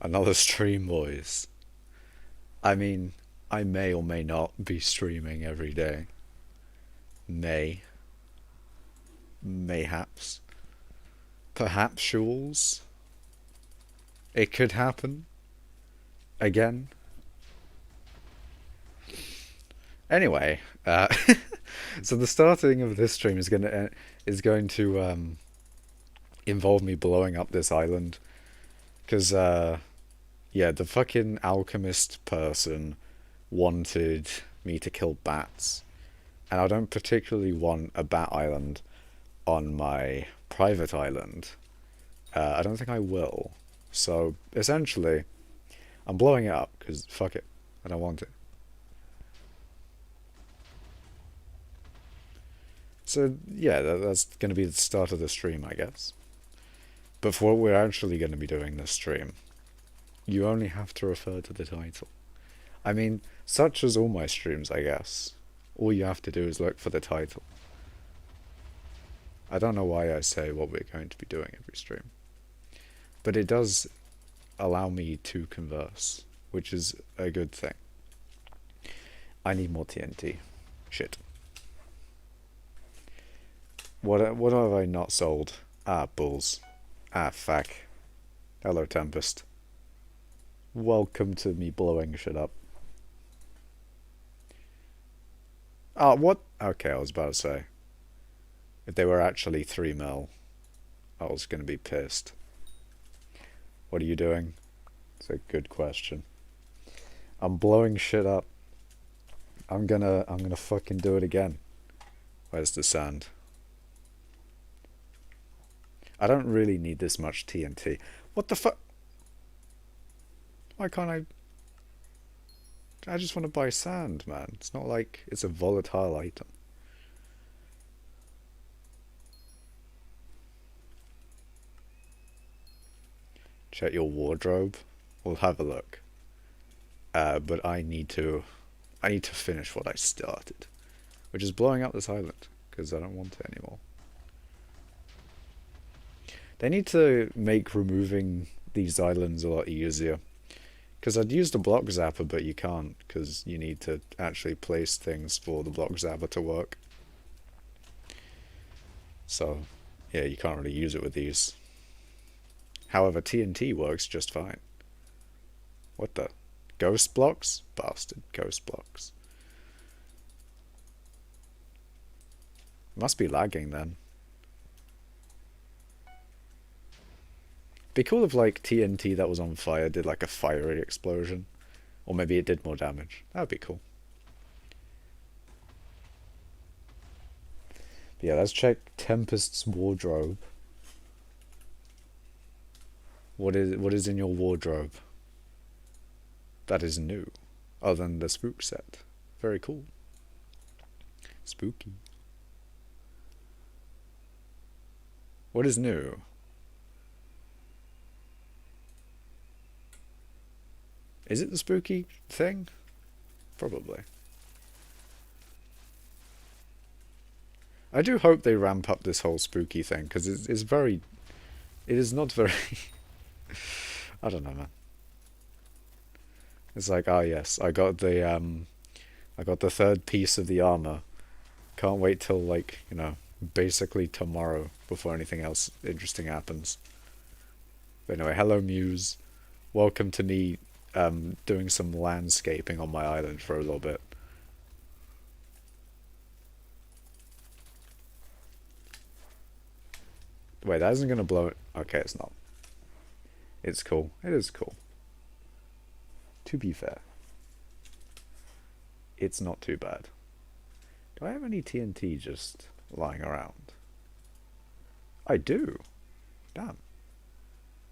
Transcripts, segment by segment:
Another stream, boys. I mean, I may or may not be streaming every day. May. Mayhaps. Perhaps, Shules. It could happen. Again. Anyway, so the starting of this stream is going to involve me blowing up this island. Because, yeah, the fucking alchemist person wanted me to kill bats. And I don't particularly want a bat island on my private island. I don't think I will. So, essentially, I'm blowing it up, because fuck it. I don't want it. So, yeah, that's going to be the start of the stream, I guess. But for what we're actually going to be doing this stream, you only have to refer to the title. I mean, such as all my streams, I guess. All you have to do is look for the title. I don't know why I say what we're going to be doing every stream. But it does allow me to converse, which is a good thing. I need more TNT. Shit. What have I not sold? Ah, bulls. Ah, fuck. Hello, Tempest. Welcome to me blowing shit up. Ah, what? Okay, I was about to say. If they were actually 3 mil, I was gonna be pissed. What are you doing? It's a good question. I'm blowing shit up. I'm gonna fucking do it again. Where's the sand? I don't really need this much TNT. What the fuck? Why can't I just want to buy sand, man. It's not like it's a volatile item. Check your wardrobe. We'll have a look. But I need to finish what I started, which is blowing up this island because I don't want it anymore. They need to make removing these islands a lot easier. Because I'd use the block zapper, but you can't, because you need to actually place things for the block zapper to work. So, yeah, you can't really use it with these. However, TNT works just fine. What the? Ghost blocks? Bastard, ghost blocks. Must be lagging then. Be cool if like TNT that was on fire did like a fiery explosion. Or maybe it did more damage. That would be cool. But yeah, let's check Tempest's wardrobe. What is in your wardrobe? That is new. Other than the spook set. Very cool. Spooky. What is new? Is it the spooky thing? Probably. I do hope they ramp up this whole spooky thing, because it's very... It is not very... I don't know, man. It's like, ah yes, I got the third piece of the armor. Can't wait till, like, you know, basically tomorrow before anything else interesting happens. But anyway, hello Muse. Welcome to me doing some landscaping on my island for a little bit. Wait, that isn't gonna blow it. Okay, it's not. It's cool. It is cool. To be fair, it's not too bad. Do I have any TNT just lying around? I do. Damn.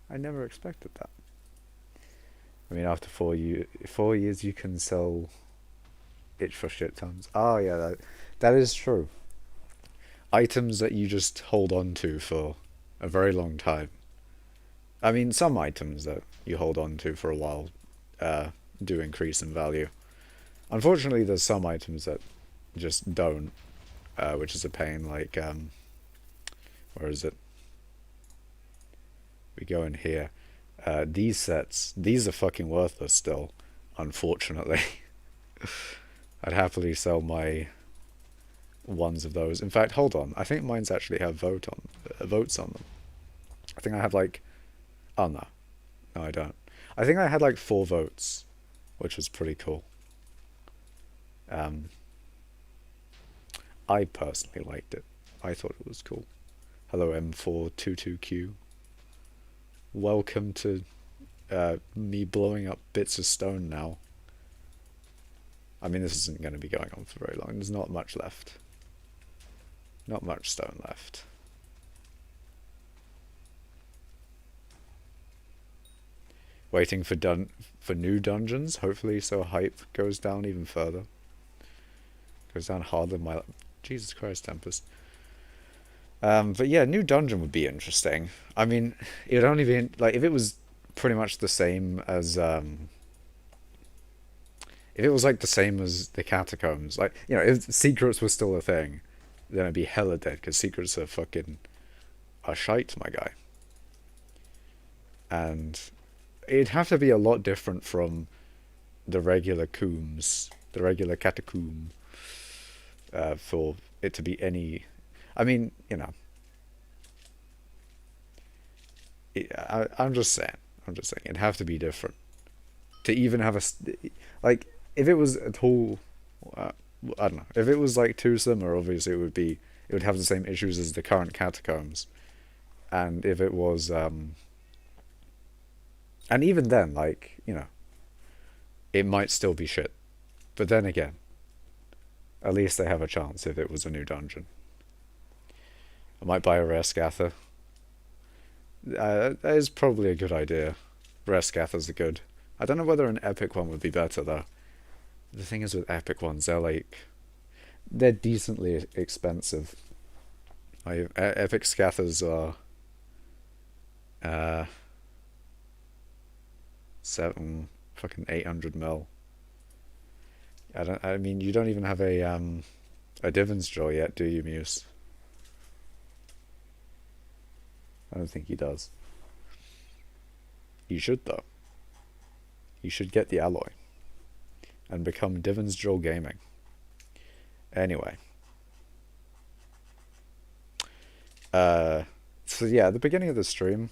I never expected that. I mean, after 4 years, you can sell it for shit tons. Oh yeah, that is true. Items that you just hold on to for a very long time. I mean, some items that you hold on to for a while do increase in value. Unfortunately, there's some items that just don't, which is a pain. Like, where is it? We go in here. these sets, these are fucking worthless still, unfortunately. I'd happily sell my ones of those. In fact, hold on. I think mine's actually have votes on them. I think I have like... Oh, no. No, I don't. I think I had like 4 votes, which was pretty cool. I personally liked it. I thought it was cool. Hello, M422Q. Welcome to me blowing up bits of stone now. I mean, this isn't going to be going on for very long. There's not much left. Not much stone left. Waiting for new dungeons, hopefully, so hype goes down even further. Goes down harder than my... Jesus Christ, Tempest. But yeah, new dungeon would be interesting. I mean, it would only be... like, if it was pretty much the same as... if it was like the same as the catacombs, like, you know, if secrets were still a thing, then I'd be hella dead, because secrets are fucking... are shite, my guy. And... it'd have to be a lot different from the regular combs, the regular catacomb, for it to be any... I mean, you know... I'm just saying. It'd have to be different. To even have a... like, if it was at all... I don't know. If it was, like, too similar, obviously it would be... it would have the same issues as the current catacombs. And if it was... and even then, like, you know, it might still be shit. But then again, at least they have a chance if it was a new dungeon. I might buy a rare scatha. That is probably a good idea. Rare scathas are good. I don't know whether an epic one would be better, though. The thing is with epic ones, they're like... they're decently expensive. Epic scathas are... 800 mil. I mean, you don't even have a Divins draw yet, do you, Muse? I don't think he does. You should, though. You should get the alloy and become Divins Draw Gaming. Anyway. So yeah, at the beginning of the stream,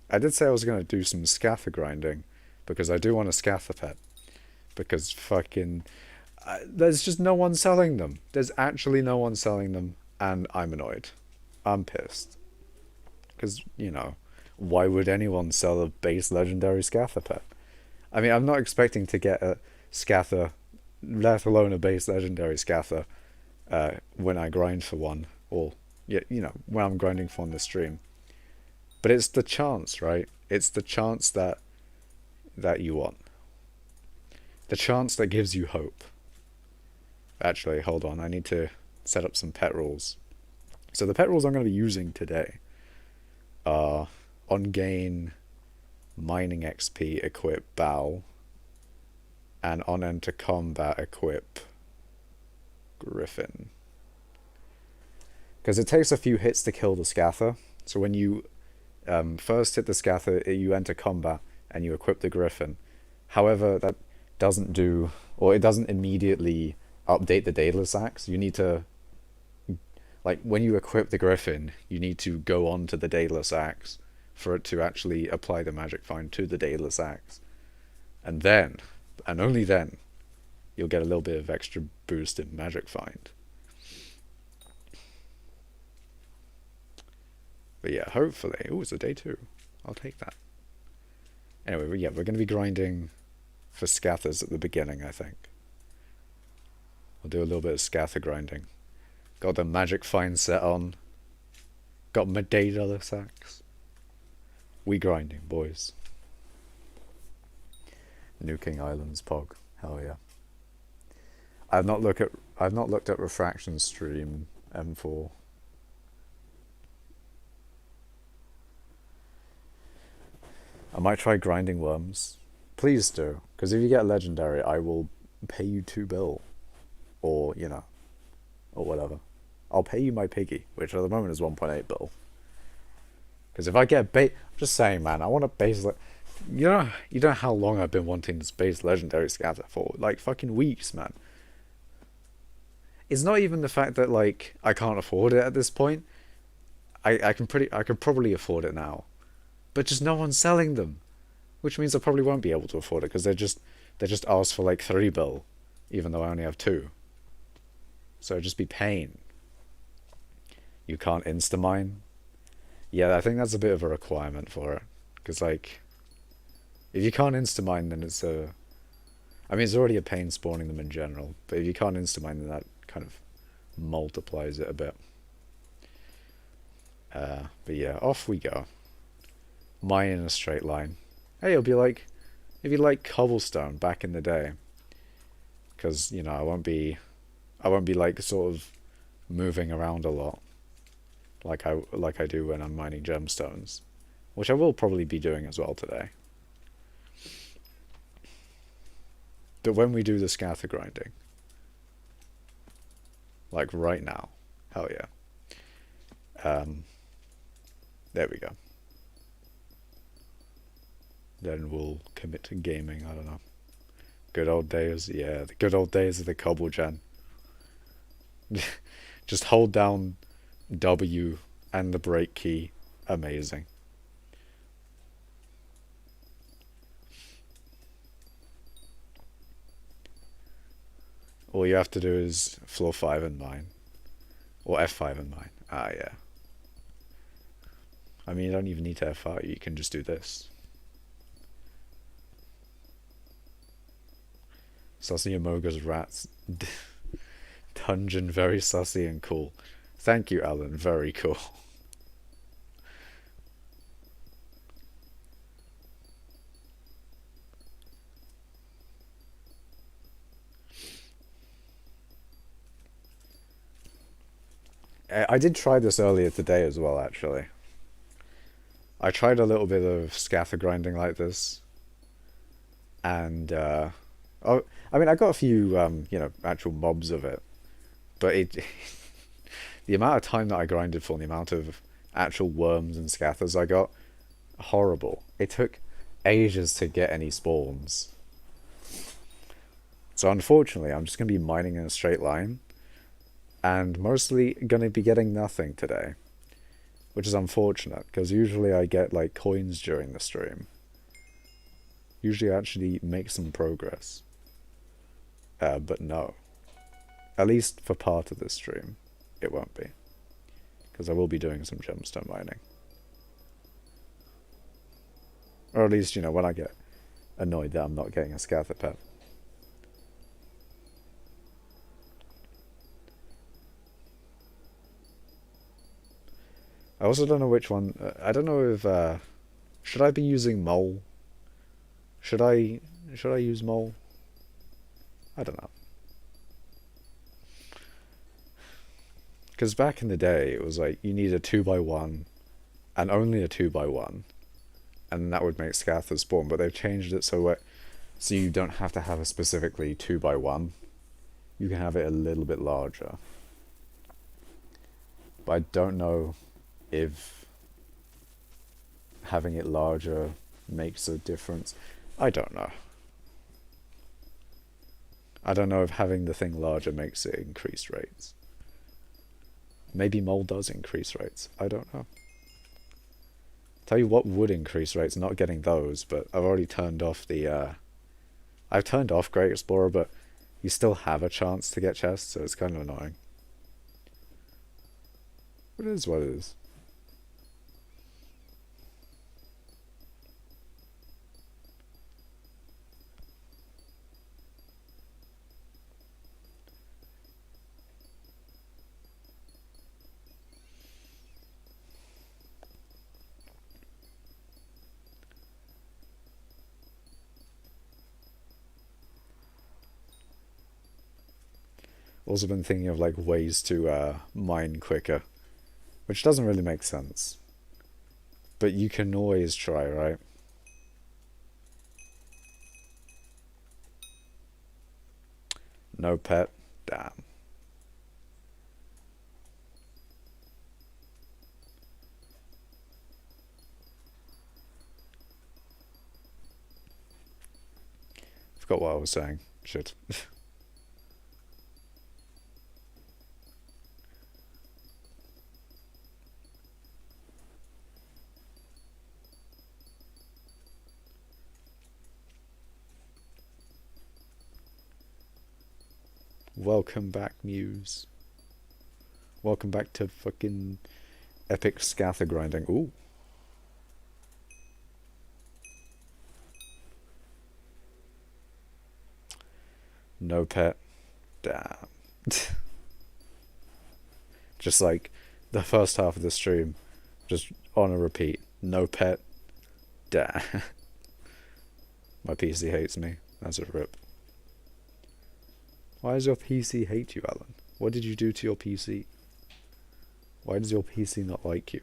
I did say I was going to do some scatha grinding, because I do want a scatha pet. Because fucking... there's just no one selling them. There's actually no one selling them, and I'm annoyed. I'm pissed. Because, you know, why would anyone sell a base legendary scatha pet? I mean, I'm not expecting to get a scatha, let alone a base legendary scatha, when I grind for one. Or, you know, when I'm grinding for one this stream. But it's the chance, right? It's the chance that you want. The chance that gives you hope. Actually, hold on. I need to set up some pet rules. So the pet rules I'm going to be using today are on gain, mining XP, equip bow, and on enter combat, equip griffin. Because it takes a few hits to kill the scatha. So when you first hit the scatha, you enter combat and you equip the griffin. However, that doesn't do, or it doesn't immediately update the Daedalus Axe. You need to, like, when you equip the griffin, you need to go on to the Daedalus Axe for it to actually apply the magic find to the Daedalus Axe. And then, and only then, you'll get a little bit of extra boost in magic find. But yeah, hopefully... oh, it's a day 2. I'll take that. Anyway, yeah, we're going to be grinding for scathas at the beginning, I think. I'll do a little bit of scatha grinding. Got the magic find set on. Got my Daedalus Axe. We grinding, boys. New King Islands Pog. Hell yeah. I've not looked at Refraction stream M4. I might try grinding worms. Please do, because if you get a legendary, I will pay you 2 bill, or you know, or whatever. I'll pay you my piggy, which at the moment is 1.8 bill. Because if I get I'm just saying, man, I want a base. You know how long I've been wanting the Space Legendary Scatter for? Like fucking weeks, man. It's not even the fact that like I can't afford it at this point. I could probably afford it now, but just no one's selling them, which means I probably won't be able to afford it because they just ask for like 3 bill, even though I only have 2. So it'd just be pain. You can't insta-mine. Yeah, I think that's a bit of a requirement for it. Because, like, if you can't insta-mine, then it's a... I mean, it's already a pain spawning them in general. But if you can't insta-mine, then that kind of multiplies it a bit. But yeah, off we go. Mine in a straight line. Hey, it'll be like... If you like cobblestone back in the day. Because, you know, I won't be like sort of moving around a lot like I do when I'm mining gemstones, which I will probably be doing as well today. But when we do the scatha grinding, like right now, hell yeah. There we go. Then we'll commit to gaming. I don't know. Good old days, yeah, the good old days of the cobble gen. Just hold down W and the break key. Amazing. All you have to do is floor 5 and mine. Or F5 and mine. Ah, yeah. I mean, you don't even need to F5, you can just do this. Sussy Amoga's rats. Dungeon, very sussy and cool. Thank you, Alan, very cool. I did try this earlier today as well, actually. I tried a little bit of scatha grinding like this. And, oh, I mean, I got a few, you know, actual mobs of it. But the amount of time that I grinded for and the amount of actual worms and scathers I got, horrible. It took ages to get any spawns. So unfortunately, I'm just going to be mining in a straight line. And mostly going to be getting nothing today. Which is unfortunate, because usually I get like coins during the stream. Usually I actually make some progress. But no. At least for part of this stream, it won't be. Because I will be doing some gemstone mining. Or at least, you know, when I get annoyed that I'm not getting a scatha pet. I also don't know which one. I don't know if should I be using mole? Should I use mole? I don't know. Because back in the day, it was like you need a 2x1, and only a 2x1, and that would make scathers spawn. But they've changed it so you don't have to have a specifically 2x1. You can have it a little bit larger. But I don't know if having it larger makes a difference. I don't know. I don't know if having the thing larger makes it increase rates. Maybe mole does increase rates. I don't know. Tell you what would increase rates, not getting those, but I've already turned off the I've turned off Great Explorer, but you still have a chance to get chests, so it's kind of annoying. But it is what it is. Also been thinking of like ways to mine quicker, which doesn't really make sense. But you can always try, right? No pet? Damn. Forgot what I was saying. Shit. Welcome back, Muse. Welcome back to fucking epic scatha grinding. Ooh. No pet. Damn. Just like the first half of the stream, just on a repeat. No pet. Damn. My PC hates me. That's a rip. Why does your PC hate you, Alan? What did you do to your PC? Why does your PC not like you?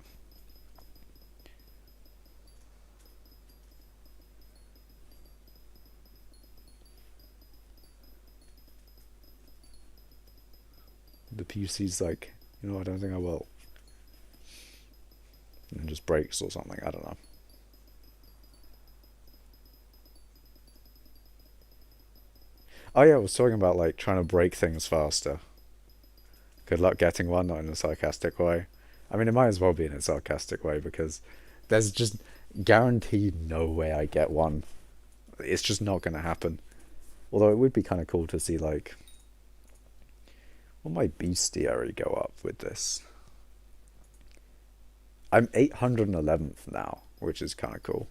The PC's like, you know, I don't think I will. And then just breaks or something, I don't know. Oh yeah, I was talking about like trying to break things faster. Good luck getting one, not in a sarcastic way. I mean, it might as well be in a sarcastic way because there's just guaranteed no way I get one. It's just not going to happen. Although it would be kind of cool to see like, will my bestiary go up with this? I'm 811th now, which is kind of cool.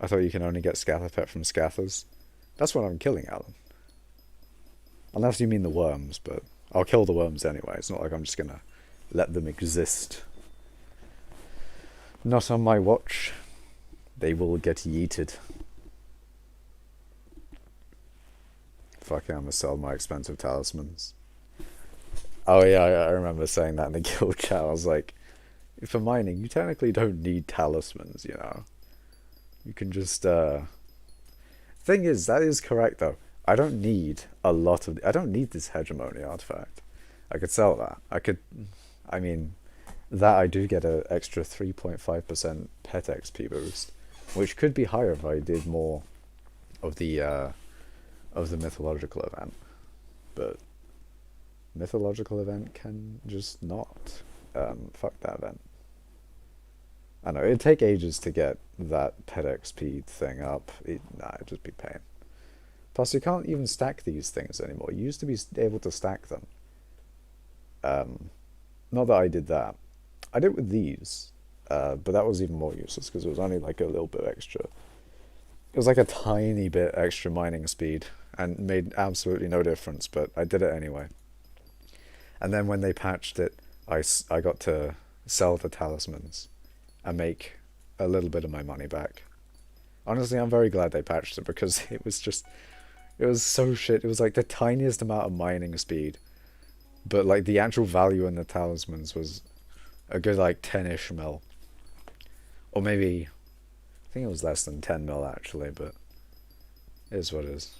I thought you can only get scatha pet from scathas. That's what I'm killing, Alan. Unless you mean the worms, but I'll kill the worms anyway. It's not like I'm just gonna let them exist. Not on my watch. They will get yeeted. Fucking, I'm gonna sell my expensive talismans. Oh yeah, I remember saying that in the guild chat. I was like, for mining, you technically don't need talismans, you know. You can just, thing is, that is correct though. I don't need a lot of, I don't need this hegemony artifact. I could sell that. I mean, that I do get an extra 3.5% pet XP boost, which could be higher if I did more of the mythological event. But mythological event can just not. Fuck that event. I know, it'd take ages to get that pet XP thing up. Nah, it'd just be pain. Plus, you can't even stack these things anymore. You used to be able to stack them. Not that I did that. I did it with these, but that was even more useless because it was only like a little bit extra. It was like a tiny bit extra mining speed and made absolutely no difference, but I did it anyway. And then when they patched it, I got to sell the talismans and make a little bit of my money back. Honestly, I'm very glad they patched it because it was so shit. It was like the tiniest amount of mining speed, but like the actual value in the talismans was a good like 10-ish mil. Or maybe, I think it was less than 10 mil actually, but it is what it is.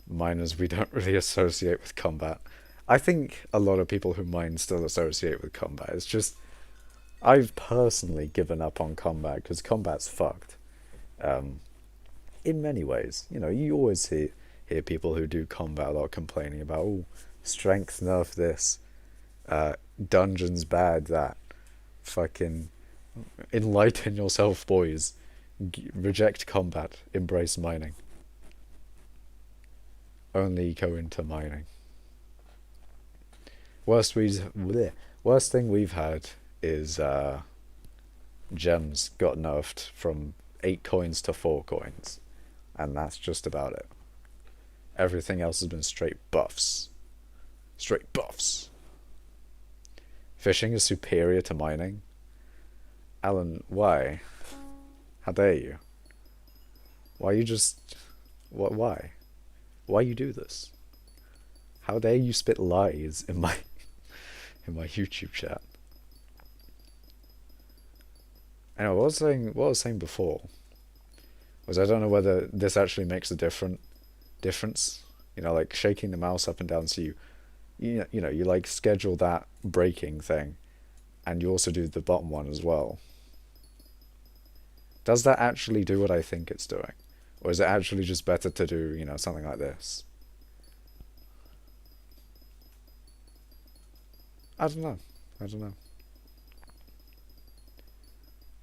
Miners we don't really associate with combat. I think a lot of people who mine still associate with combat. It's just, I've personally given up on combat because combat's fucked. In many ways, you know, you always hear people who do combat a lot complaining about, oh, strength nerf this, dungeons bad that, fucking enlighten yourself, boys, reject combat, embrace mining. Only go into mining. Worst thing we've had is gems got nerfed from 8 coins to 4 coins, and that's just about it. Everything else has been straight buffs. Straight buffs. Fishing is superior to mining. Alan, why? How dare you? Why you just... Why? Why you do this? How dare you spit lies in my YouTube chat? Anyway, what I was saying before was I don't know whether this actually makes a difference. You know, like shaking the mouse up and down, so you know, you like schedule that breaking thing, and you also do the bottom one as well. Does that actually do what I think it's doing? Or is it actually just better to do, you know, something like this? I don't know. I don't know.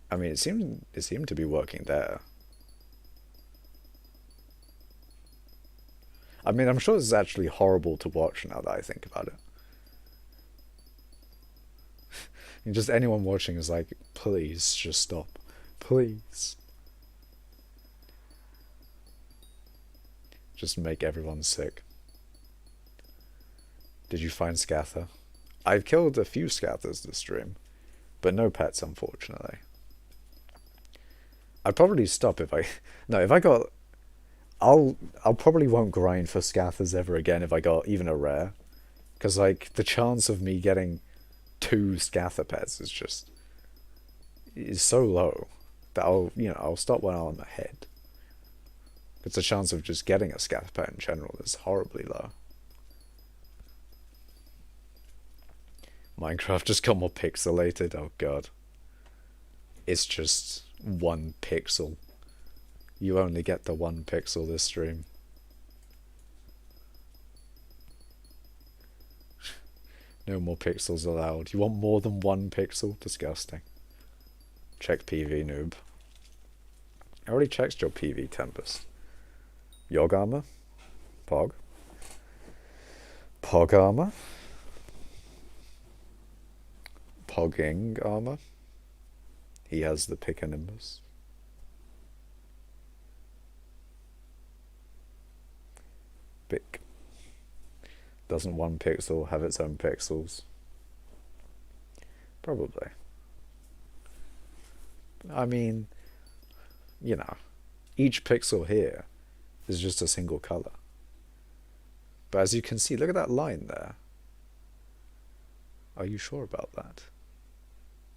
I mean, it seemed to be working there. I mean, I'm sure this is actually horrible to watch now that I think about it. And just anyone watching is like, please, just stop. Please. Just make everyone sick. Did you find scatha? I've killed a few scathas this stream, but no pets, unfortunately. I'd probably stop if I... No, if I got... I'll probably won't grind for scathas ever again if I got even a rare. Because, like, the chance of me getting 2 scatha pets is so low that I'll stop when I'm ahead. Because the chance of just getting a scatha pet in general is horribly low. Minecraft just got more pixelated, oh god. It's just 1 pixel. You only get the 1 pixel this stream. No more pixels allowed. You want more than 1 pixel? Disgusting. Check PV, noob. I already checked your PV, Tempest. Yog armor? Pog? Pog armor? Pogging armor? He has the Picanimbus. Pick. Doesn't 1 pixel have its own pixels? Probably. I mean, you know, each pixel here is just a single color. But as you can see, look at that line there. Are you sure about that?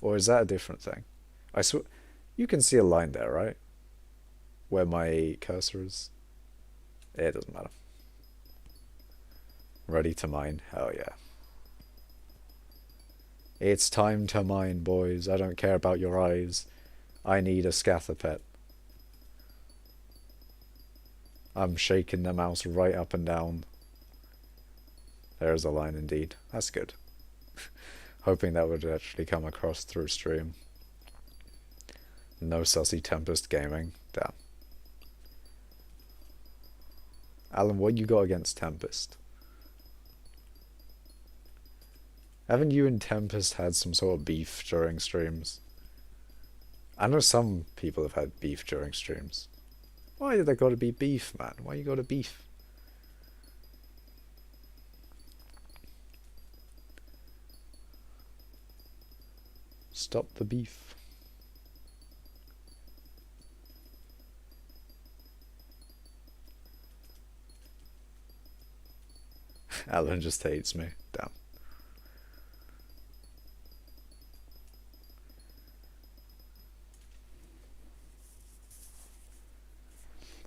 Or is that a different thing? I swear, you can see a line there, right? Where my cursor is. It doesn't matter. Ready to mine? Hell yeah. It's time to mine, boys. I don't care about your eyes. I need a scatha pet. I'm shaking the mouse right up and down. There's a line indeed. That's good. Hoping that would actually come across through stream. No sussy Tempest gaming. Damn. Alan, what you got against Tempest? Haven't you and Tempest had some sort of beef during streams? I know some people have had beef during streams. Why did there gotta be beef, man? Why you gotta beef? Stop the beef. Alan just hates me. Damn.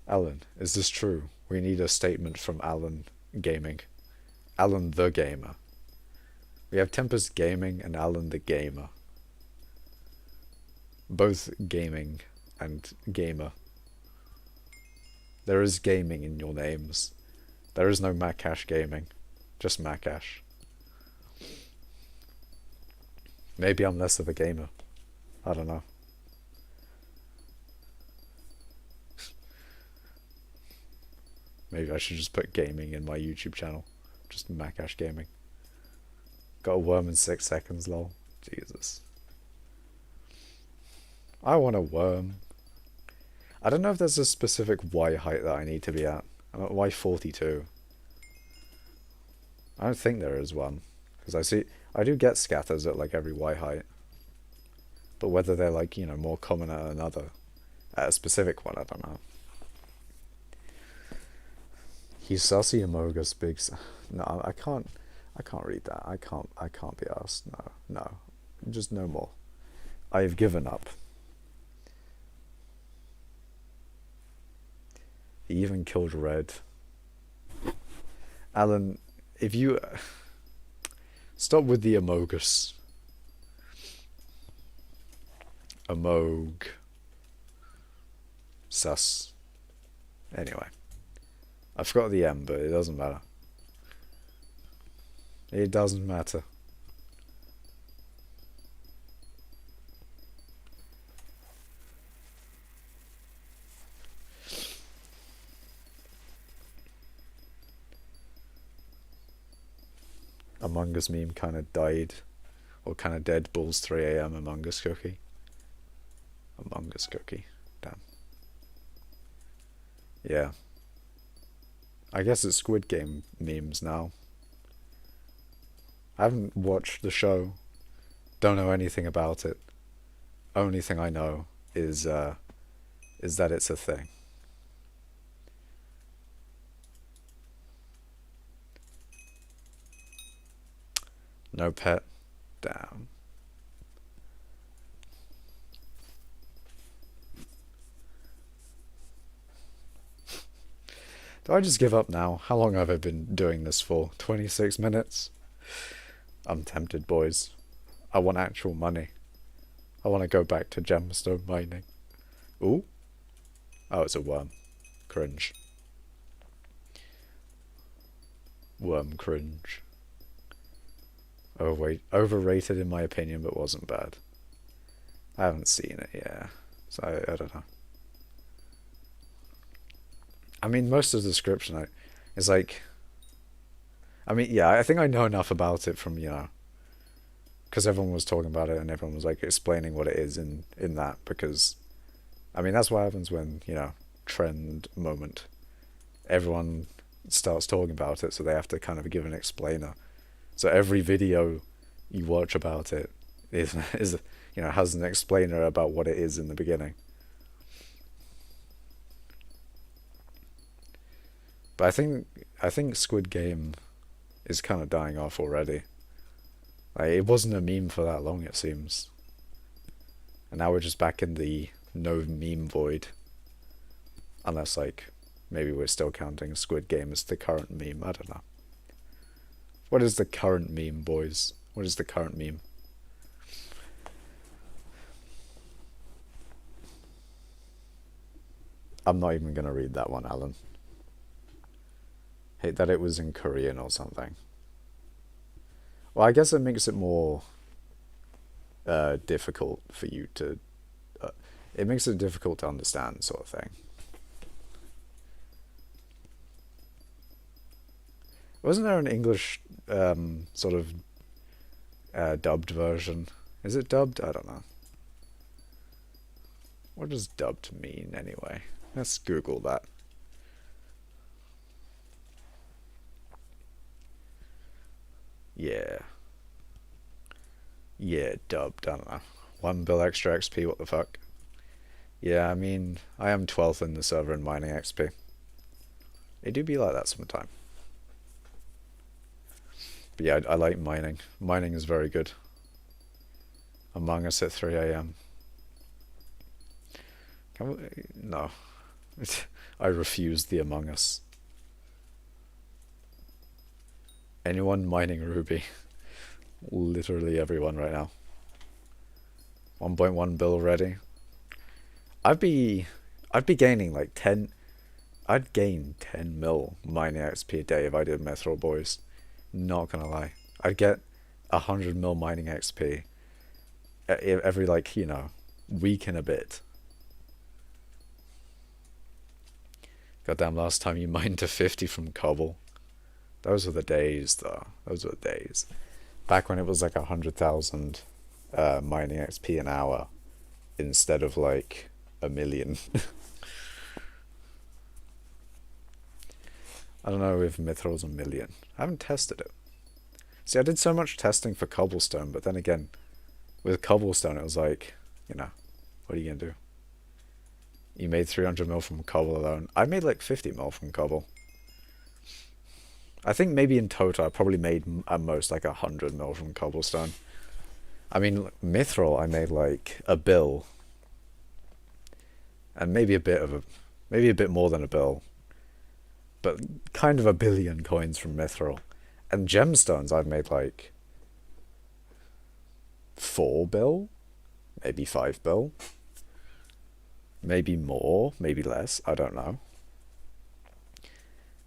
Alan, is this true? We need a statement from Alan Gaming. Alan the Gamer. We have Tempest Gaming and Alan the Gamer. Both gaming and gamer. There is gaming in your names. There is no Macash Gaming. Just Macash. Maybe I'm less of a gamer. I don't know. Maybe I should just put gaming in my YouTube channel. Just Macash Gaming. Got a worm in 6 seconds, lol. Jesus. I want a worm. I don't know if there's a specific Y height that I need to be at. I'm at Y42. I don't think there is one. Because I do get scatters at like every Y height. But whether they're like, you know, more common at another, at a specific one, I don't know. He's sussy Amogus big. No, I can't read that. I can't be asked. No, just no more. I've given up. He even killed Red. Alan, if you stop with the Amogus. Amog. Sus. Anyway. I forgot the M, but it doesn't matter. It doesn't matter. Among Us meme kind of died, or kind of dead. Bulls 3 a.m. Among Us cookie. Among Us cookie. Damn. Yeah. I guess it's Squid Game memes now. I haven't watched the show. Don't know anything about it. Only thing I know is that it's a thing. No pet. Damn. Do I just give up now? How long have I been doing this for? 26 minutes? I'm tempted, boys. I want actual money. I want to go back to gemstone mining. Ooh. Oh, it's a worm. Cringe. Worm cringe. Overrated in my opinion, but wasn't bad. I haven't seen it, yeah. So I don't know. I mean, most of the description is like... I mean, yeah, I think I know enough about it from, you know... Because everyone was talking about it and everyone was, like, explaining what it is in that. Because, I mean, that's what happens when, you know, trend moment. Everyone starts talking about it, so they have to kind of give an explainer. So every video you watch about it is you know, has an explainer about what it is in the beginning. But I think Squid Game is kind of dying off already. Like, it wasn't a meme for that long, it seems. And now we're just back in the no meme void. Unless, like, maybe we're still counting Squid Game as the current meme. I don't know. What is the current meme, boys? What is the current meme? I'm not even going to read that one, Alan. Hate that it was in Korean or something. Well, I guess it makes it more difficult for you to... it makes it difficult to understand, sort of thing. Wasn't there an English sort of dubbed version? Is it dubbed? I don't know. What does dubbed mean, anyway? Let's Google that. Yeah. Yeah, dubbed, I don't know. 1 bill extra XP, what the fuck? Yeah, I mean, I am 12th in the server in mining XP. It do be like that sometime. But yeah, I like mining. Mining is very good. Among Us at 3 a.m. Can we... No. I refuse the Among Us. Anyone mining Ruby? Literally everyone right now. 1.1 bill ready. I'd be gaining like 10... I'd gain 10 mil mining XP a day if I did Mithril, boys. Not gonna lie. I'd get 100 mil mining XP every, like, you know, week and a bit. Goddamn, last time you mined to 50 from cobble. Those were the days, though. Those were the days. Back when it was like 100,000 mining XP an hour instead of like 1 million. I don't know if Mithril's 1 million. I haven't tested it. See, I did so much testing for cobblestone, but then again, with cobblestone it was like, you know, what are you gonna do? You made 300 mil from cobble alone. I made like 50 mil from cobble. I think maybe in total I probably made at most like 100 mil from cobblestone. I mean, Mithril I made like 1 bill. And maybe a bit more than 1 bill. But kind of 1 billion coins from Mithril. And gemstones I've made like 4 bill? Maybe 5 bill? Maybe more, maybe less, I don't know.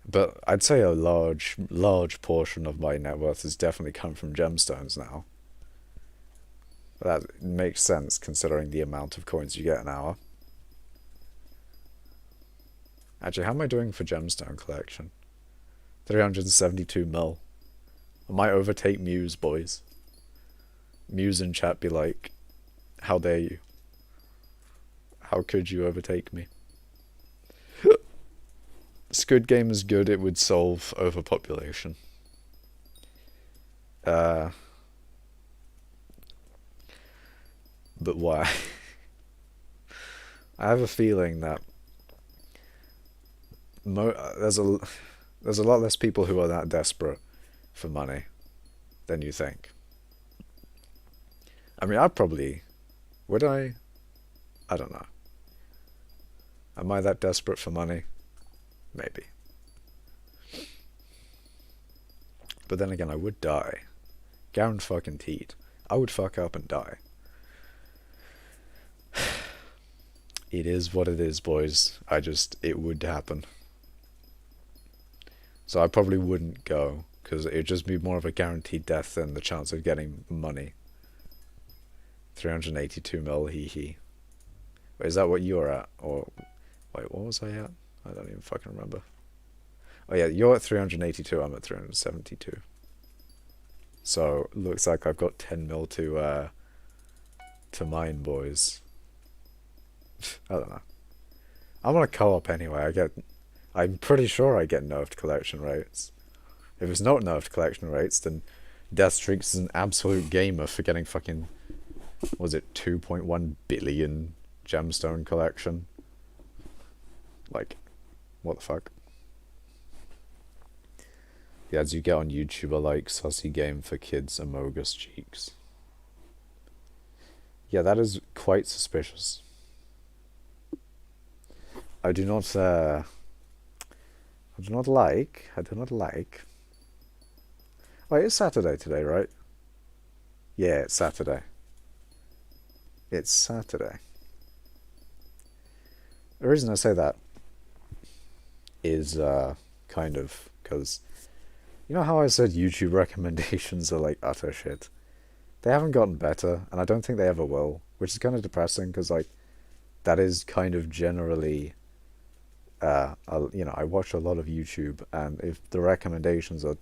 But I'd say a large portion of my net worth has definitely come from gemstones now. That makes sense considering the amount of coins you get an hour. Actually, how am I doing for gemstone collection? 372 mil. I might overtake Muse, boys. Muse in chat be like, how dare you? How could you overtake me? Squid Game is good, it would solve overpopulation. But why? I have a feeling that there's a lot less people who are that desperate for money than you think. I mean, would I? I don't know. Am I that desperate for money? Maybe. But then again, I would die. Guaranteed. I would fuck up and die. It is what it is, boys. It would happen. So I probably wouldn't go, because it would just be more of a guaranteed death than the chance of getting money. 382 mil, hee hee. Wait, is that what you are at? Or, wait, what was I at? I don't even fucking remember. Oh yeah, you're at 382, I'm at 372. So, looks like I've got 10 mil to mine, boys. I don't know. I'm on a co-op anyway. I'm pretty sure I get nerfed collection rates. If it's not nerfed collection rates, then Death Streaks is an absolute gamer for getting fucking, was it 2.1 billion gemstone collection? Like, what the fuck? The ads you get on YouTube are like sussy game for kids Amogus cheeks. Yeah, that is quite suspicious. I do not like. Oh, it's Saturday today, right? Yeah, it's Saturday. It's Saturday. The reason I say that is kind of because, you know how I said YouTube recommendations are like utter shit? They haven't gotten better, and I don't think they ever will, which is kind of depressing because, like, that is kind of generally, I watch a lot of YouTube, and if the recommendations are,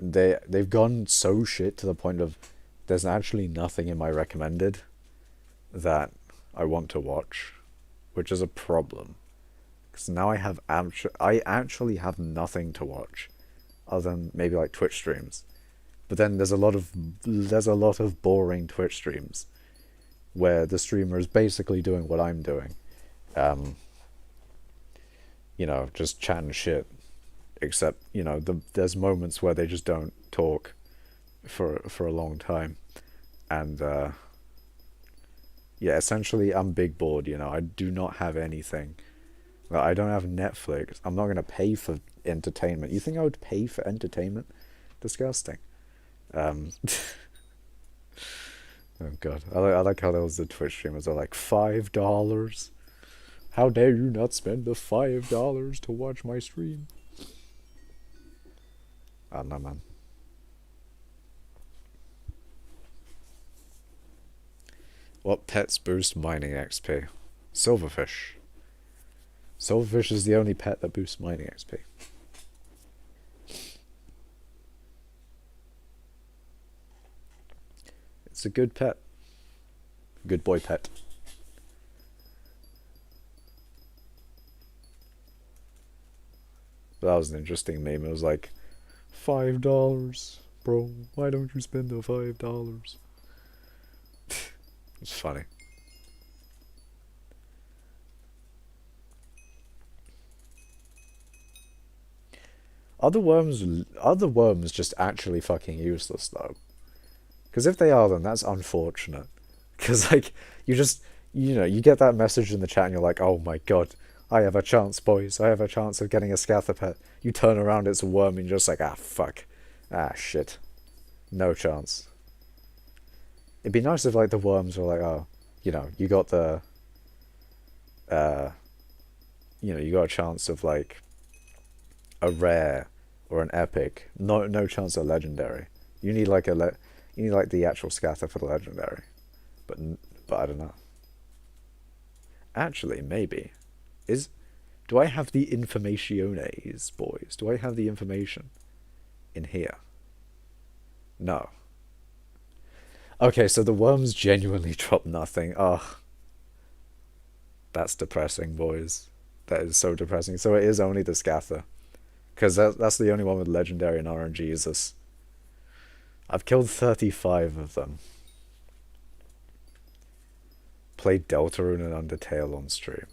they've gone so shit to the point of there's actually nothing in my recommended that I want to watch, which is a problem. Because now I actually have nothing to watch, other than maybe like Twitch streams. But then there's a lot of boring Twitch streams, where the streamer is basically doing what I'm doing, just chatting shit. Except there's moments where they just don't talk for a long time, and essentially I'm big bored. I do not have anything. I don't have Netflix. I'm not going to pay for entertainment. You think I would pay for entertainment? Disgusting. Oh god. I like how there was the Twitch streamers are like $5. How dare you not spend the $5 to watch my stream? I don't know, man. What pets boost mining XP? Silverfish. Silverfish is the only pet that boosts mining XP. It's a good pet. Good boy pet. But that was an interesting meme. It was like, $5, bro. Why don't you spend the $5? It's funny. Are the worms just actually fucking useless though? Because if they are, then that's unfortunate. Because like you get that message in the chat and you're like, oh my god, I have a chance, boys. I have a chance of getting a scatha pet. You turn around, it's a worm, and you're just like, ah fuck, ah shit, no chance. It'd be nice if like the worms were like, oh, you got the you know, you got a chance of like a rare or an epic. No chance of legendary. You need like you need like the actual scatha for the legendary. But I don't know. Actually, maybe. Do I have the informationes, boys? Do I have the information in here? No. Okay, so the worms genuinely drop nothing. Oh, that's depressing, boys. That is so depressing. So it is only the scatha. Because that's the only one with legendary and RNGesus. I've killed 35 of them. Played Deltarune and Undertale on stream.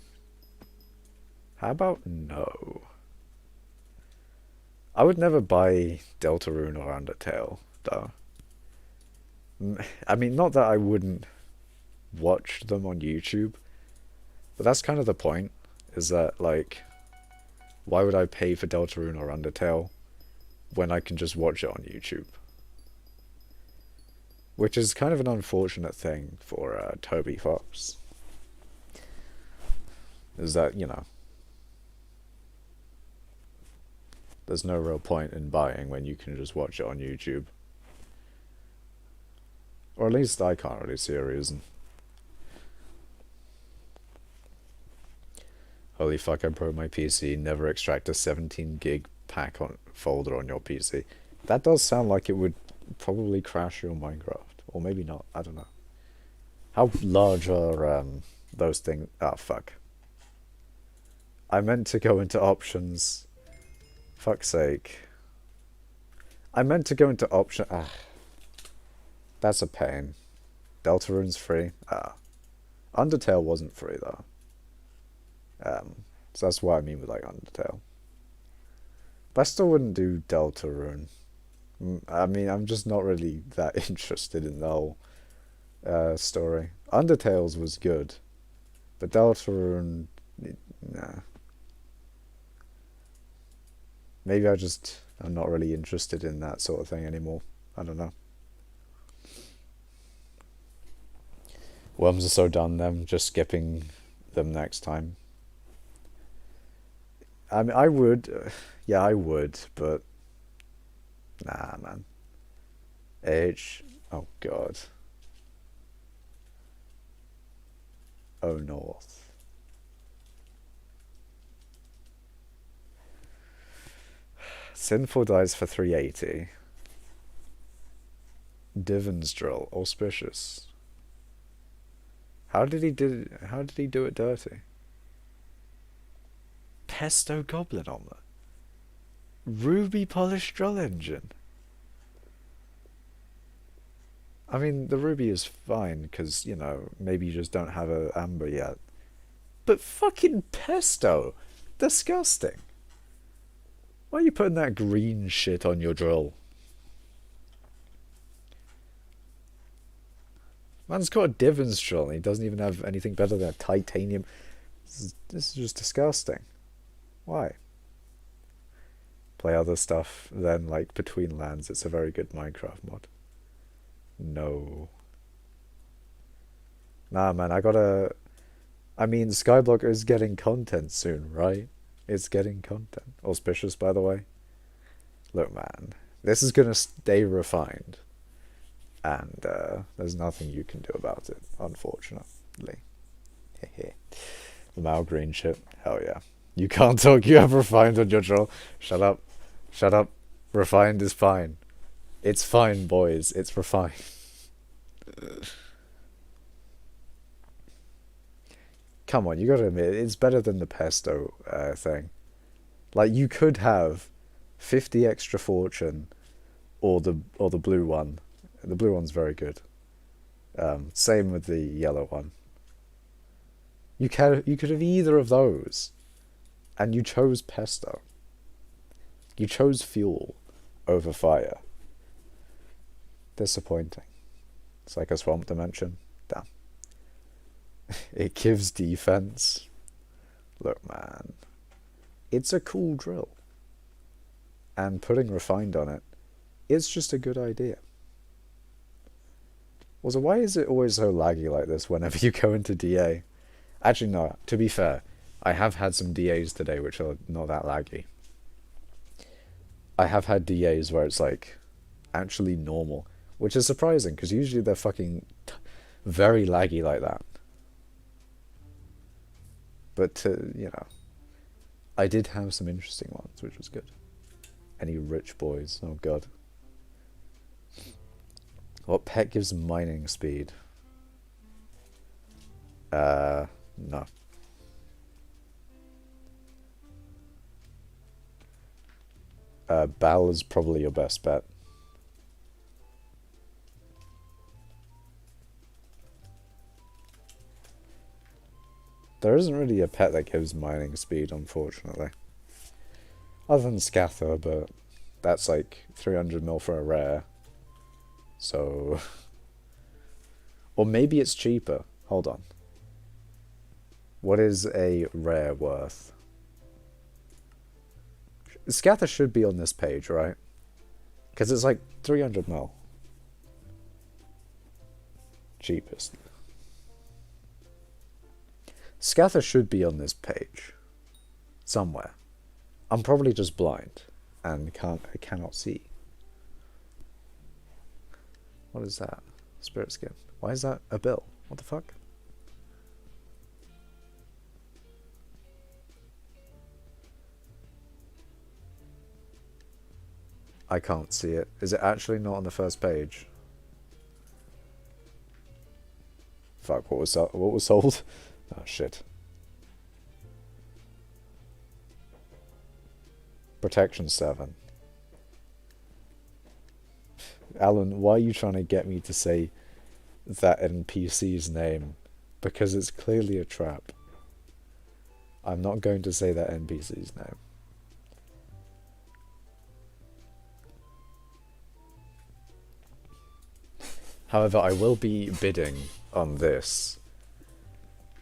How about no? I would never buy Deltarune or Undertale, though. I mean, not that I wouldn't watch them on YouTube, but that's kind of the point, is that, like, why would I pay for Deltarune or Undertale when I can just watch it on YouTube? Which is kind of an unfortunate thing for Toby Fox. Is that, you know, there's no real point in buying when you can just watch it on YouTube. Or at least I can't really see a reason. Holy fuck, I broke my PC. Never extract a 17 gig pack folder on your PC. That does sound like it would probably crash your Minecraft. Or maybe not, I don't know. How large are those things? Ah, fuck. I meant to go into options. Fuck's sake. I meant to go into option. Ah. That's a pain. Deltarune's free. Ah. Undertale wasn't free though. So that's what I mean with like Undertale. But I still wouldn't do Deltarune. I mean, I'm just not really that interested in the whole story. Undertale's was good, but Deltarune, nah. Maybe I'm not really interested in that sort of thing anymore. I don't know. Worms are so done, them just skipping them next time. I mean, I would, yeah, I would, but nah, man. Oh god. Oh north. Sinful dies for 380. Divon's drill, auspicious. How did he do it dirty? Pesto goblin omelet. Ruby polished drill engine. I mean, the ruby is fine because, you know, maybe you just don't have a amber yet. But fucking pesto! Disgusting. Why are you putting that green shit on your drill? Man's got a Divon's drill and he doesn't even have anything better than a titanium. This is just disgusting. Why? Play other stuff then, like Between Lands. It's a very good Minecraft mod. No. Nah, man, I mean, Skyblock is getting content soon, right? It's getting content. Auspicious, by the way. Look, man, this is gonna stay refined. And there's nothing you can do about it, unfortunately. Hehe. The Mal Green shit. Hell yeah. You can't talk, you have refined on your drill. Shut up. Shut up. Refined is fine. It's fine, boys. It's refined. Come on, you gotta admit, it's better than the pesto thing. Like, you could have 50 extra fortune or the blue one. The blue one's very good. Same with the yellow one. You could have either of those, and you chose pesto. You chose fuel over fire. Disappointing. It's like a swamp dimension. Damn. It gives defense. Look, man. It's a cool drill. And putting refined on it is just a good idea. Also, why is it always so laggy like this whenever you go into DA? Actually, no, to be fair, I have had some DAs today which are not that laggy. I have had DAs where it's like actually normal, which is surprising because usually they're fucking very laggy like that. But, I did have some interesting ones, which was good. Any rich boys? Oh god. What pet gives mining speed? No. Bal is probably your best bet. There isn't really a pet that gives mining speed, unfortunately. Other than Scatha, but that's like 300 mil for a rare. So... Or maybe it's cheaper. Hold on. What is a rare worth? Scatha should be on this page, right? Because it's like 300 mil. Cheapest. Scatha should be on this page. Somewhere. I'm probably just blind. And I cannot see. What is that? Spirit skin. Why is that a bill? What the fuck? I can't see it. Is it actually not on the first page? Fuck, what was sold? Oh shit. Protection 7. Alan, why are you trying to get me to say that NPC's name? Because it's clearly a trap. I'm not going to say that NPC's name. However, I will be bidding on this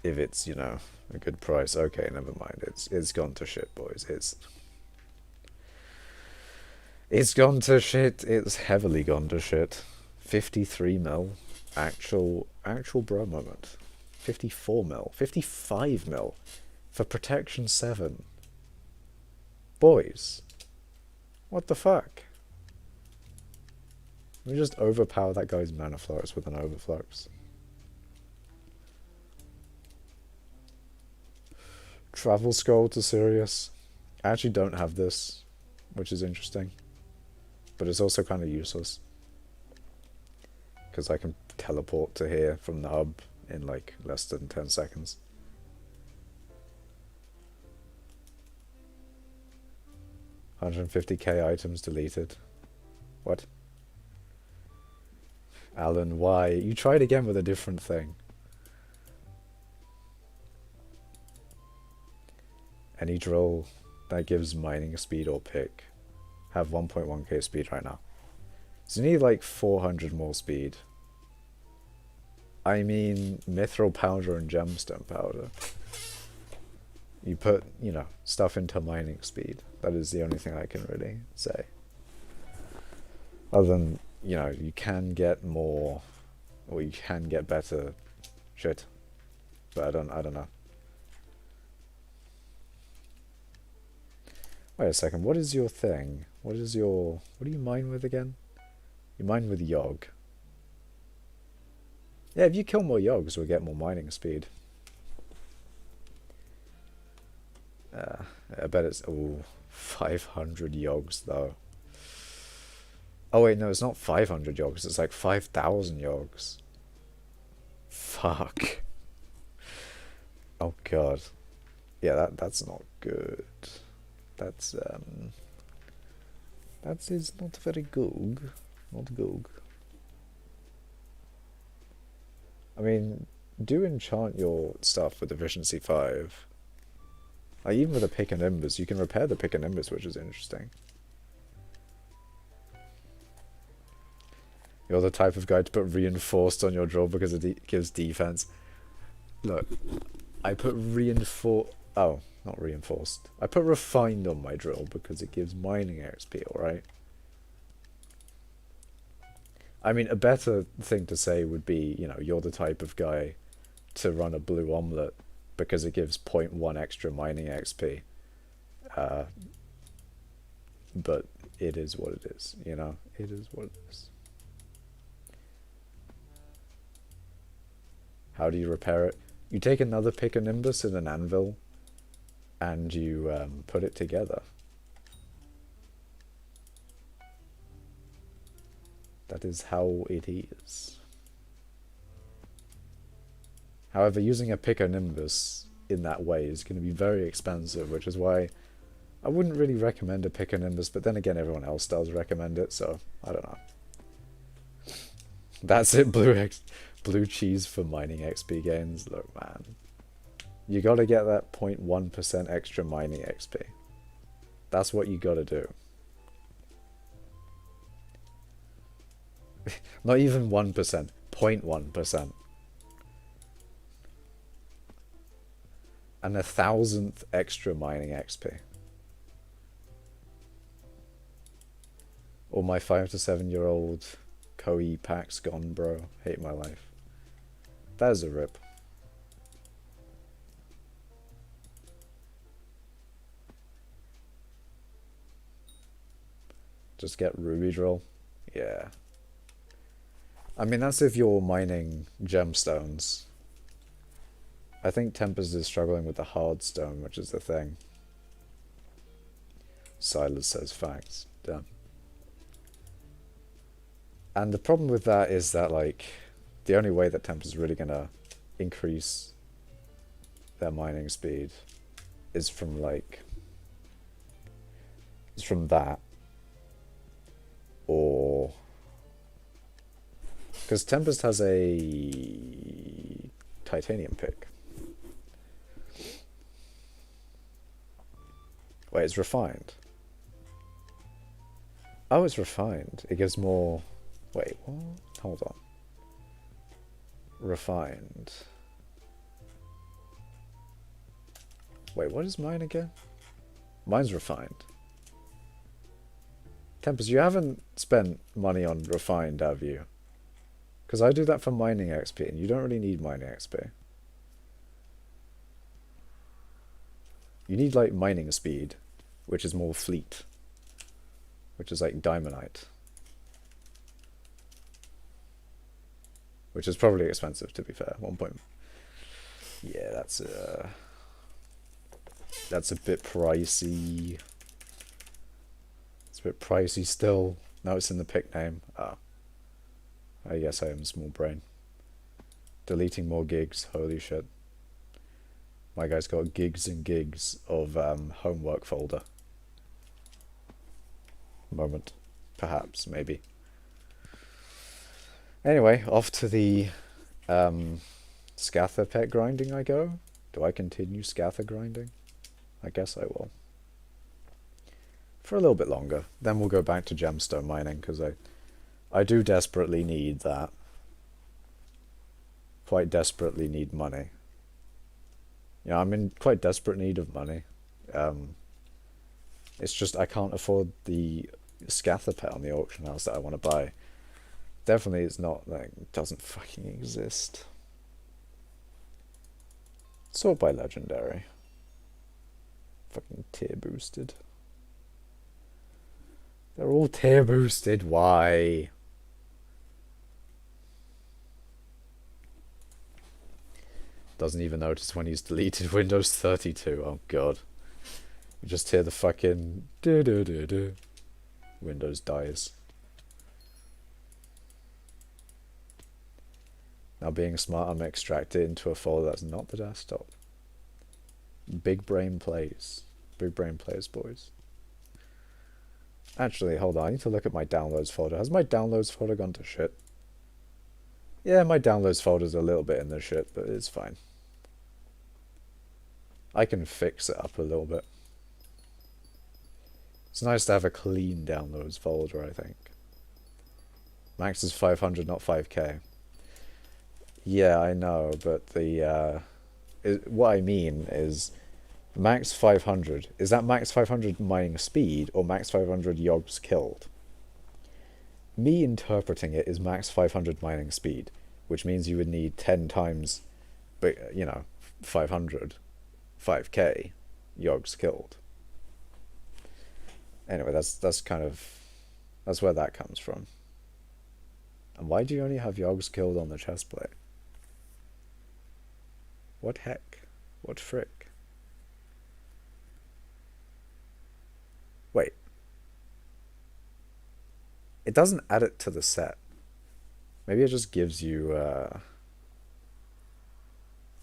if it's, a good price. Okay, never mind. It's gone to shit, boys. It's gone to shit. It's heavily gone to shit. 53 mil. Actual bro moment. 54 mil. 55 mil. For protection 7. Boys. What the fuck? Let me just overpower that guy's mana flux with an overflux. Travel scroll to Sirius. I actually don't have this, which is interesting. But it's also kind of useless. Because I can teleport to here from the hub in like less than 10 seconds. $150k items deleted. What? Alan, why? You tried again with a different thing. Any drill that gives mining speed or pick. Have 1.1k speed right now. So you need like 400 more speed. I mean, mithril powder and gemstone powder. You put, stuff into mining speed. That is the only thing I can really say. Other than, you can get more, or you can get better shit. But I don't know. Wait a second, what is your thing? What do you mine with again? You mine with Yogg. Yeah, if you kill more Yoggs, we'll get more mining speed. I bet it's, 500 Yoggs though. Oh wait, no, it's not 500 Yoggs, it's like 5,000 Yoggs. Fuck. Oh god. Yeah, that's not good. That is not very good. Not good. I mean, do enchant your stuff with efficiency 5. Like, even with a pick and embers, you can repair the pick and embers, which is interesting. You're the type of guy to put reinforced on your drill because it gives defense. Look, I put reinforced. Oh, not reinforced. I put refined on my drill because it gives mining XP, alright? I mean, a better thing to say would be, you're the type of guy to run a blue omelette because it gives 0.1 extra mining XP. But it is what it is, you know? It is what it is. How do you repair it? You take another Picanimbus and an anvil, and you put it together. That is how it is. However, using a Picanimbus in that way is going to be very expensive, which is why I wouldn't really recommend a Picanimbus, but then again, everyone else does recommend it, so I don't know. That's it, blue cheese for mining XP gains. Look, man, you gotta get that 0.1% extra mining XP. That's what you gotta do. Not even 1%, 0.1%. And 1,000th extra mining XP. All my 5 to 7 year old Koei packs gone, bro. Hate my life. That is a rip. Just get ruby drill. Yeah. I mean, that's if you're mining gemstones. I think Tempest is struggling with the hard stone, which is the thing. Silas says facts. Damn. And the problem with that is that, like, the only way that Tempest is really gonna increase their mining speed is from, like, that. Or... because Tempest has a titanium pick. Wait, it's refined. Oh, it's refined. It gives more... wait, what? Hold on. Refined. Wait, what is mine again? Mine's refined. Tempest, you haven't spent money on refined, have you? Because I do that for mining XP, and you don't really need mining XP. You need, like, mining speed, which is more fleet. Which is like diamondite. Which is probably expensive, to be fair. 1 point. Yeah, that's a bit pricey. It's a bit pricey still. No, it's in the pick name. Ah. I guess I am small brain. Deleting more gigs. Holy shit. My guy's got gigs and gigs of homework folder. Moment. Perhaps. Maybe. Anyway, off to the scatha pet grinding I go. Do I continue scatha grinding? I guess I will. For a little bit longer. Then we'll go back to gemstone mining, because I do desperately need that. Quite desperately need money. Yeah, I'm in quite desperate need of money. It's just I can't afford the scatha pet on the auction house that I want to buy. Definitely it's not, like, it doesn't fucking exist. Sort by legendary. Fucking tier boosted. They're all tier boosted, why? Doesn't even notice when he's deleted Windows 32. Oh god. You just hear the fucking do. Windows dies. Now being smart, I'm extracted into a folder that's not the desktop. Big brain plays. Big brain plays, boys. Actually, hold on. I need to look at my downloads folder. Has my downloads folder gone to shit? Yeah, my downloads folder's a little bit in the shit, but it's fine. I can fix it up a little bit. It's nice to have a clean downloads folder, I think. Max is 500, not 5k. Yeah, I know, but the what I mean is max 500. Is that max 500 mining speed or max 500 yogs killed? Me interpreting it is max 500 mining speed, which means you would need 10 times, but you know, 500, 5k yogs killed. Anyway, that's kind of, that's where that comes from. And why do you only have yogs killed on the chest plate? What heck? What frick? Wait. It doesn't add it to the set. Maybe it just gives you,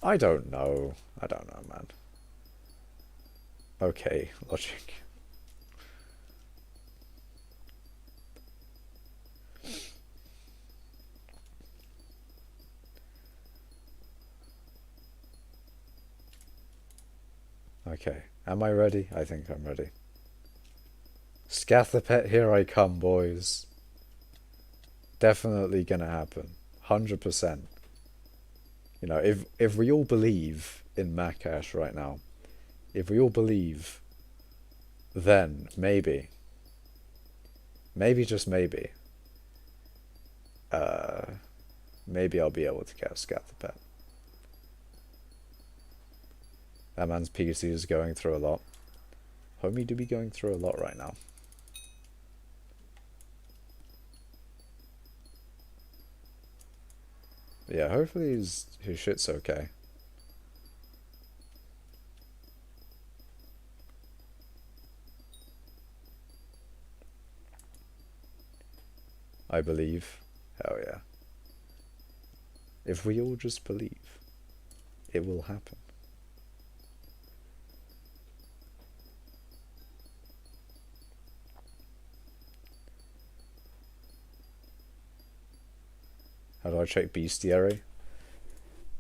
I don't know. I don't know, man. Okay, logic. Okay, am I ready? I think I'm ready. Scatha pet, here I come, boys. Definitely gonna happen. 100%. You know, if we all believe in Makash right now, if we all believe, then maybe, just maybe, maybe I'll be able to get a Scatha pet. That man's PC is going through a lot. Homie do be going through a lot right now. But yeah, hopefully his shit's okay. I believe. Hell yeah. If we all just believe, it will happen. How do I check bestiary?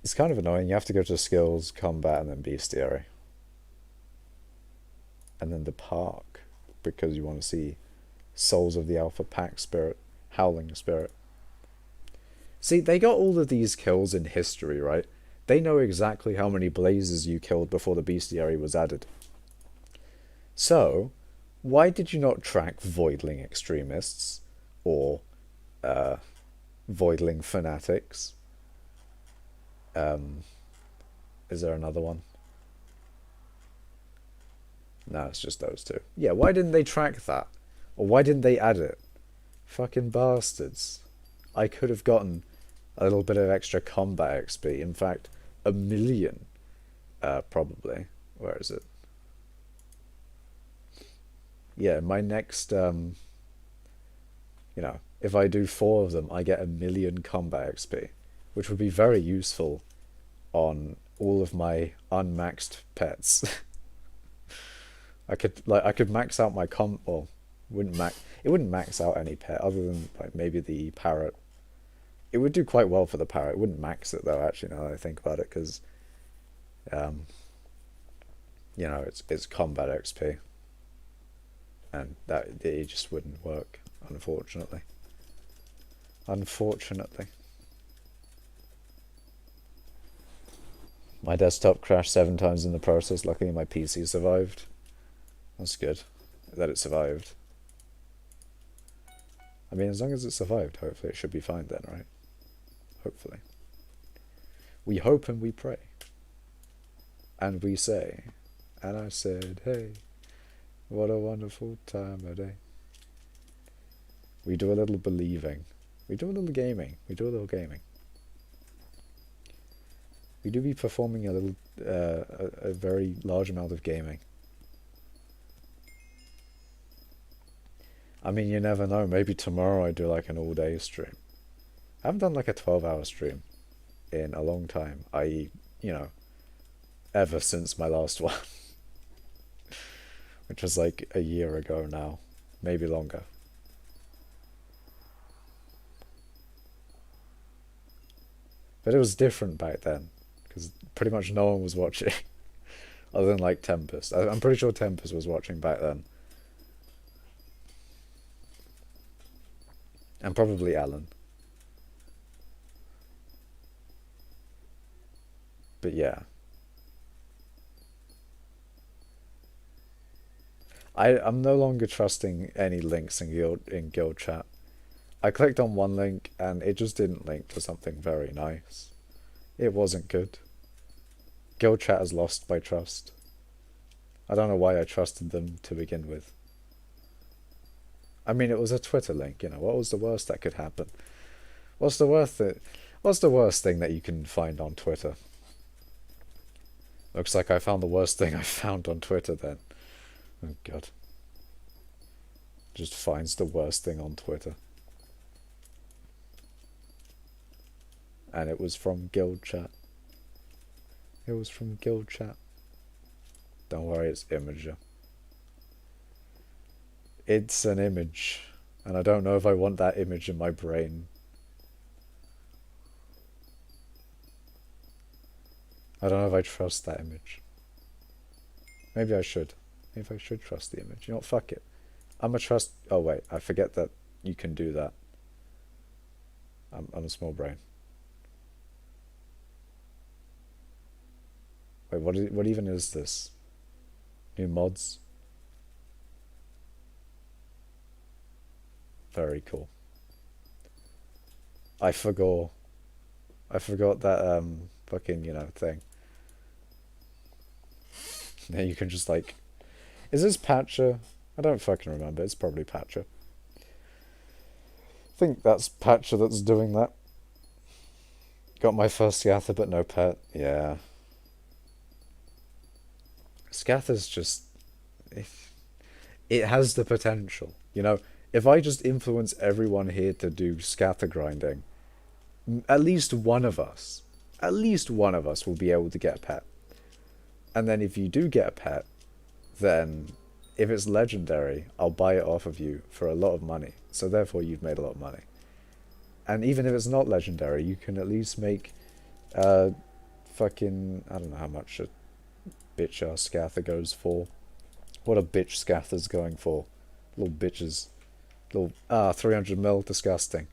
It's kind of annoying. You have to go to skills, combat, and then bestiary. And then the park, because you want to see Souls of the Alpha Pack Spirit, Howling Spirit. See, they got all of these kills in history, right? They know exactly how many blazes you killed before the bestiary was added. So, why did you not track Voidling extremists or Voidling fanatics? Is there another one? No, it's just those two. Yeah, why didn't they track that? Or why didn't they add it? Fucking bastards. I could have gotten a little bit of extra combat XP. In fact, 1,000,000. Probably. Where is it? Yeah, my next, you know, if I do 4 of them, I get 1,000,000 combat XP, which would be very useful on all of my unmaxed pets. I could max out my well, it wouldn't max out any pet other than like maybe the parrot. It would do quite well for the parrot. It wouldn't max it though, actually, now that I think about it, because you know, it's combat XP. And that it just wouldn't work, unfortunately. Unfortunately. My desktop crashed 7 times in the process. Luckily my PC survived. That's good that it survived. I mean, as long as it survived, hopefully it should be fine then, right? Hopefully. We hope and we pray. And we say, and I said, hey, what a wonderful time of day. We do a little believing. We do a little gaming. We do a little gaming. We do be performing a little, a very large amount of gaming. I mean, you never know. Maybe tomorrow I do like an all-day stream. I haven't done like a 12-hour stream in a long time. I.e., you know, ever since my last one. Which was like a year ago now. Maybe longer. But it was different back then. Because pretty much no one was watching. Other than like Tempest. I'm pretty sure Tempest was watching back then. And probably Alan. But yeah. I'm no longer trusting any links in guild chat. I clicked on one link and it just didn't link to something very nice. It wasn't good. Guild chat has lost my trust. I don't know why I trusted them to begin with. I mean, it was a Twitter link, you know. What was the worst that could happen? What's the worst thing that you can find on Twitter? Looks like I found the worst thing I found on Twitter then. Oh god. Just finds the worst thing on Twitter. And it was from guild chat. It was from guild chat. Don't worry, it's Imager. It's an image, and I don't know if I want that image in my brain. I don't know if I trust that image. Maybe I should. Maybe I should trust the image. You know what, fuck it. I'm a trust... Oh wait, I forget that you can do that. I'm a small brain. Wait, what even is this? New mods? Very cool. I forgot that fucking, you know, thing. Now you can just like... Is this Patcher? I don't fucking remember. It's probably Patcher. I think that's Patcher that's doing that. Got my first scatha but no pet. Yeah. Scatha's just... It has the potential. You know, if I just influence everyone here to do scatha grinding, at least one of us will be able to get a pet. And then if you do get a pet, then if it's legendary, I'll buy it off of you for a lot of money. So therefore you've made a lot of money. And even if it's not legendary, you can at least make fucking... I don't know how much a bitch ass scatha goes for. What a bitch scatha's going for. Little bitches. Little... 300 mil, disgusting.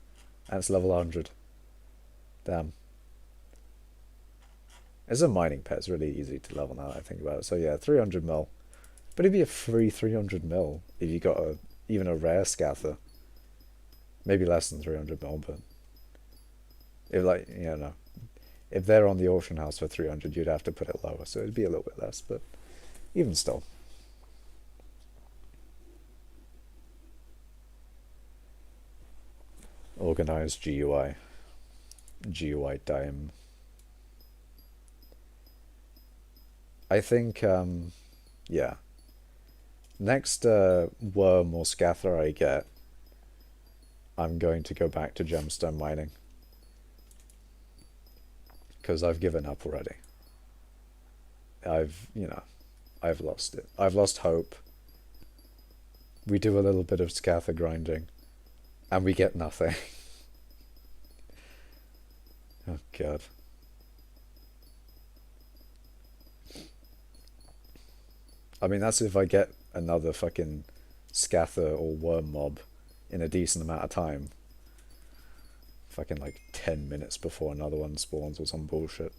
And it's level 100. Damn. As a mining pet, it's really easy to level now that I think about it. So yeah, 300 mil. But it'd be a free 300 mil if you got even a rare scatha. Maybe less than 300 mil, but... If like, you know, if they're on the auction house for 300, you'd have to put it lower. So it'd be a little bit less, but even still. Organized GUI. GUI time. I think, yeah. Next worm or scatha I get, I'm going to go back to gemstone mining. Because I've given up already. You know, I've lost it. I've lost hope. We do a little bit of scatha grinding, and we get nothing. Oh god. I mean, that's if I get another fucking scatha or worm mob in a decent amount of time. Fucking like 10 minutes before another one spawns or some bullshit.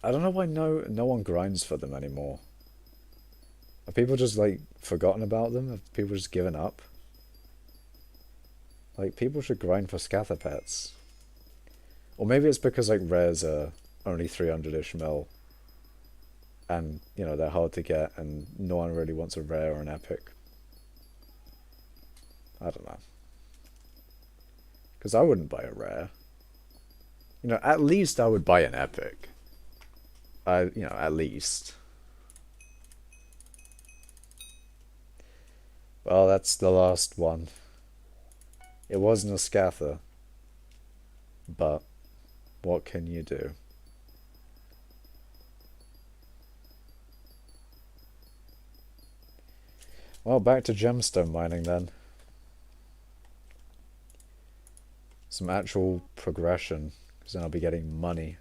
I don't know why no one grinds for them anymore. Are people just like forgotten about them? Have people just given up? Like, people should grind for scatha pets. Or maybe it's because like rares are only 300-ish mil. And, you know, they're hard to get and no one really wants a rare or an epic. I don't know. Because I wouldn't buy a rare. You know, at least I would buy an epic. You know, at least. Well, that's the last one. It wasn't a scatha. But what can you do? Well, back to gemstone mining then. Some actual progression, because then I'll be getting money.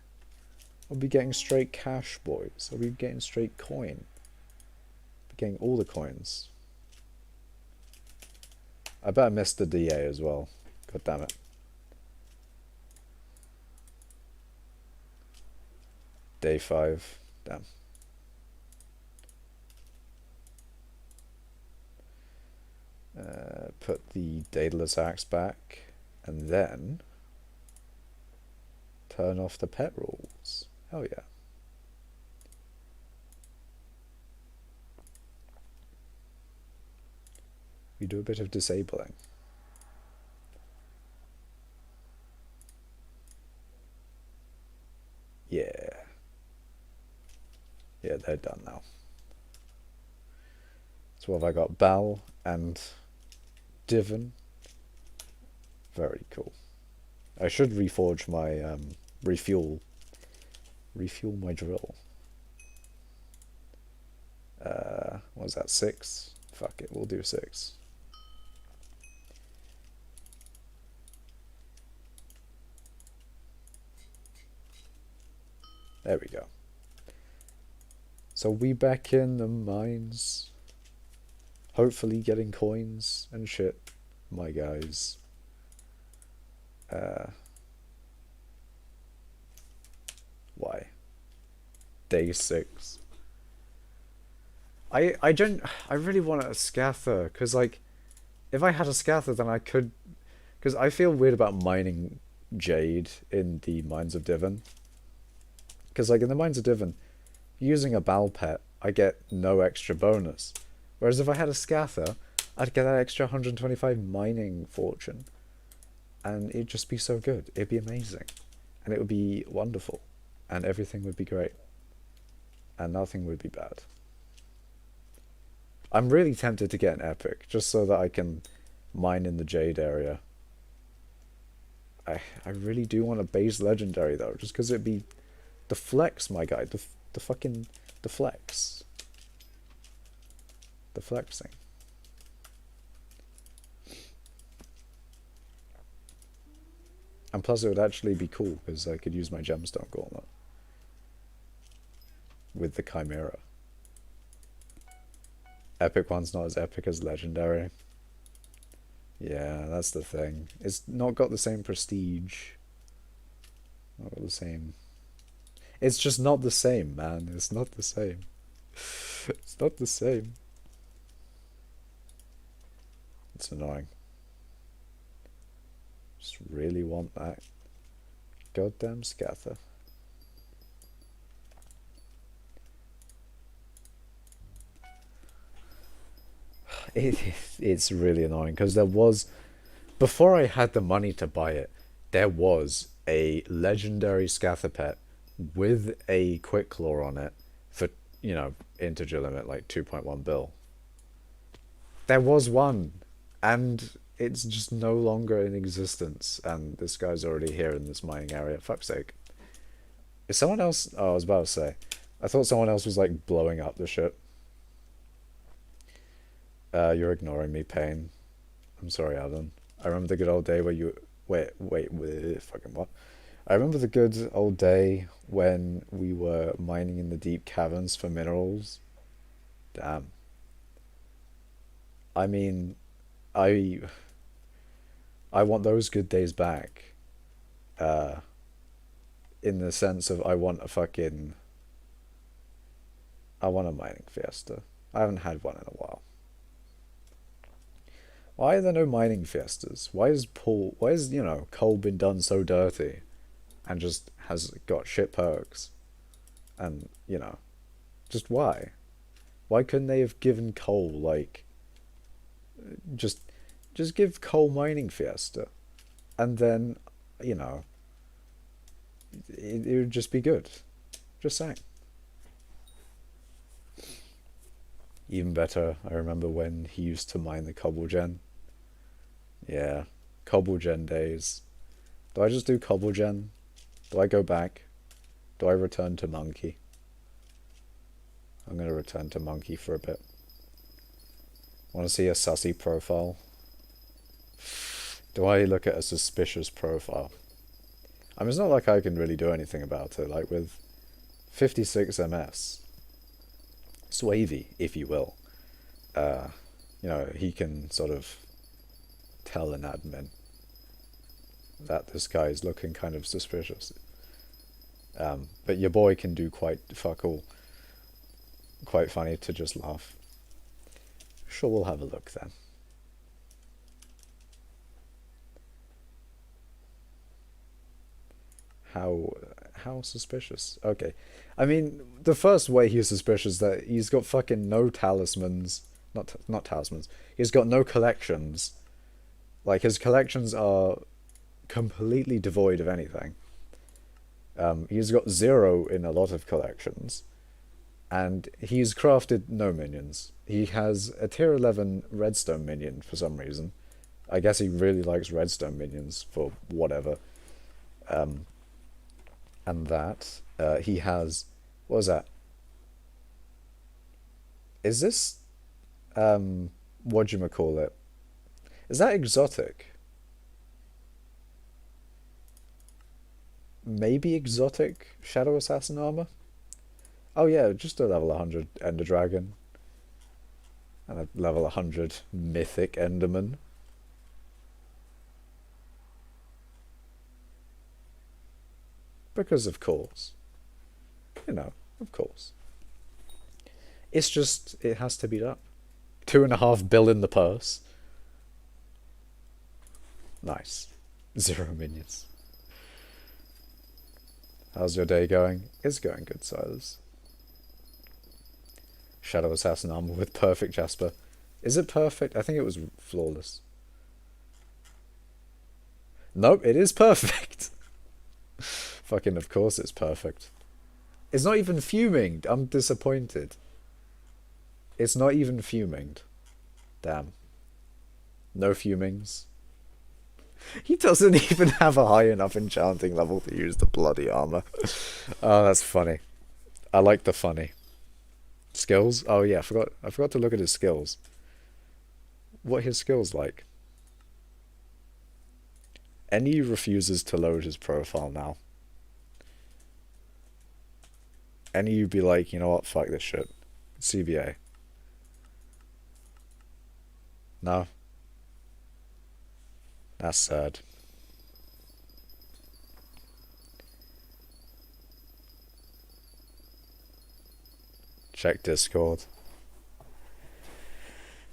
I'll be getting straight cash, boys. I'll be getting straight coin. I'll be getting all the coins. I bet I missed the DA as well. God damn it. Day 5. Damn. Put the daedalus axe back, and then turn off the pet rules. Hell yeah. We do a bit of disabling. Yeah. Yeah, they're done now. So what have I got? Bal and Divin. Very cool. I should reforge my, refuel my drill. What was that, 6? Fuck it, we'll do 6. There we go. So we back in the mines. Hopefully getting coins and shit, my guys. Why? Day 6. I really want a scatha, because like, if I had a scatha, then I could, because I feel weird about mining jade in the mines of Divin. Because like in the mines of Divin, using a Bal pet, I get no extra bonus. Whereas if I had a scatha, I'd get that extra 125 mining fortune. And it'd just be so good. It'd be amazing. And it would be wonderful. And everything would be great. And nothing would be bad. I'm really tempted to get an epic, just so that I can mine in the jade area. I really do want a base legendary though, just because it'd be the flex, my guy. The fucking, the flex. The flexing. And plus it would actually be cool, because I could use my gemstone gauntlet. With the chimera. Epic one's not as epic as legendary. Yeah, that's the thing. It's not got the same prestige. Not got the same. It's just not the same, man. It's not the same. It's not the same. It's annoying. Just really want that goddamn scatha. It's really annoying, because there was, before I had the money to buy it, there was a legendary scatha pet with a quick claw on it for, you know, integer limit like 2.1 bill. There was one, and it's just no longer in existence, and this guy's already here in this mining area. Fuck's sake. Is someone else? Oh, I was about to say, I thought someone else was like blowing up the shit. You're ignoring me, Pain. I'm sorry, Alan. I remember the good old day where you... Wait, fucking what? I remember the good old day when we were mining in the deep caverns for minerals. Damn. I mean, I want those good days back. In the sense of I want a mining fiesta. I haven't had one in a while. Why are there no mining fiestas? Why is Cole been done so dirty and just has got shit perks? And, just why? Why couldn't they have given Cole, like, just give Cole mining fiesta, and then, it would just be good. Just saying. Even better, I remember when he used to mine the cobble gen. Yeah, cobble gen days. Do I just do cobble gen? Do I go back? Do I return to monkey? I'm going to return to monkey for a bit. Want to see a sussy profile? Do I look at a suspicious profile? I mean, it's not like I can really do anything about it. Like with 56 MS, Swavey, if you will, he can sort of tell an admin that this guy is looking kind of suspicious. But your boy can do quite fuck all. Quite funny to just laugh. Sure, we'll have a look then. How suspicious? Okay. I mean, the first way he's suspicious that he's got fucking no talismans. Not talismans. He's got no collections. Like, his collections are completely devoid of anything. He's got 0 in a lot of collections. And he's crafted no minions. He has a tier 11 redstone minion for some reason. I guess he really likes redstone minions for whatever. And that he has, what was that? Is this whatchamacallit? Is that exotic? Maybe exotic Shadow Assassin armor? Oh yeah, just a level 100 Ender Dragon. And a level 100 Mythic Enderman. Because of course. You know, of course. It's just, it has to be done. 2.5 bill in the purse. Nice. 0 minions. How's your day going? It's going good, Silas. Shadow Assassin armor with perfect Jasper. Is it perfect? I think it was flawless. Nope, it is perfect. Fucking of course it's perfect. It's not even fuming. I'm disappointed. It's not even fuming. Damn. No fumings. He doesn't even have a high enough enchanting level to use the bloody armor. Oh, that's funny. I like the funny. Skills? Oh yeah, I forgot to look at his skills. What are his skills like? Any refuses to load his profile now. Any you'd be like, you know what, fuck this shit. CBA. No. That's sad. Check Discord.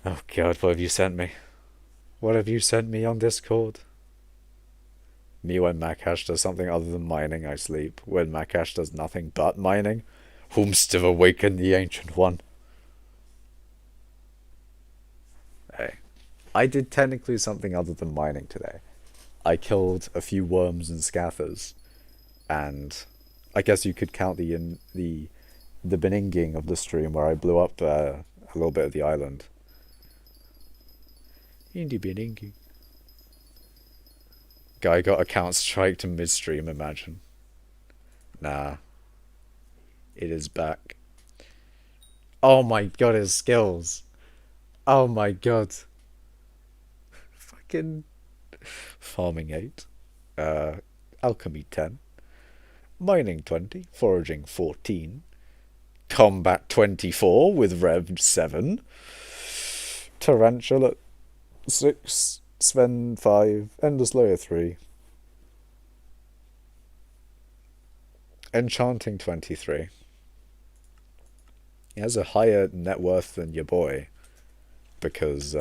Oh god, what have you sent me? What have you sent me on Discord? Me when Makash does something other than mining, I sleep. When Makash does nothing but mining, whomst have awakened the Ancient One. Hey. I did technically something other than mining today. I killed a few worms and scathers, and I guess you could count the beninging of the stream where I blew up a little bit of the island. Indie beninging. Guy got account striked midstream, imagine. Nah. It is back. Oh my god, his skills. Oh my god. Fucking farming 8. Alchemy 10. Mining 20. Foraging 14. Combat 24 with Rev 7. Tarantula 6. Sven 5, Ender Slayer 3. Enchanting 23. He has a higher net worth than your boy. Because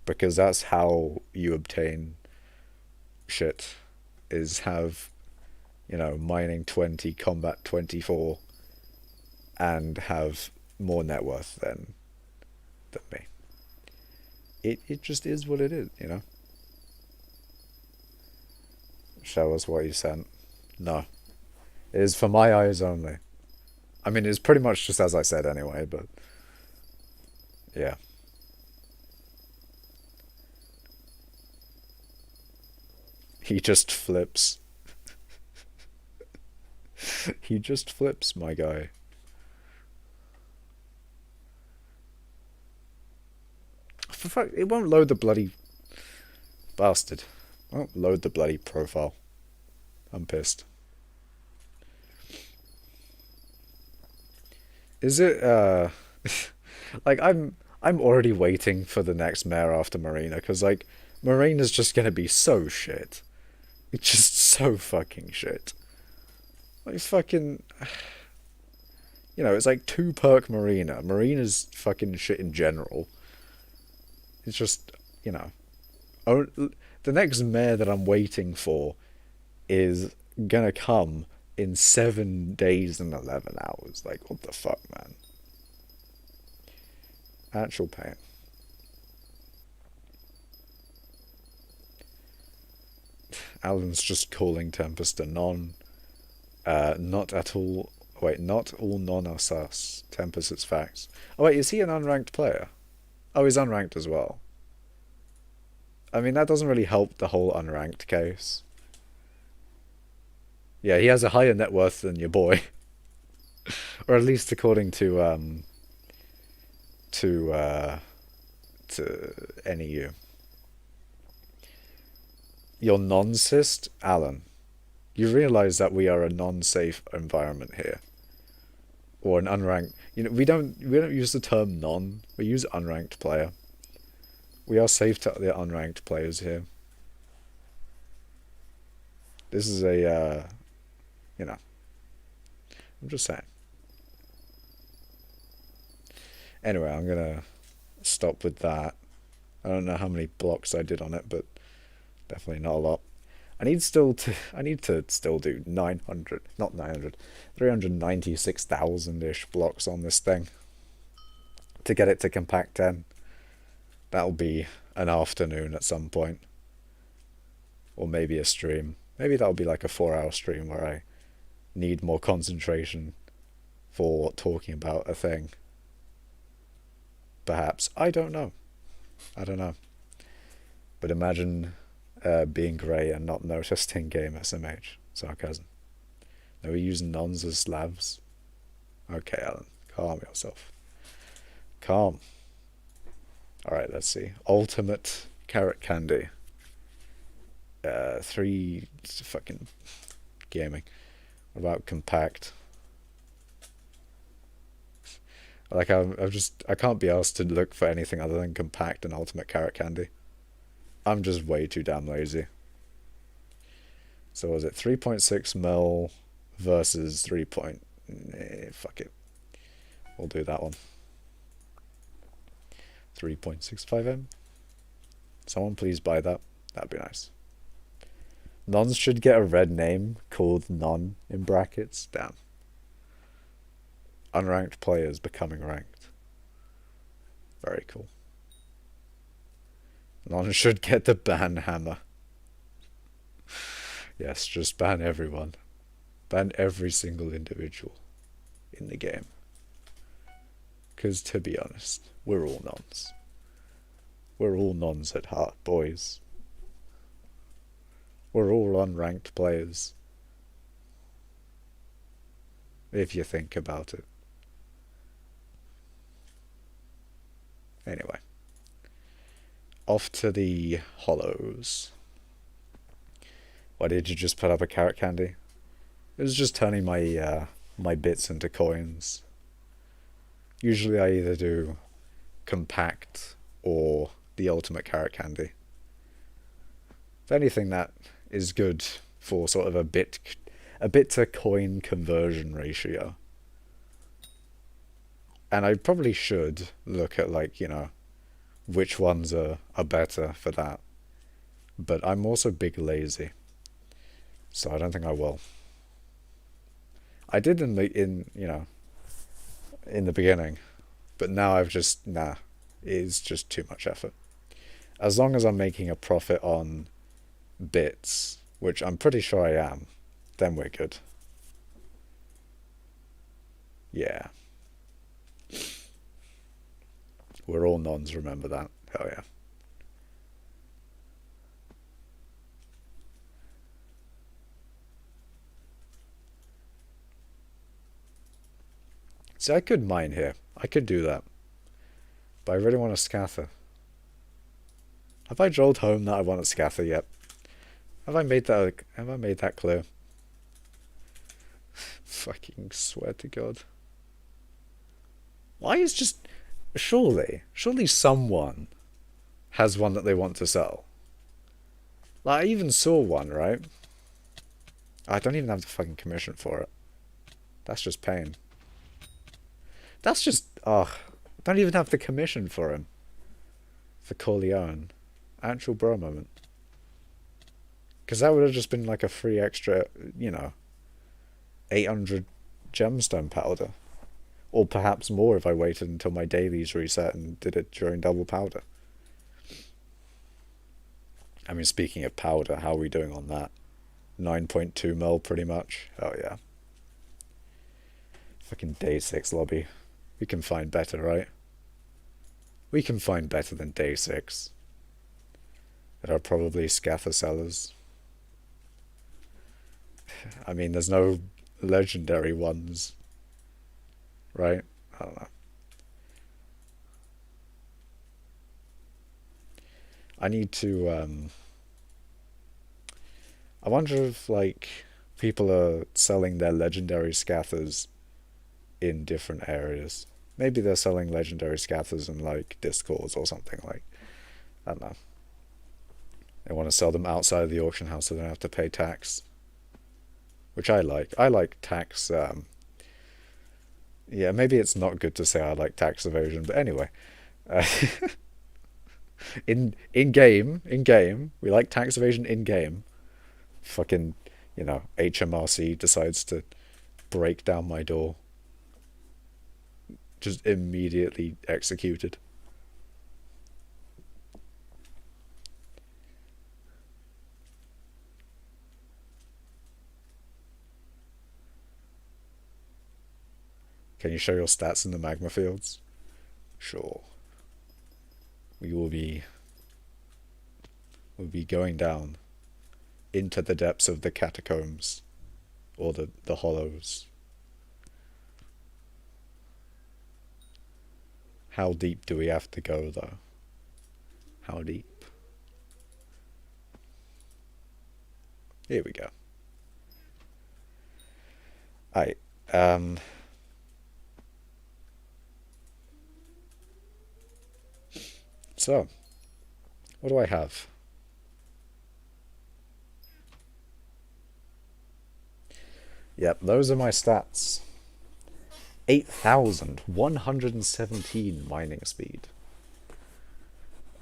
that's how you obtain shit. Is have, you know, mining 20, combat 24, and have more net worth than me. It just is what it is, you know? Show us what you sent. No. It is for my eyes only. I mean, it's pretty much just as I said anyway, but... yeah. He just flips. He just flips, my guy. For fuck, it won't load the bloody bastard. It won't load the bloody profile. I'm pissed. Is it like I'm already waiting for the next mare after Marina, because like Marina's just gonna be so shit. It's just so fucking shit. Like fucking, you know, it's like 2 perk Marina. Marina's fucking shit in general. It's just, you know, the next mare that I'm waiting for is gonna come in 7 days and 11 hours. Like, what the fuck, man? Actual pain. Alan's just calling Tempest a non. Not at all. Wait, not all non are sus. Tempest, it's facts. Oh, wait, is he an unranked player? Oh, he's unranked as well. I mean, that doesn't really help the whole unranked case. Yeah, he has a higher net worth than your boy. Or at least according to NEU. Your non-cyst, Alan. You realise that we are a non-safe environment here, or an unranked. You know, we don't use the term non. We use unranked player. We are safe to the unranked players here. This is a, you know, I'm just saying. Anyway, I'm gonna stop with that. I don't know how many blocks I did on it, but definitely not a lot. I need to still do 900, not 900, 396,000-ish blocks on this thing to get it to compact 10. That'll be an afternoon at some point. Or maybe a stream. Maybe that'll be like a 4-hour stream where I need more concentration for talking about a thing. Perhaps. I don't know. But imagine being grey and not noticing game SMH. Sarcasm. No, we use nons as Slavs. Okay, Alan. Calm yourself. Calm. Alright, let's see. Ultimate carrot candy. 3 fucking gaming. What about compact? Like I can't be asked to look for anything other than compact and ultimate carrot candy. I'm just way too damn lazy. So was it 3.6 mil versus 3. Fuck it. We'll do that one. 3.65 M. Someone please buy that. That'd be nice. Nons should get a red name called non in brackets. Damn. Unranked players becoming ranked. Very cool. Non should get the ban hammer. Yes, just ban everyone. Ban every single individual in the game. Because to be honest, we're all nons. We're all nons at heart, boys. We're all unranked players. If you think about it. Anyway. Off to the hollows. Why did you just put up a carrot candy? It was just turning my my bits into coins. Usually I either do compact or the ultimate carrot candy. If anything, that is good for sort of a bit to coin conversion ratio. And I probably should look at, like, you know, which ones are better for that. But I'm also big lazy. So I don't think I will. I did in the beginning. But now I've just, nah. It's just too much effort. As long as I'm making a profit on bits, which I'm pretty sure I am, then we're good. Yeah. We're all nons, remember that. Hell yeah. See, I could mine here. I could do that. But I really want a scatha. Have I drilled home that I want a scatha yet? Have I made that clear? Fucking swear to God. Why is just... Surely someone has one that they want to sell. Like, I even saw one, right? I don't even have the fucking commission for it. That's just pain. That's just... Ugh. Don't even have the commission for him. For Corleone. Actual bro moment. Because that would have just been like a free extra, you know, 800 gemstone powder. Or perhaps more if I waited until my dailies reset and did it during double powder. I mean, speaking of powder, how are we doing on that? 9.2 mil pretty much. Oh yeah. Fucking day 6 lobby. We can find better, right? We can find better than day 6. That are probably scatha sellers. I mean, there's no legendary ones, right? I don't know. I need to, I wonder if, like, people are selling their legendary scathers in different areas. Maybe they're selling legendary scathers in, like, Discords or something, like, I don't know. They want to sell them outside of the auction house so they don't have to pay tax. Which I like. I like tax, yeah, maybe it's not good to say I like tax evasion, but anyway. Uh, in game, we like tax evasion in game. Fucking, you know, HMRC decides to break down my door. Just immediately executed. Can you show your stats in the magma fields? Sure. We will be we'll be going down into the depths of the catacombs or the hollows. How deep do we have to go though? How deep? Here we go. Alright, so, what do I have? Yep, those are my stats. 8,117 mining speed.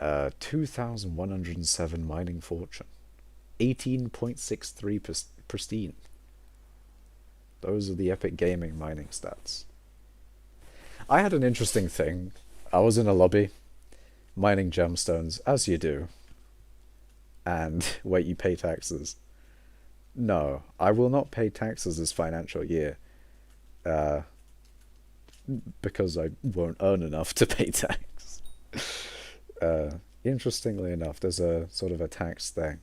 2,107 mining fortune. 18.63 pristine. Those are the Epic Gaming mining stats. I had an interesting thing. I was in a lobby mining gemstones, as you do. And wait, you pay taxes. No, I will not pay taxes this financial year. Because I won't earn enough to pay tax. Interestingly enough, there's a sort of a tax thing.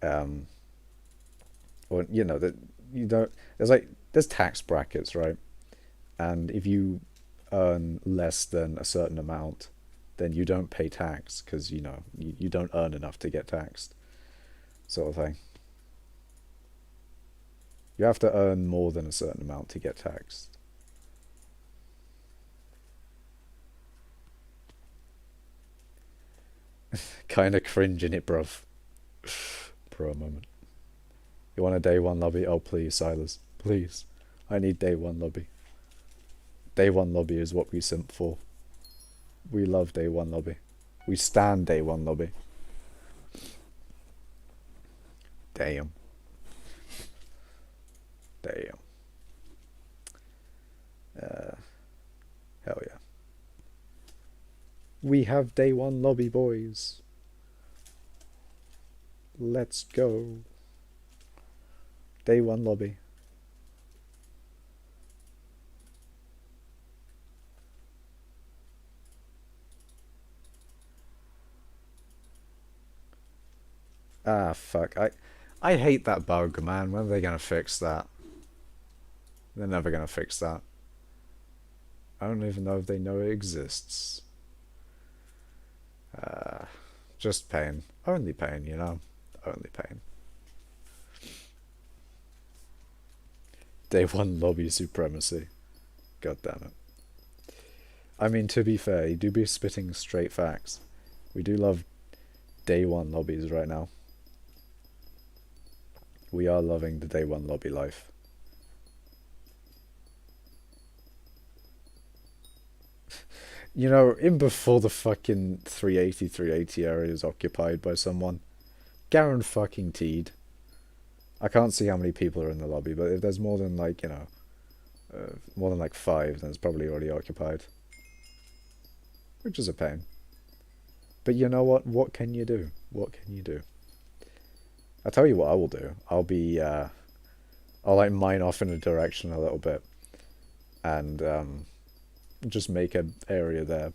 Or you know that you don't. There's tax brackets, right? And if you earn less than a certain amount, then you don't pay tax because you know you don't earn enough to get taxed, sort of thing. You have to earn more than a certain amount to get taxed. Kind of cringe in it, bruv. For a moment. You want a day one lobby? Oh, please, Silas. Please. I need day one lobby. Day one lobby is what we simp for. We love day one lobby. We stand day one lobby. Damn. Damn. Hell yeah. We have day one lobby, boys. Let's go. Day one lobby. Ah, fuck. I hate that bug, man. When are they gonna fix that? They're never gonna fix that. I don't even know if they know it exists. Just pain. Only pain, you know? Only pain. Day one lobby supremacy. God damn it. I mean, to be fair, you do be spitting straight facts. We do love day one lobbies right now. We are loving the day one lobby life. You know, in before the fucking 380 area is occupied by someone, Guaranteed. I can't see how many people are in the lobby, but if there's more than like, you know, more than like 5, then it's probably already occupied. Which is a pain. But you know what? What can you do? What can you do? I'll tell you what I will do. I'll like mine off in a direction a little bit. And just make an area there.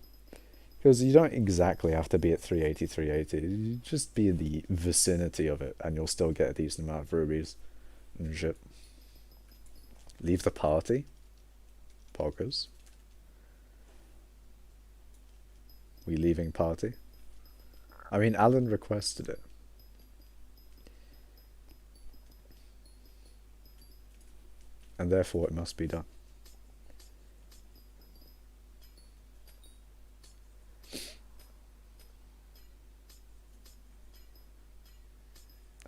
Because you don't exactly have to be at 380, 380. You just be in the vicinity of it, and you'll still get a decent amount of rubies and shit. Leave the party? Poggers. We leaving party? I mean, Alan requested it. And therefore it must be done.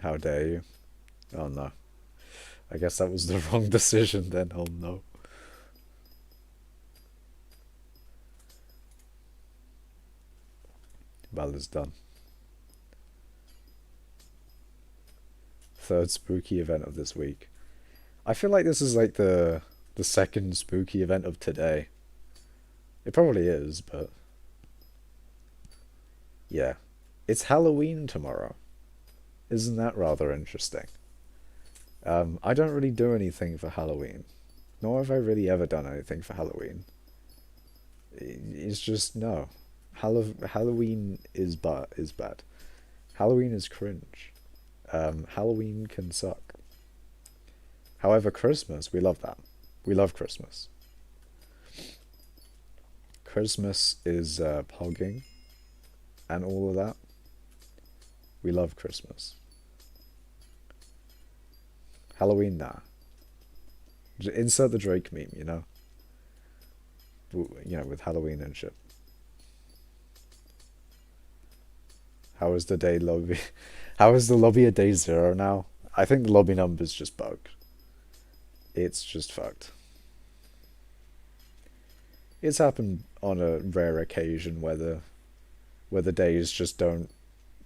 How dare you? Oh no. I guess that was the wrong decision then. Oh no. Well, it's done. Third spooky event of this week. I feel like this is like the second spooky event of today. It probably is, but yeah. It's Halloween tomorrow. Isn't that rather interesting? I don't really do anything for Halloween. Nor have I really ever done anything for Halloween. It's just, no. Halloween is bad. Halloween is cringe. Halloween can suck. However, Christmas, we love that. We love Christmas. Christmas is pogging and all of that. We love Christmas. Halloween, nah. Just insert the Drake meme, you know? You know, with Halloween and shit. How is the day lobby? How is the lobby at day 0 now? I think the lobby number's just bugged. It's just fucked. It's happened on a rare occasion where the days just don't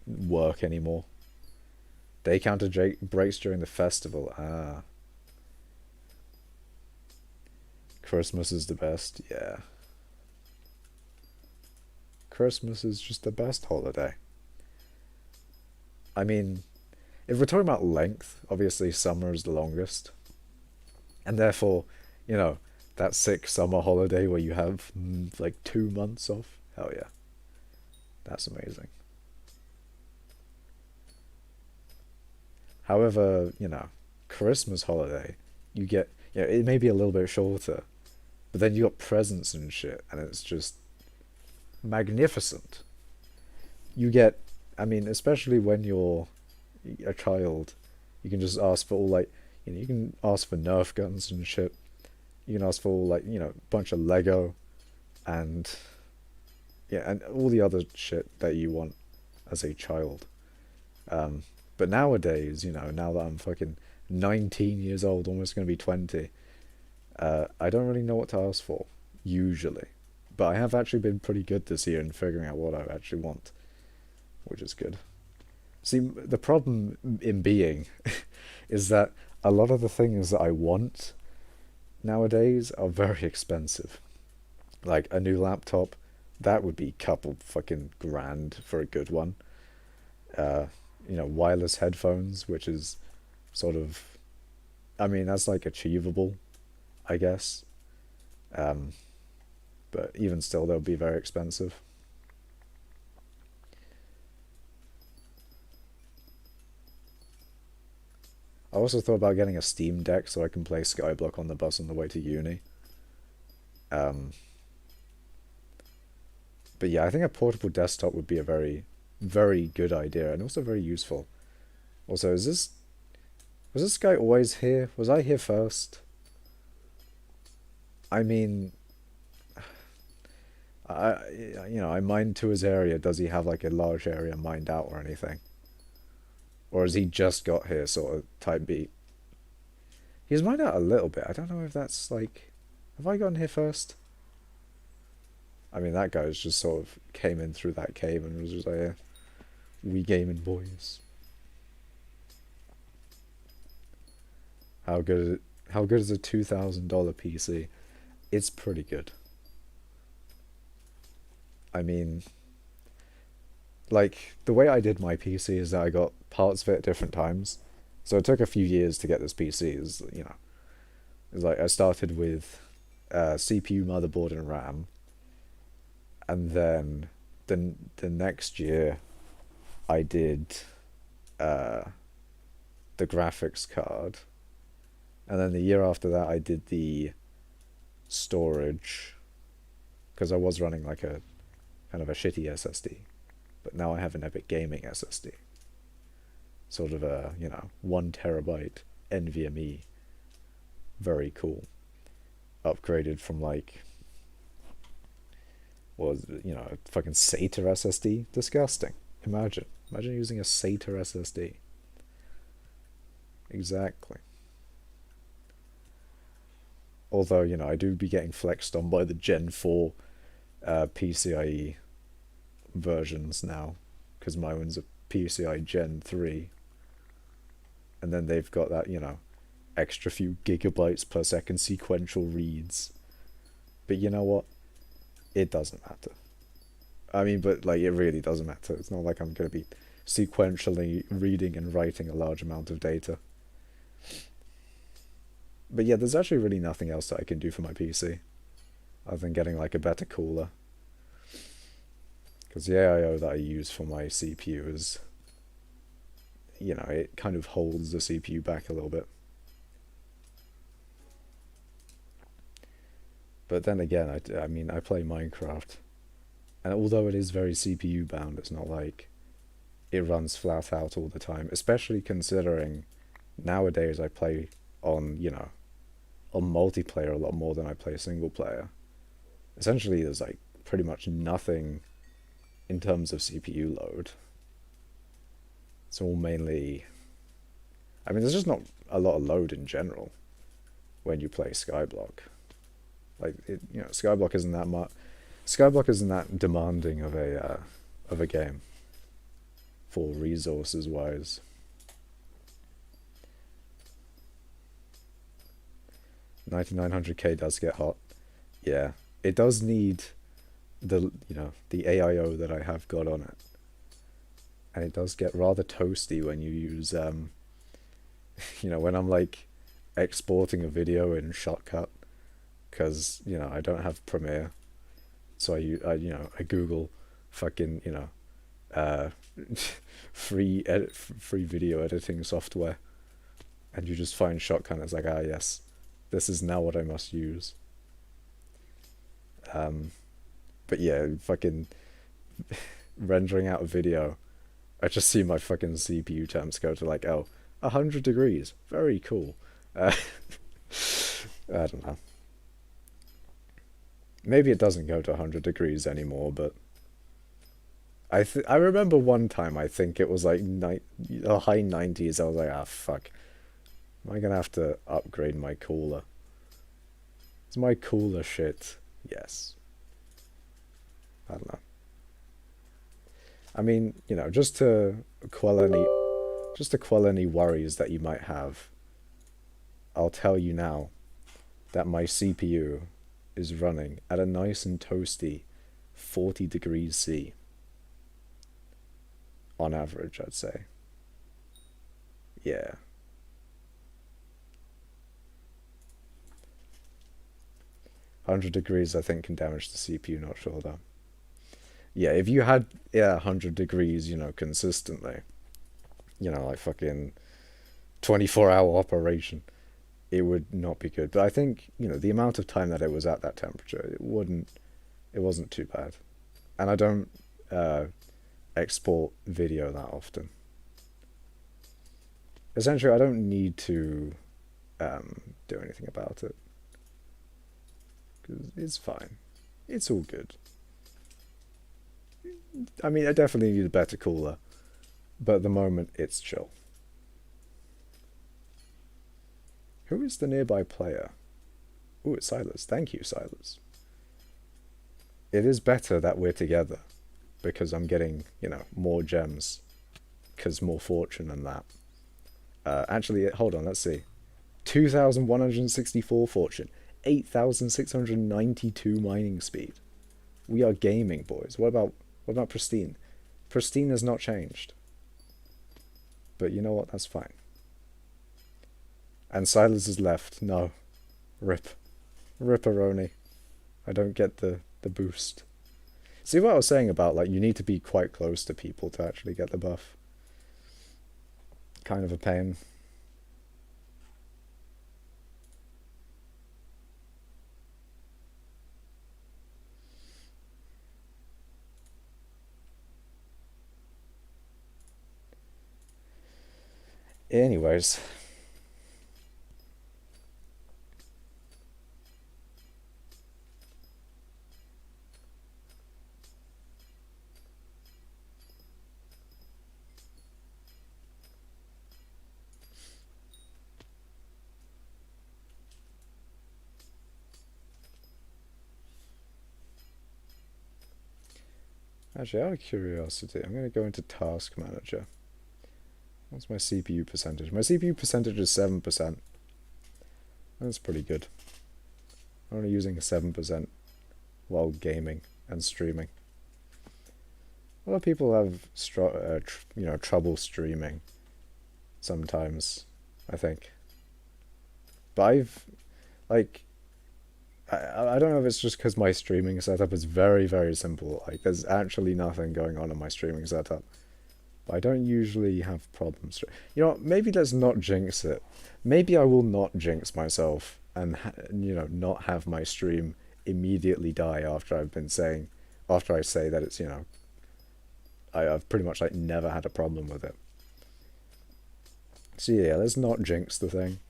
work anymore. Day counter breaks during the festival. Ah. Christmas is the best. Yeah. Christmas is just the best holiday. I mean, if we're talking about length, obviously summer is the longest. And therefore, you know, that sick summer holiday where you have like 2 months off. Hell yeah. That's amazing. However, you know, Christmas holiday, you get, you know, it may be a little bit shorter, but then you got presents and shit, and it's just magnificent. You get, I mean, especially when you're a child, you can just ask for all, like, you know, you can ask for Nerf guns and shit. You can ask for all, like, you know, a bunch of Lego and, yeah, and all the other shit that you want as a child. But nowadays, you know, now that I'm fucking 19 years old, almost going to be 20, I don't really know what to ask for, usually. But I have actually been pretty good this year in figuring out what I actually want, which is good. See, the problem in being is that a lot of the things that I want nowadays are very expensive. Like a new laptop, that would be a couple fucking grand for a good one. You know, wireless headphones, which is sort of, I mean, that's like achievable, I guess. But even still, they'll be very expensive. I also thought about getting a Steam Deck so I can play Skyblock on the bus on the way to uni. But yeah, I think a portable desktop would be a very, very good idea and also very useful. Also, was this guy always here? Was I here first? I mean, I mined to his area. Does he have like a large area mined out or anything? Or has he just got here sort of type beat? He's mined out a little bit. I don't know if that's like, have I gotten here first? I mean, that guy's just sort of came in through that cave and was just like, yeah, we gaming boys. How good is a $2,000 PC? It's pretty good. I mean, like, the way I did my PC is that I got parts of it at different times. So it took a few years to get this PC. It's like I started with CPU, motherboard, and RAM, and then the next year I did uh, the graphics card, and then the year after that I did the storage because I was running like a kind of a shitty SSD, but now I have an Epic Gaming SSD, sort of a 1 terabyte NVMe, very cool, upgraded from like was a fucking SATA SSD, disgusting. Imagine using a SATA SSD. Exactly. Although I do be getting flexed on by the Gen 4 PCIe versions now, because my one's a PCI Gen 3, and then they've got that extra few gigabytes per second sequential reads. But you know what? It doesn't matter. I mean, but like it really doesn't matter. It's not like I'm going to be sequentially reading and writing a large amount of data. But yeah, there's actually really nothing else that I can do for my PC other than getting like a better cooler. Because the AIO that I use for my CPU is, it kind of holds the CPU back a little bit. But then again, I mean, I play Minecraft, and although it is very CPU bound, it's not like it runs flat out all the time, especially considering nowadays I play on, on multiplayer a lot more than I play single player. Essentially, there's like pretty much nothing in terms of CPU load. It's all mainly, I mean, there's just not a lot of load in general when you play skyblock. Like skyblock isn't that much. Skyblock isn't that demanding of a game for resources wise. 9900K does get hot. Yeah, it does need the AIO that I have got on it, and it does get rather toasty when you use when I'm like exporting a video in Shotcut, because I don't have Premiere, so I Google fucking free video editing software, and you just find Shotcut and it's like, ah yes, this is now what I must use. But yeah, fucking rendering out a video, I just see my fucking CPU temps go to like 100 degrees, very cool. I don't know. Maybe it doesn't go to 100 degrees anymore, but I remember one time, I think it was like the high 90s. I was like, ah, fuck. Am I gonna have to upgrade my cooler? Is my cooler shit? Yes. I don't know. I mean, just to quell any worries that you might have, I'll tell you now that my CPU is running at a nice and toasty 40 degrees C. On average, I'd say. Yeah. $100 I think can damage the CPU, not sure though. Yeah, if you had 100 degrees, consistently, like fucking 24-hour operation, it would not be good. But I think, the amount of time that it was at that temperature, it wasn't too bad. And I don't export video that often. Essentially, I don't need to do anything about it. It's fine. It's all good. I mean, I definitely need a better cooler, but at the moment, it's chill. Who is the nearby player? Ooh, it's Silas. Thank you, Silas. It is better that we're together, because I'm getting, more gems, because more fortune than that. Actually, hold on, let's see. 2,164 fortune. 8,692 mining speed. We are gaming, boys. What about pristine? Pristine has not changed. But you know what? That's fine. And Silas is left. No. Rip. Ripperoni. I don't get the boost. See what I was saying about, like, you need to be quite close to people to actually get the buff. Kind of a pain. Anyways. Actually, out of curiosity, I'm going to go into Task Manager. What's my CPU percentage? My CPU percentage is 7%. That's pretty good. I'm only using 7% while gaming and streaming. A lot of people have trouble streaming sometimes, I think. But I don't know if it's just because my streaming setup is very, very simple. Like, there's actually nothing going on in my streaming setup. But I don't usually have problems. You know what, maybe let's not jinx it. Maybe I will not jinx myself and, not have my stream immediately die after I say that it's, I've pretty much, like, never had a problem with it. So yeah, let's not jinx the thing.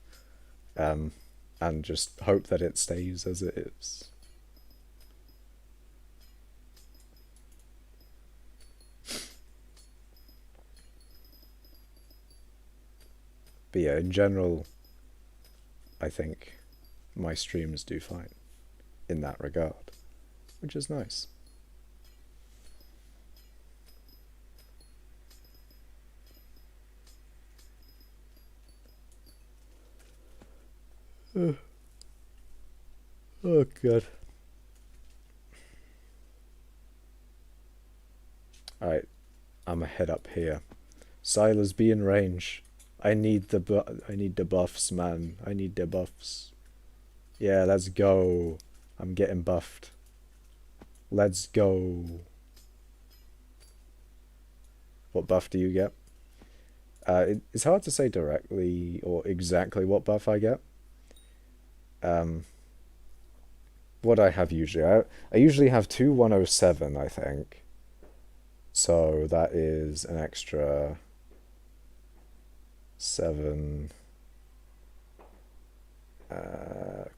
And just hope that it stays as it is. But yeah, in general, I think my streams do fine in that regard, which is nice. Oh god. Alright, I'ma head up here. Silas, be in range. I need the buffs, man. I need the buffs. Yeah, let's go. I'm getting buffed. Let's go. What buff do you get? It's hard to say directly or exactly what buff I get. What I have usually, I usually have 2107, I think. So that is an extra 7.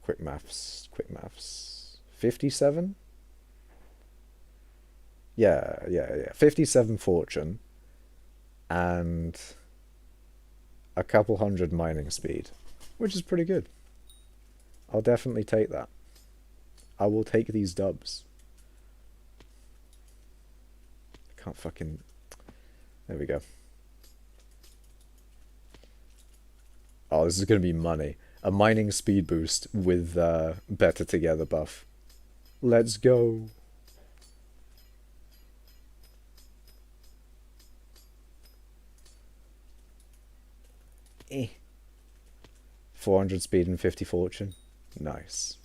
Quick maths. 57? Yeah. 57 fortune and a couple hundred mining speed, which is pretty good. I'll definitely take that. I will take these dubs. I can't fucking... There we go. Oh, this is going to be money. A mining speed boost with Better Together buff. Let's go. Eh. 400 speed and 50 fortune. Nice.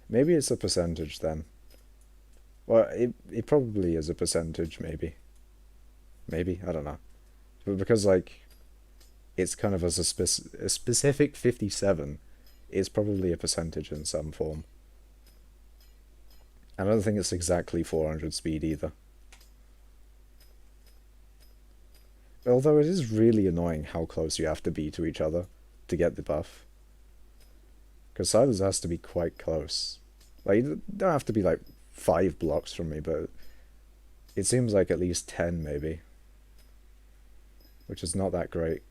Maybe it's a percentage then. Well, it probably is a percentage, maybe. Maybe, I don't know. But because, like, it's kind of as a specific 57, it's probably a percentage in some form. I don't think it's exactly 400 speed either. Although it is really annoying how close you have to be to each other to get the buff. Because Silas has to be quite close. Like, you don't have to be like 5 blocks from me, but it seems like at least 10 maybe. Which is not that great.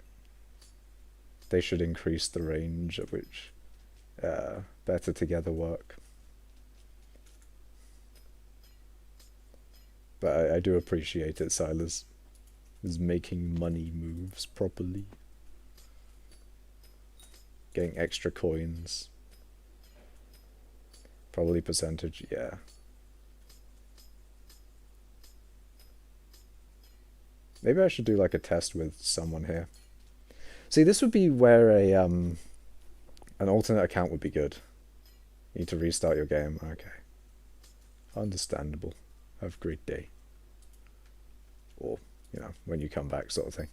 They should increase the range at which Better Together work. But I do appreciate it, Silas is making money moves properly. Getting extra coins. Probably percentage, yeah. Maybe I should do like a test with someone here. See, this would be where an alternate account would be good. You need to restart your game. Okay. Understandable. Have a great day. Or, you know, when you come back sort of thing.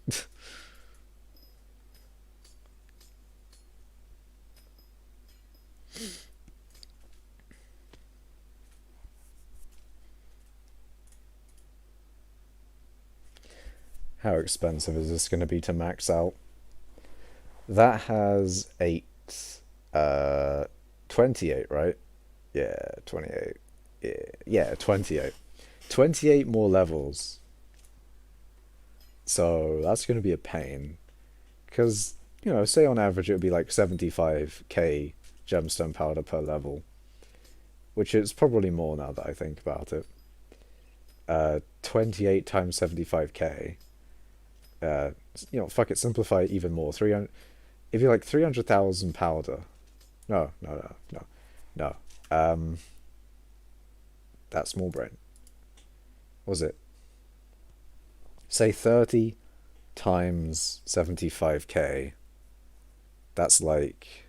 How expensive is this going to be to max out? That has 28, right? Yeah, 28. Yeah, 28. 28 more levels. So that's going to be a pain. Because, you know, say on average it would be like 75k gemstone powder per level. Which is probably more now that I think about it. 28 times 75k. You know, fuck it, simplify it even more. 300. If you're like 300,000 powder. No. That small brain. Was it? Say 30 times 75k. That's like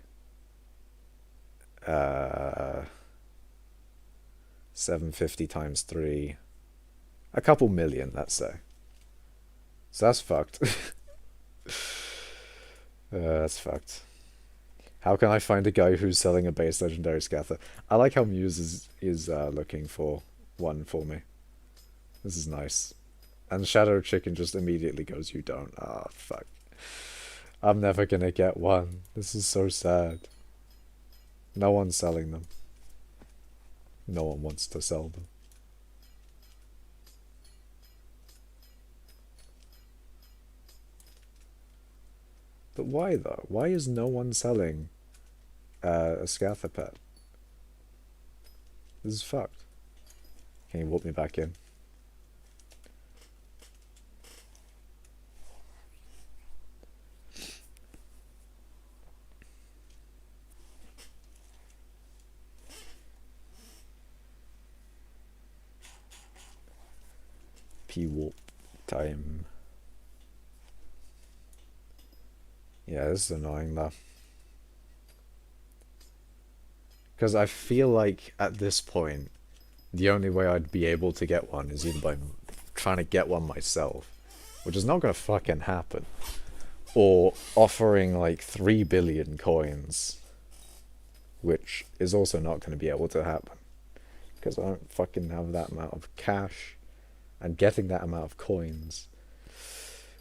750 times 3. A couple million, let's say. So that's fucked. That's fucked. How can I find a guy who's selling a base legendary scatha? I like how Muse is looking for one for me. This is nice. And Shadow Chicken just immediately goes, you don't. Ah, fuck. I'm never gonna get one. This is so sad. No one's selling them. No one wants to sell them. But why though? Why is no one selling a scatha pet? This is fucked. Can you warp me back in? P-warp time. Yeah, this is annoying though. Because I feel like at this point, the only way I'd be able to get one is either by trying to get one myself, which is not going to fucking happen, or offering like 3 billion coins, which is also not going to be able to happen. Because I don't fucking have that amount of cash, and getting that amount of coins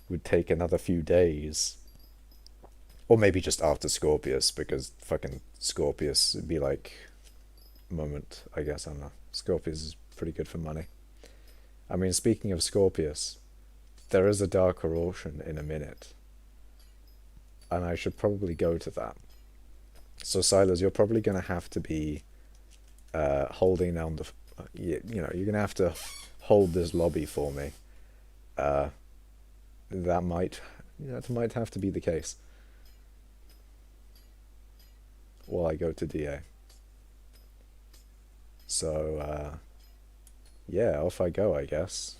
would take another few days. Or maybe just after Scorpius, because fucking Scorpius would be like moment, I guess. I don't know. Scorpius is pretty good for money. I mean, speaking of Scorpius, there is a darker auction in a minute. And I should probably go to that. So Silas, you're probably going to have to be holding down the... you know, you're going to have to hold this lobby for me. That might have to be the case. While I go to DA. So, yeah, off I go, I guess.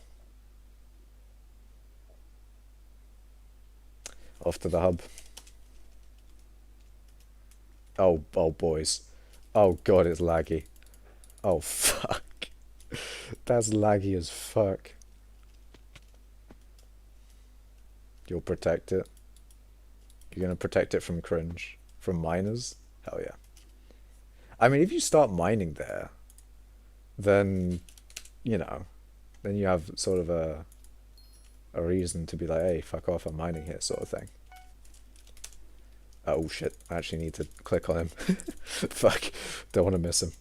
Off to the hub. Oh, boys. Oh, God, it's laggy. Oh, fuck. That's laggy as fuck. You'll protect it? You're gonna protect it from cringe? From miners? Hell yeah. I mean, if you start mining there, then, you know, then you have sort of a reason to be like, hey, fuck off, I'm mining here, sort of thing. Oh shit, I actually need to click on him. Fuck, don't want to miss him.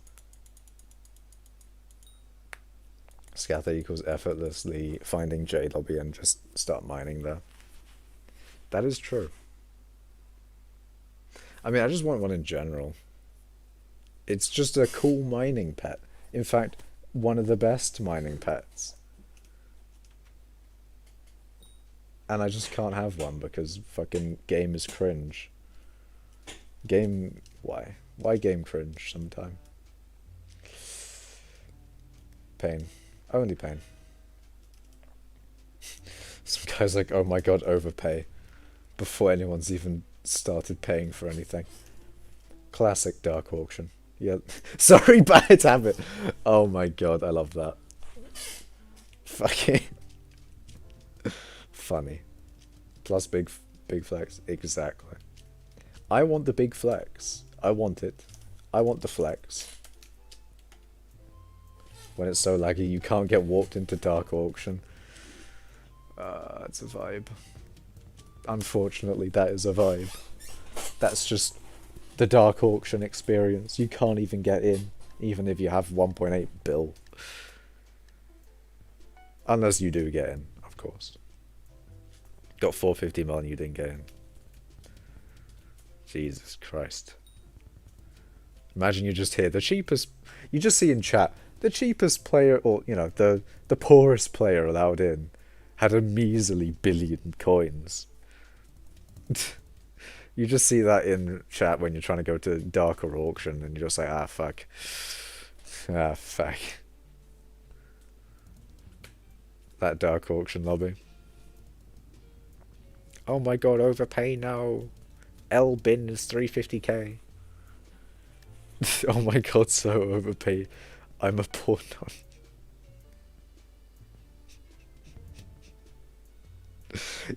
Scatha equals effortlessly finding J lobby and just start mining there. That is true. I mean, I just want one in general. It's just a cool mining pet. In fact, one of the best mining pets. And I just can't have one because fucking game is cringe. Game... Why? Why game cringe sometime? Pain. Only pain. Some guy's like, oh my god, overpay. Before anyone's even started paying for anything. Classic dark auction. Yeah. Sorry, bad habit. Oh my god, I love that. Fucking funny. Plus big flex. Exactly. I want the big flex. I want it. I want the flex. When it's so laggy you can't get warped into dark auction. It's a vibe. Unfortunately, that is a vibe. That's just the dark auction experience. You can't even get in, even if you have 1.8 bill. Unless you do get in, of course. Got 450 mil and you didn't get in. Jesus Christ. Imagine you just hear the cheapest... You just see in chat, the cheapest player, or, you know, the poorest player allowed in had a measly billion coins. You just see that in chat when you're trying to go to darker auction and you're just like, ah, fuck. Ah, fuck. That dark auction lobby. Oh my god, overpay now. L bin is 350k. Oh my god, so overpaid. I'm a porno.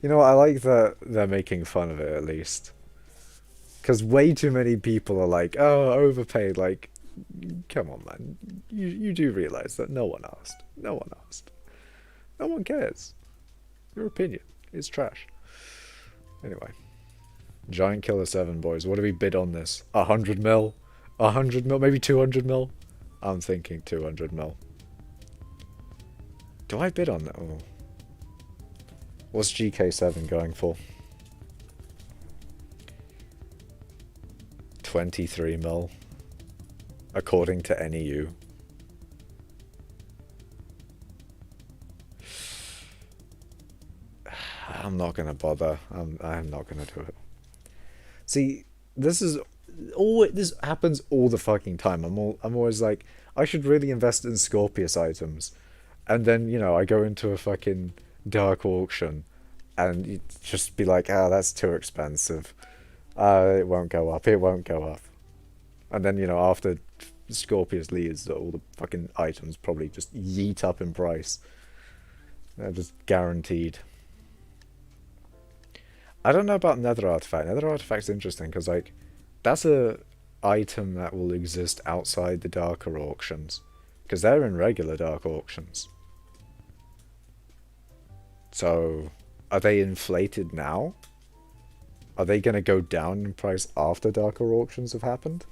You know what, I like that they're making fun of it at least. Because way too many people are like, oh, overpaid. Like, come on, man. You do realise that no one asked. No one asked. No one cares. Your opinion is trash. Anyway. Giant Killer 7, boys. What do we bid on this? 100 mil? 100 mil? Maybe 200 mil? I'm thinking 200 mil. Do I bid on that? Oh. What's GK7 going for? 23 mil. According to NEU. I'm not gonna bother. I'm not gonna do it. See, this happens all the fucking time. I'm always like, I should really invest in Scorpius items, and then, you know, I go into a fucking dark auction, and you just be like, ah, that's too expensive. It won't go up. It won't go up. And then, you know, after Scorpius leaves, all the fucking items probably just yeet up in price. They're just guaranteed. I don't know about Nether Artifact. Nether Artifact's interesting because, like, that's a item that will exist outside the darker auctions. Because they're in regular dark auctions. So, are they inflated now? Are they going to go down in price after darker auctions have happened?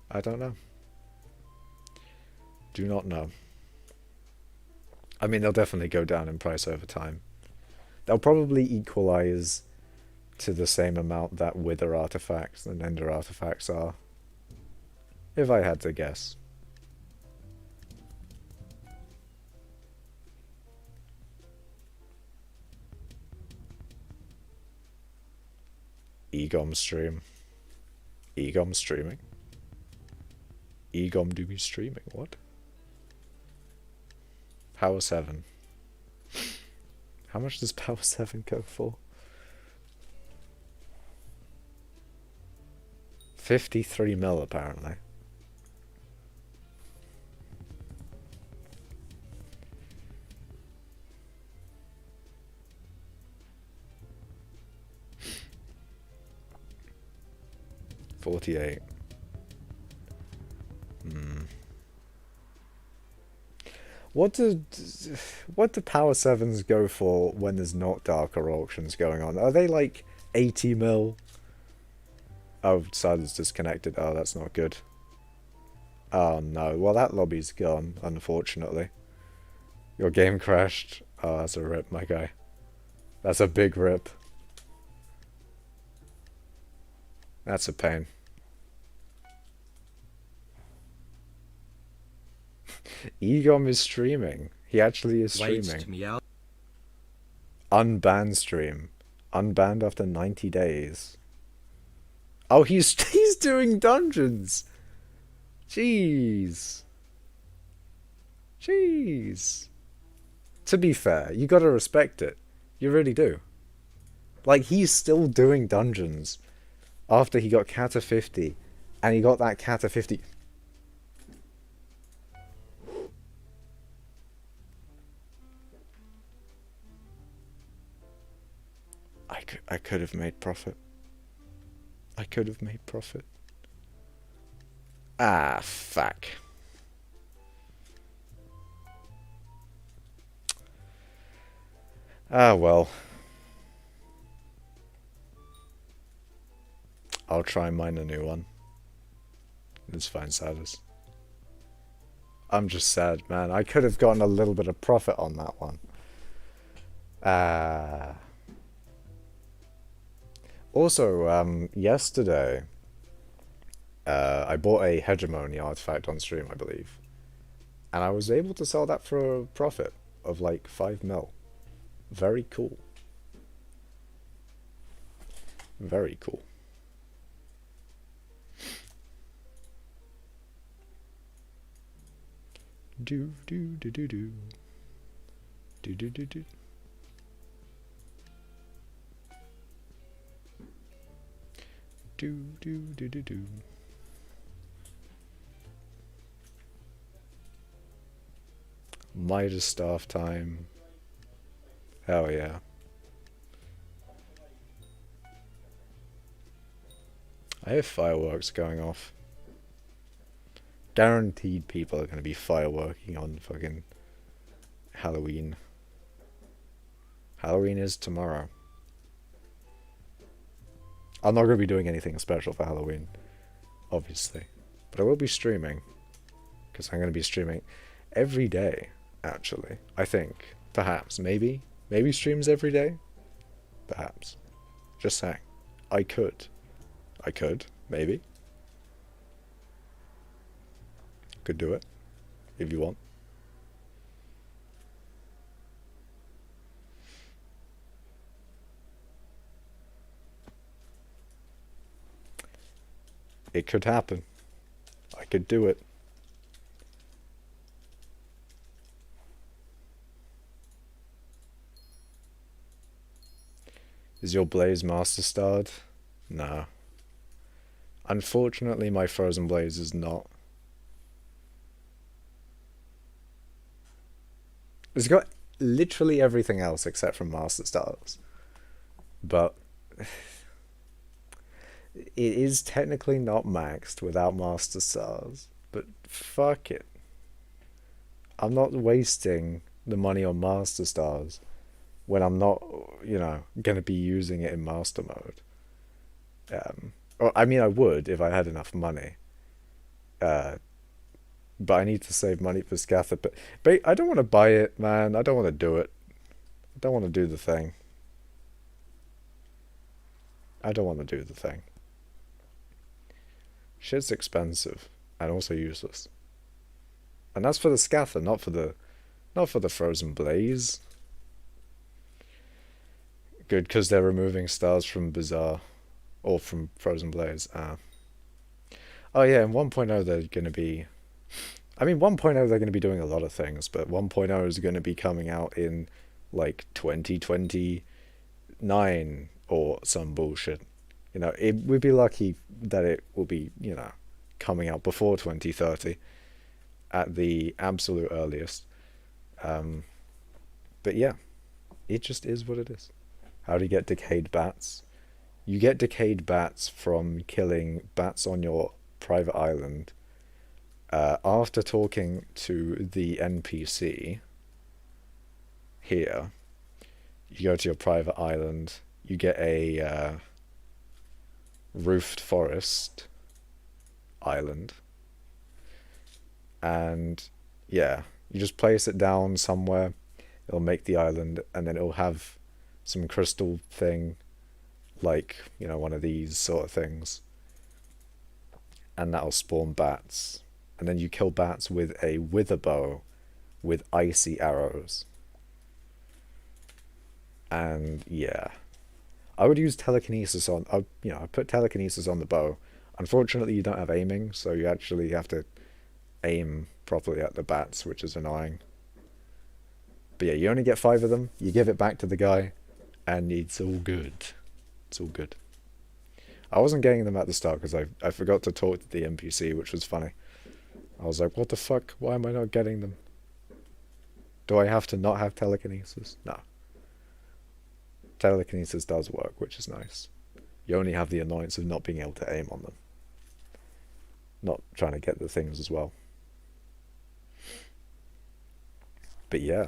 I don't know. Do not know. I mean, they'll definitely go down in price over time. They'll probably equalize to the same amount that Wither artifacts and Ender artifacts are. If I had to guess. Egom stream. Egom streaming? Egom do be streaming, what? Power 7. How much does Power 7 go for? 53 mil apparently. $48. What do Power 7s go for when there's not darker auctions going on? Are they like 80 mil? Oh, Silas disconnected. Oh, that's not good. Oh no. Well, that lobby's gone, unfortunately. Your game crashed. Oh, that's a rip, my guy. That's a big rip. That's a pain. Egom is streaming. He actually is streaming. Unbanned stream. Unbanned after 90 days. Oh, he's doing dungeons. Jeez. Jeez. To be fair, you gotta respect it. You really do. Like, he's still doing dungeons after he got Cata 50, and he got that Cata 50. I could have made profit. I could have made profit. Ah, fuck. Ah, well. I'll try and mine a new one. It's fine, Sadders. I'm just sad, man. I could have gotten a little bit of profit on that one. Also, yesterday, I bought a hegemony artifact on stream, I believe. And I was able to sell that for a profit of like 5 mil. Very cool. Very cool. Do do do do do. Do do do do. Do do do do do. Midas staff time. Hell yeah. I have fireworks going off. Guaranteed people are going to be fireworking on fucking Halloween. Halloween is tomorrow. I'm not going to be doing anything special for Halloween, obviously. But I will be streaming. Because I'm going to be streaming every day, actually. I think. Perhaps. Maybe. Maybe streams every day? Perhaps. Just saying. I could. I could. Maybe. Could do it. If you want. It could happen. I could do it. Is your Blaze Master starred? Nah. Unfortunately, my Frozen Blaze is not. It's got literally everything else except from Master Stars. But it is technically not maxed without Master Stars. But fuck it. I'm not wasting the money on Master Stars when I'm not, you know, going to be using it in Master Mode. Or, I mean, I would if I had enough money. But I need to save money for scatha. But I don't want to buy it, man. I don't want to do it. I don't want to do the thing. I don't want to do the thing. Shit's expensive and also useless. And that's for the scatha, not for the Frozen Blaze. Good, because they're removing stars from Bazaar. Or from Frozen Blaze. Oh yeah, in 1.0 they're going to be... I mean, 1.0 they're going to be doing a lot of things, but 1.0 is going to be coming out in, like, 2029 or some bullshit. You know, we'd be lucky that it will be, you know, coming out before 2030 at the absolute earliest. But yeah, it just is what it is. How do you get decayed bats? You get decayed bats from killing bats on your private island. After talking to the NPC here, you go to your private island, you get a roofed forest island, and yeah, you just place it down somewhere, it'll make the island, and then it'll have some crystal thing, like, you know, one of these sort of things, and that'll spawn bats. And then you kill bats with a wither bow with icy arrows. And yeah, I would use telekinesis on, I put telekinesis on the bow. Unfortunately, you don't have aiming, so you actually have to aim properly at the bats, which is annoying. But yeah, you only get 5 of them, you give it back to the guy, and it's all good. It's all good. I wasn't getting them at the start because I forgot to talk to the NPC, which was funny. I was like, what the fuck? Why am I not getting them? Do I have to not have telekinesis? No. Telekinesis does work, which is nice. You only have the annoyance of not being able to aim on them. Not trying to get the things as well. But yeah,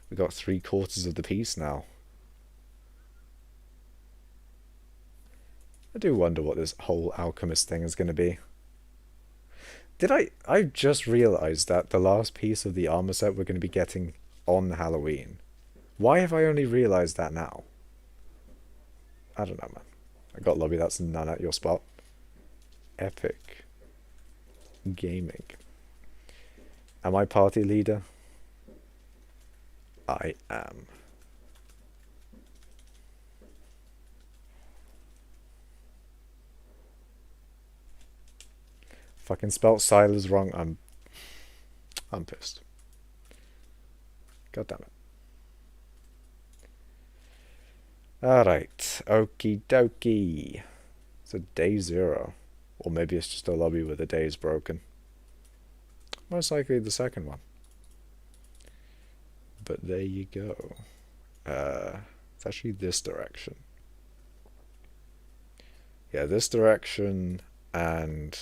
we got 3/4 of the piece now. I do wonder what this whole alchemist thing is going to be. I just realised that the last piece of the armor set we're going to be getting on Halloween. Why have I only realised that now? I don't know, man. I got lobby, that's none at your spot. Epic gaming. Am I party leader? I am. Fucking spelt Silas wrong. I'm pissed. God damn it. Alright. Okie dokie. It's a day 0. Or maybe it's just a lobby where the day is broken. Most likely the second one. But there you go. It's actually this direction. Yeah, this direction and...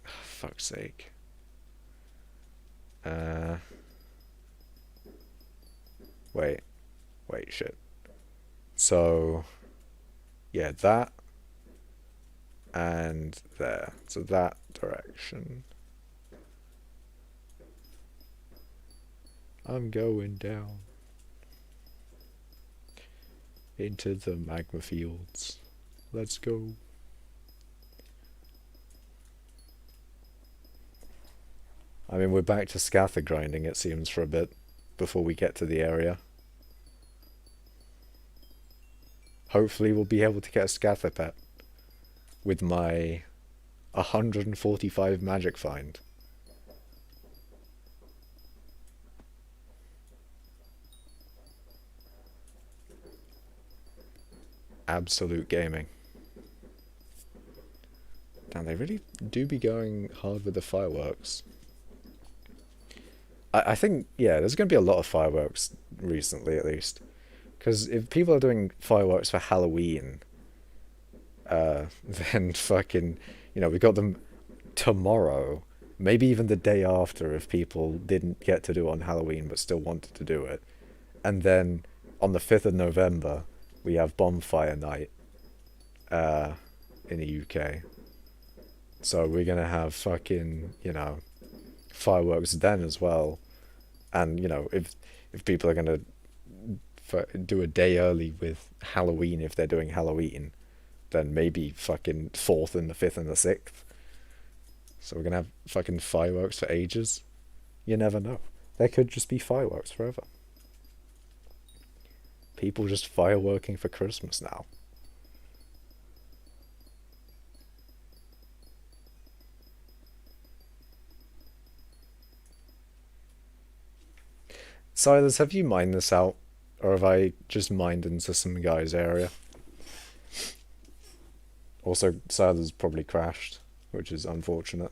Oh, fuck's sake. Wait, shit. So, yeah, that and there. So that direction. I'm going down into the magma fields. Let's go. I mean, we're back to scatha grinding, it seems, for a bit before we get to the area. Hopefully we'll be able to get a scatha pet with my 145 magic find. Absolute gaming. Damn, they really do be going hard with the fireworks. I think, yeah, there's going to be a lot of fireworks recently, at least. Because if people are doing fireworks for Halloween, then fucking, we got them tomorrow, maybe even the day after if people didn't get to do it on Halloween but still wanted to do it. And then on the 5th of November, we have Bonfire Night in the UK. So we're going to have fucking, fireworks then as well. And, if people are going to do a day early with Halloween, if they're doing Halloween, then maybe fucking 4th and the 5th and the 6th. So we're going to have fucking fireworks for ages. You never know. There could just be fireworks forever. People just fireworking for Christmas now. Silas, have you mined this out? Or have I just mined into some guy's area? Also, Silas probably crashed, which is unfortunate.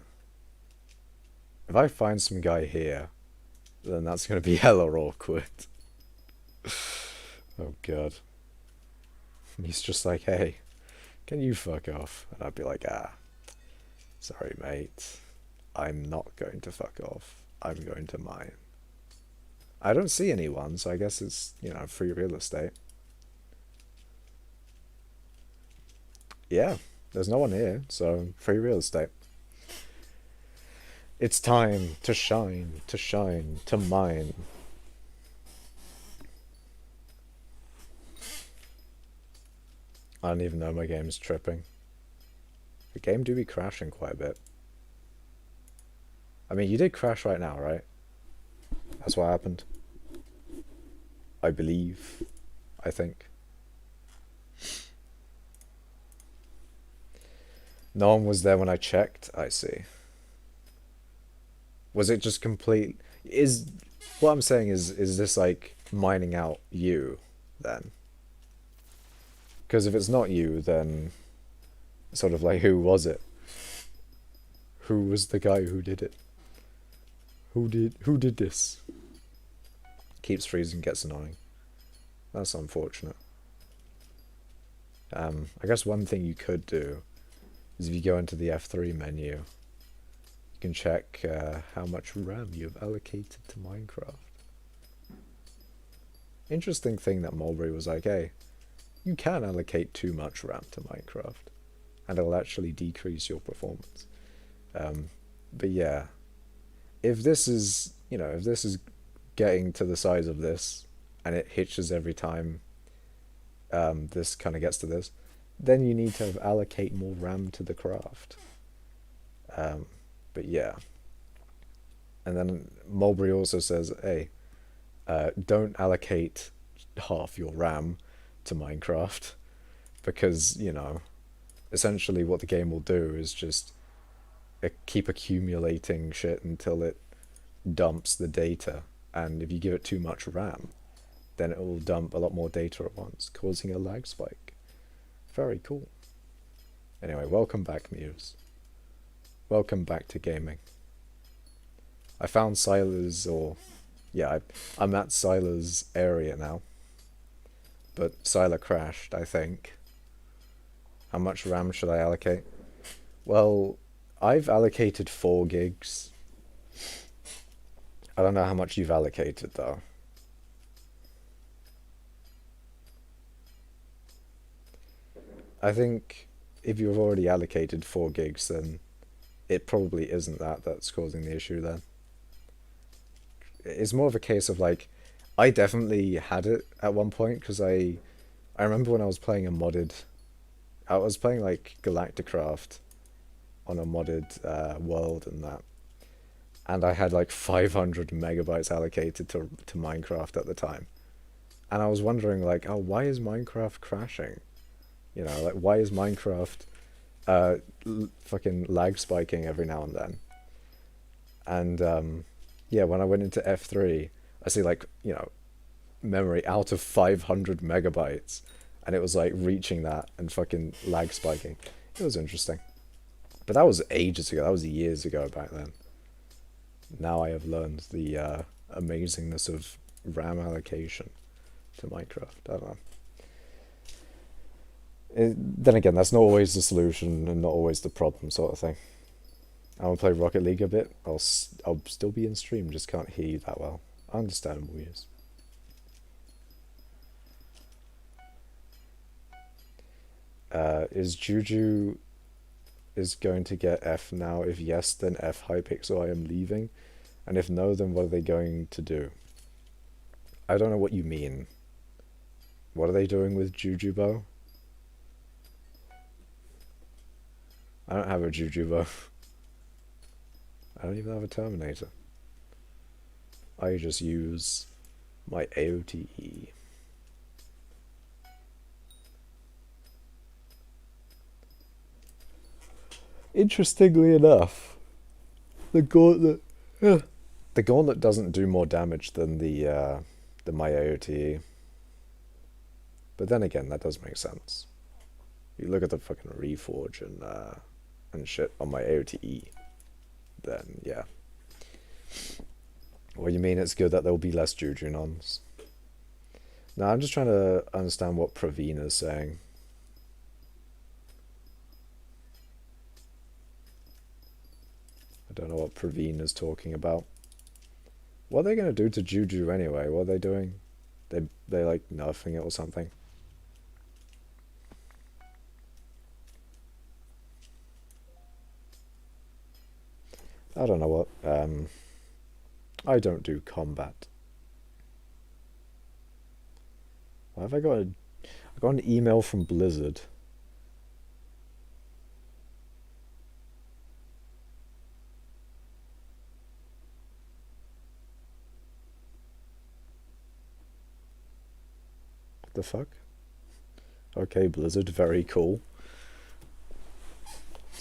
If I find some guy here, then that's going to be hella awkward. Oh god. He's just like, hey, can you fuck off? And I'd be like, sorry mate, I'm not going to fuck off. I'm going to mine. I don't see anyone, so I guess it's, free real estate. Yeah, there's no one here, so free real estate. It's time to shine, to mine. I don't even know my game's tripping. The game do be crashing quite a bit. I mean, you did crash right now, right? That's what happened. I believe. I think. No one was there when I checked. I see. Was it just complete? Is what I'm saying is this like mining out you then? Because if it's not you, then sort of like who was it? Who was the guy who did it? Who did this? Keeps freezing, gets annoying. That's unfortunate. I guess one thing you could do is if you go into the F3 menu, you can check how much RAM you've allocated to Minecraft. Interesting thing that Mulberry was like, hey, you can allocate too much RAM to Minecraft, and it'll actually decrease your performance. But yeah, if this is, if this is getting to the size of this, and it hitches every time this kind of gets to this, then you need to allocate more RAM to the craft. But yeah. And then Mulberry also says, hey, don't allocate half your RAM to Minecraft because, essentially what the game will do is just keep accumulating shit until it dumps the data. And if you give it too much RAM, then it will dump a lot more data at once, causing a lag spike. Very cool. Anyway, welcome back, Muse. Welcome back to gaming. I found Sila's, I'm at Sila's area now. But Sila crashed, I think. How much RAM should I allocate? Well, I've allocated 4 gigs. I don't know how much you've allocated, though. I think if you've already allocated 4 gigs, then it probably isn't that's causing the issue then. It's more of a case of like, I definitely had it at one point because I remember when I was playing I was playing like Galacticraft on a modded world and that, and I had like 500 megabytes allocated to Minecraft at the time, and I was wondering like, oh, why is Minecraft crashing? Like why is Minecraft fucking lag spiking every now and then? And yeah, when I went into F3, I see like, memory out of 500 megabytes, and it was like reaching that and fucking lag spiking. It was interesting. But that was ages ago. That was years ago back then. Now I have learned the amazingness of RAM allocation to Minecraft. I don't know. Then again, that's not always the solution and not always the problem, sort of thing. I want to play Rocket League a bit. I'll still be in stream, just can't hear you that well. Understandable, yes. Is Juju is going to get F now? If yes, then F hypixel, I am leaving. And if no, then what are they going to do? I don't know what you mean. What are they doing with Jujubo? I don't have a Jujubo. I don't even have a Terminator. I just use my AOTE. Interestingly enough, the gauntlet doesn't do more damage than the my AOTE. But then again, that does make sense. You look at the fucking Reforge and shit on my AOTE, then yeah. Well, you mean it's good that there will be less Jujunons? No, I'm just trying to understand what Praveen is saying. I don't know what Praveen is talking about. What are they going to do to Juju anyway? What are they doing? They like nerfing it or something? I don't know what. I don't do combat. Why have I got I got an email from Blizzard. What the fuck? Okay, Blizzard, very cool.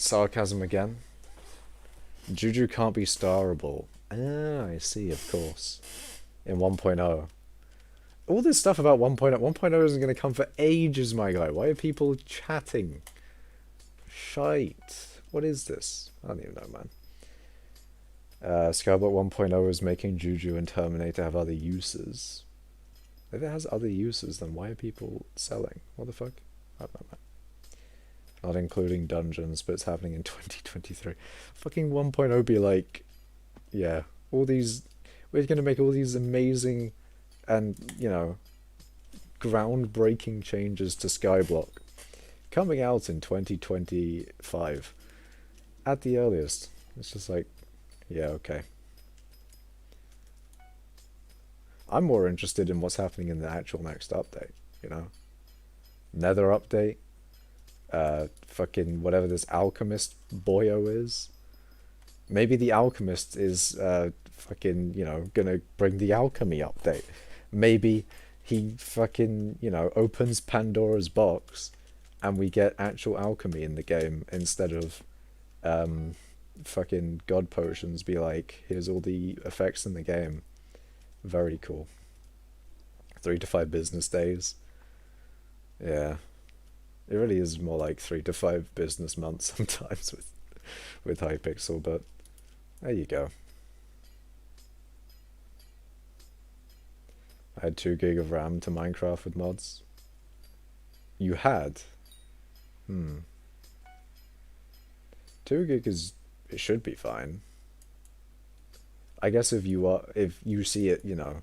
Sarcasm again. Juju can't be starable. Ah, I see, of course. In 1.0. All this stuff about 1.0. 1.0 isn't going to come for ages, my guy. Why are people chatting? Shite. What is this? I don't even know, man. Skyblock 1.0 is making Juju and Terminator have other uses. If it has other uses, then why are people selling? What the fuck? I don't know, man. Not including dungeons, but it's happening in 2023. Fucking 1.0 be like, yeah, all these, we're going to make all these amazing and, you know, groundbreaking changes to Skyblock coming out in 2025 at the earliest. It's just like, yeah, okay. I'm more interested in what's happening in the actual next update, you know? Nether update, fucking whatever this alchemist boyo is. Maybe the alchemist is fucking, you know, gonna bring the alchemy update. Maybe he fucking, you know, opens Pandora's box and we get actual alchemy in the game instead of fucking god potions be like, here's all the effects in the game. Very cool. 3 to 5 business days. Yeah. It really is more like 3 to 5 business months sometimes with Hypixel, but there you go. I had 2 gig of RAM to Minecraft with mods. You had? 2 gig is, it should be fine. I guess if you see it, you know,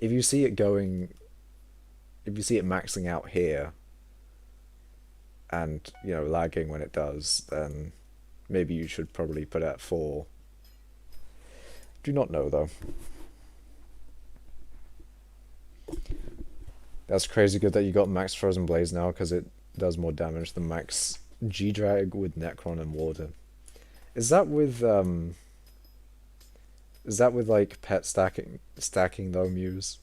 if you see it maxing out here and, you know, lagging when it does, then maybe you should probably put it at 4. Do not know though. That's crazy good that you got max Frozen Blaze now, because it does more damage than max G-Drag with Necron and Warden. Is that with like pet stacking though, Muse?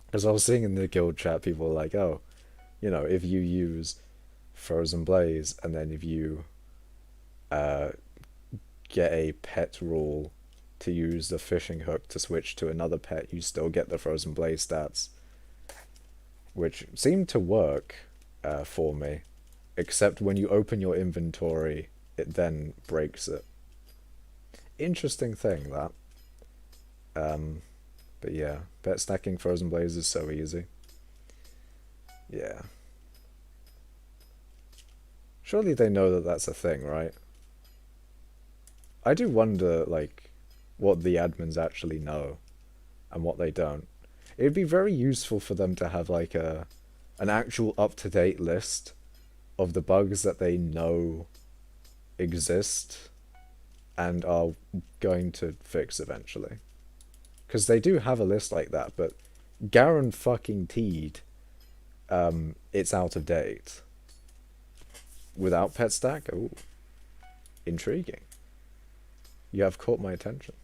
Because I was seeing in the guild chat people were like, oh, you know, if you use Frozen Blaze and then if you get a pet rule to use the fishing hook to switch to another pet, you still get the Frozen Blaze stats, which seemed to work for me, except when you open your inventory it then breaks it. Interesting thing, that. But yeah, pet stacking Frozen Blaze is so easy. Yeah. Surely they know that that's a thing, right? I do wonder, like, what the admins actually know and what they don't. It'd be very useful for them to have, like, an actual up-to-date list of the bugs that they know exist and are going to fix eventually. Because they do have a list like that, but guaranteed it's out of date. Without pet stack? Ooh, intriguing. You have caught my attention.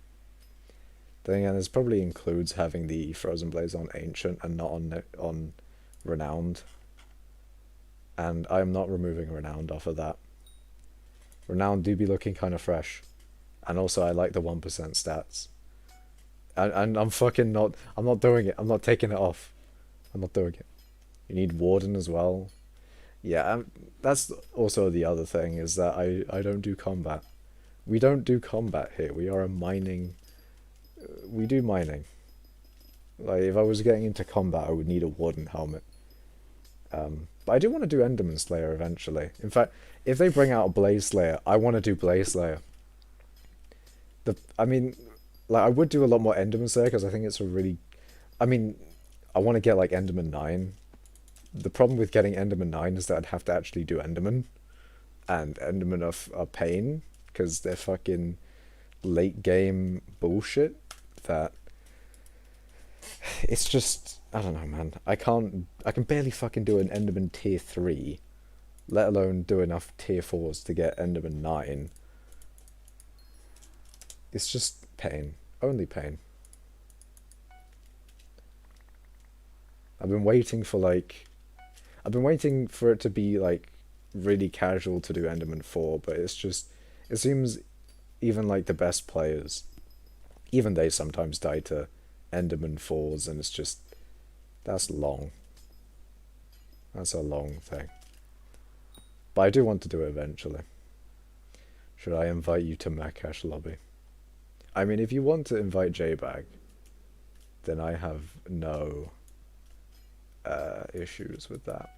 Then again, this probably includes having the Frozen Blaze on Ancient and not on Renowned. And I'm not removing Renowned off of that. Renowned do be looking kind of fresh. And also I like the 1% stats. And I'm fucking not, I'm not doing it. I'm not taking it off. I'm not doing it. You need Warden as well. Yeah, that's also the other thing, is that I don't do combat. We don't do combat here. We are a mining... We do mining. Like, if I was getting into combat, I would need a Warden helmet. But I do want to do Enderman Slayer eventually. In fact, if they bring out a Blaze Slayer, I want to do Blaze Slayer. I mean, like, I would do a lot more Enderman Slayer, because I think it's a really... I mean, I want to get, like, Enderman 9. The problem with getting Enderman 9 is that I'd have to actually do Enderman. And Enderman are pain, because they're fucking late game bullshit that... It's just... I don't know, man. I can barely fucking do an Enderman tier 3, let alone do enough tier 4s to get Enderman 9. It's just pain. Only pain. I've been waiting for it to be, like, really casual to do Enderman 4, but it's just, it seems even like the best players, even they sometimes die to Enderman 4s, and it's just, that's long. That's a long thing. But I do want to do it eventually. Should I invite you to Makash lobby? I mean, if you want to invite JBag, then I have no issues with that.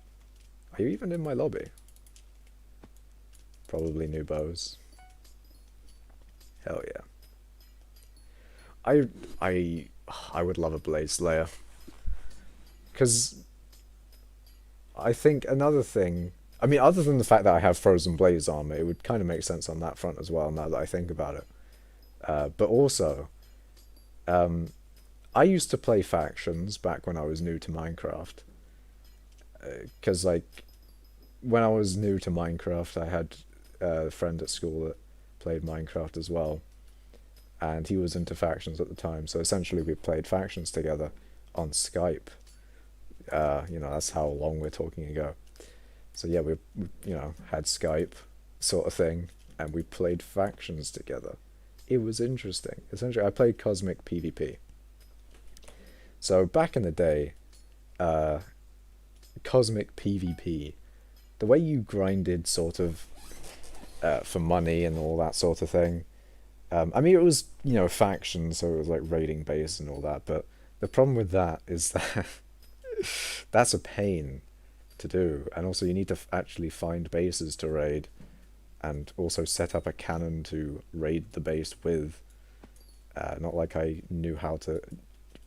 Are you even in my lobby? Probably new bows. Hell yeah. I would love a Blade Slayer. Because I think another thing, I mean, other than the fact that I have Frozen Blaze armor, it would kind of make sense on that front as well, now that I think about it. But also, I used to play factions back when I was new to Minecraft. Because, like, when I was new to Minecraft, I had a friend at school that played Minecraft as well. And he was into factions at the time, so essentially we played factions together on Skype. You know, that's how long we're talking ago. So yeah, we you know, had Skype sort of thing, and we played factions together. It was interesting. Essentially, I played Cosmic PvP. So back in the day, Cosmic PvP, the way you grinded sort of for money and all that sort of thing. I mean, it was, you know, factions, so it was like raiding base and all that, but the problem with that is that that's a pain to do, and also you need to actually find bases to raid, and also set up a cannon to raid the base with. Not like I knew how to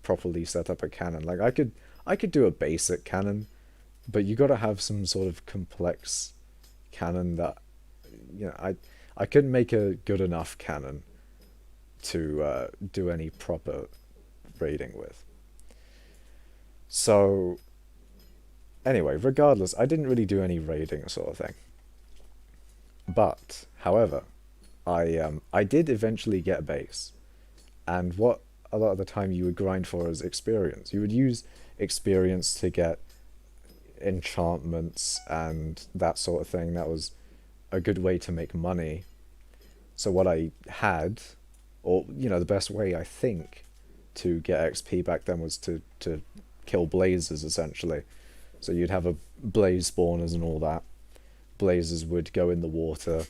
properly set up a cannon. Like I could do a basic cannon, but you got to have some sort of complex cannon that, you know, I couldn't make a good enough cannon to do any proper raiding with. So anyway, regardless, I didn't really do any raiding sort of thing. But however, I did eventually get a base, and what a lot of the time you would grind for is experience. You would use experience to get enchantments and that sort of thing. That was a good way to make money. So what I had, or, you know, the best way I think to get XP back then was to kill blazes, essentially. So you'd have a blaze spawners and all that. Blazes would go in the water,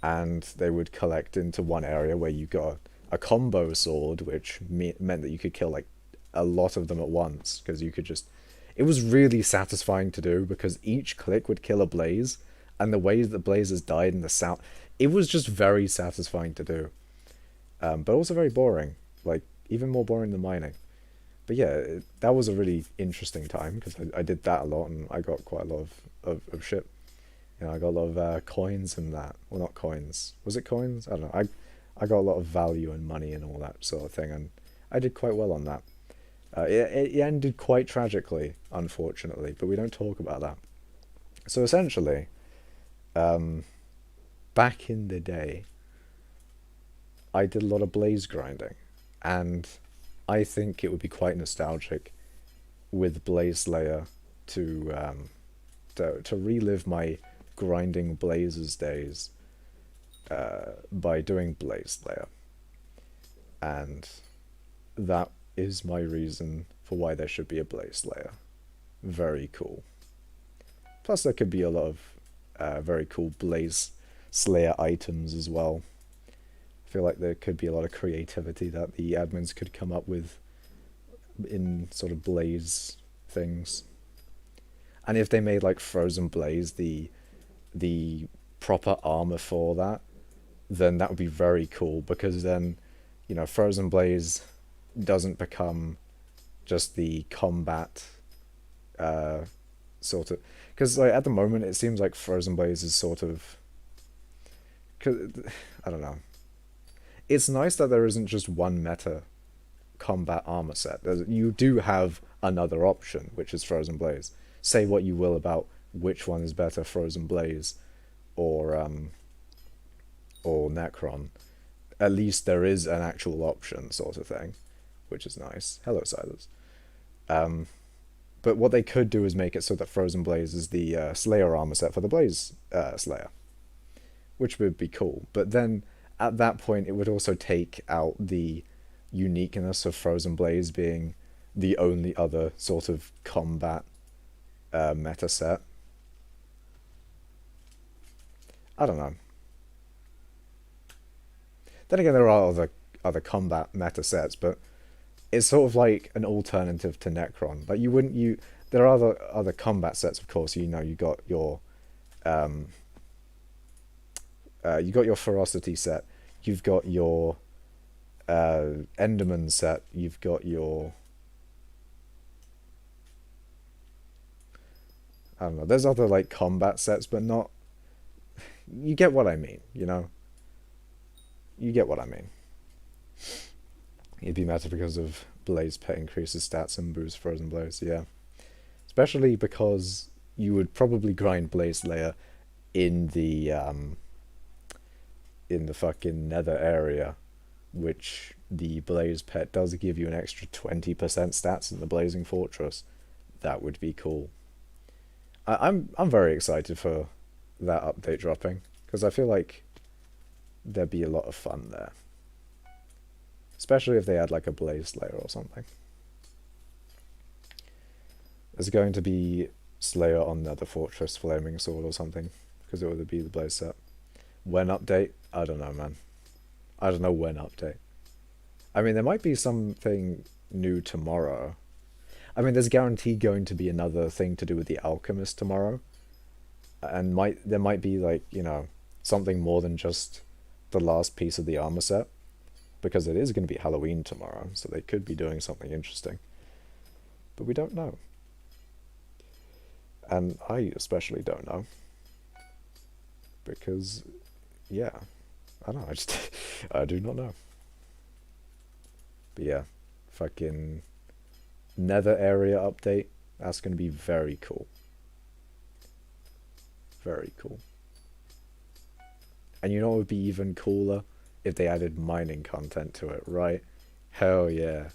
and they would collect into one area where you got a combo sword, which meant that you could kill like a lot of them at once, because you could just, it was really satisfying to do, because each click would kill a blaze, and the way that blazes died and the sound, it was just very satisfying to do. But also very boring, like even more boring than mining. But yeah, that was a really interesting time, because I did that a lot, and I got quite a lot of shit. You know, I got a lot of coins and that. Well, not coins. Was it coins? I don't know. I got a lot of value and money and all that sort of thing, and I did quite well on that. It ended quite tragically, unfortunately, but we don't talk about that. So essentially, back in the day, I did a lot of blaze grinding, and I think it would be quite nostalgic with Blaze Slayer to relive my grinding blazes days by doing Blaze Slayer. And that is my reason for why there should be a Blaze Slayer. Very cool. Plus there could be a lot of very cool Blaze Slayer items as well. I feel like there could be a lot of creativity that the admins could come up with in sort of Blaze things. And if they made like Frozen Blaze the proper armor for that, then that would be very cool, because then, you know, Frozen Blaze doesn't become just the combat sort of, because like at the moment it seems like Frozen Blaze is sort of, cause, I don't know. It's nice that there isn't just one meta combat armor set. You do have another option, which is Frozen Blaze. Say what you will about which one is better, Frozen Blaze or Necron. At least there is an actual option, sort of thing, which is nice. Hello, Silas. But But what they could do is make it so that Frozen Blaze is the Slayer armor set for the Blaze Slayer, which would be cool. But then at that point, it would also take out the uniqueness of Frozen Blaze being the only other sort of combat meta set. I don't know. Then again, there are other combat meta sets, but it's sort of like an alternative to Necron. Like there are other combat sets, of course. You know, you got your Ferocity set, you've got your Enderman set, you've got your, I don't know. There's other like combat sets, but not. You get what I mean, you know. You get what I mean. It'd be meta because of Blaze Pet increases stats and boosts Frozen Blaze, yeah. Especially because you would probably grind Blaze Layer in the fucking Nether area, which the Blaze Pet does give you an extra 20% stats in the Blazing Fortress. That would be cool. I'm very excited for that update dropping, because I feel like there'd be a lot of fun there. Especially if they had like a Blaze Slayer or something. There's going to be Slayer on Nether Fortress Flaming Sword or something, because it would be the Blaze set. When update? I don't know, man. I don't know when update. I mean, there might be something new tomorrow. I mean, there's guaranteed going to be another thing to do with the Alchemist tomorrow. And there might be, like, you know, something more than just the last piece of the armor set. Because it is going to be Halloween tomorrow, so they could be doing something interesting. But we don't know. And I especially don't know. Because, yeah, I don't know, I do not know. But yeah, fucking Nether area update, that's going to be very cool. Very cool. And you know what would be even cooler? If they added mining content to it, right? Hell yeah.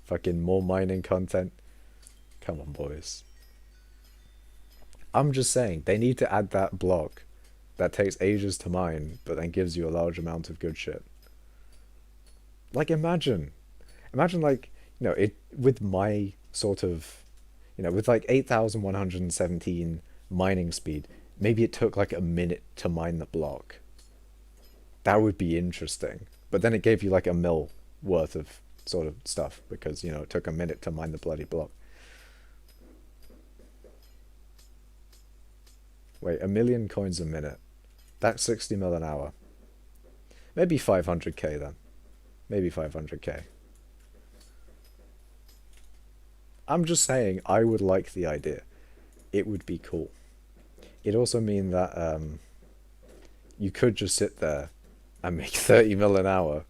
Fucking more mining content. Come on, boys. I'm just saying, they need to add that block that takes ages to mine, but then gives you a large amount of good shit. Like, imagine like, you know, it with my sort of, you know, with like 8,117 mining speed, maybe it took like a minute to mine the block. That would be interesting. But then it gave you like a mil worth of sort of stuff because, you know, it took a minute to mine the bloody block. Wait, 1,000,000 coins a minute. That's 60 mil an hour. Maybe 500k then. Maybe 500k. I'm just saying, I would like the idea. It would be cool. It'd also mean that you could just sit there and make 30 mil an hour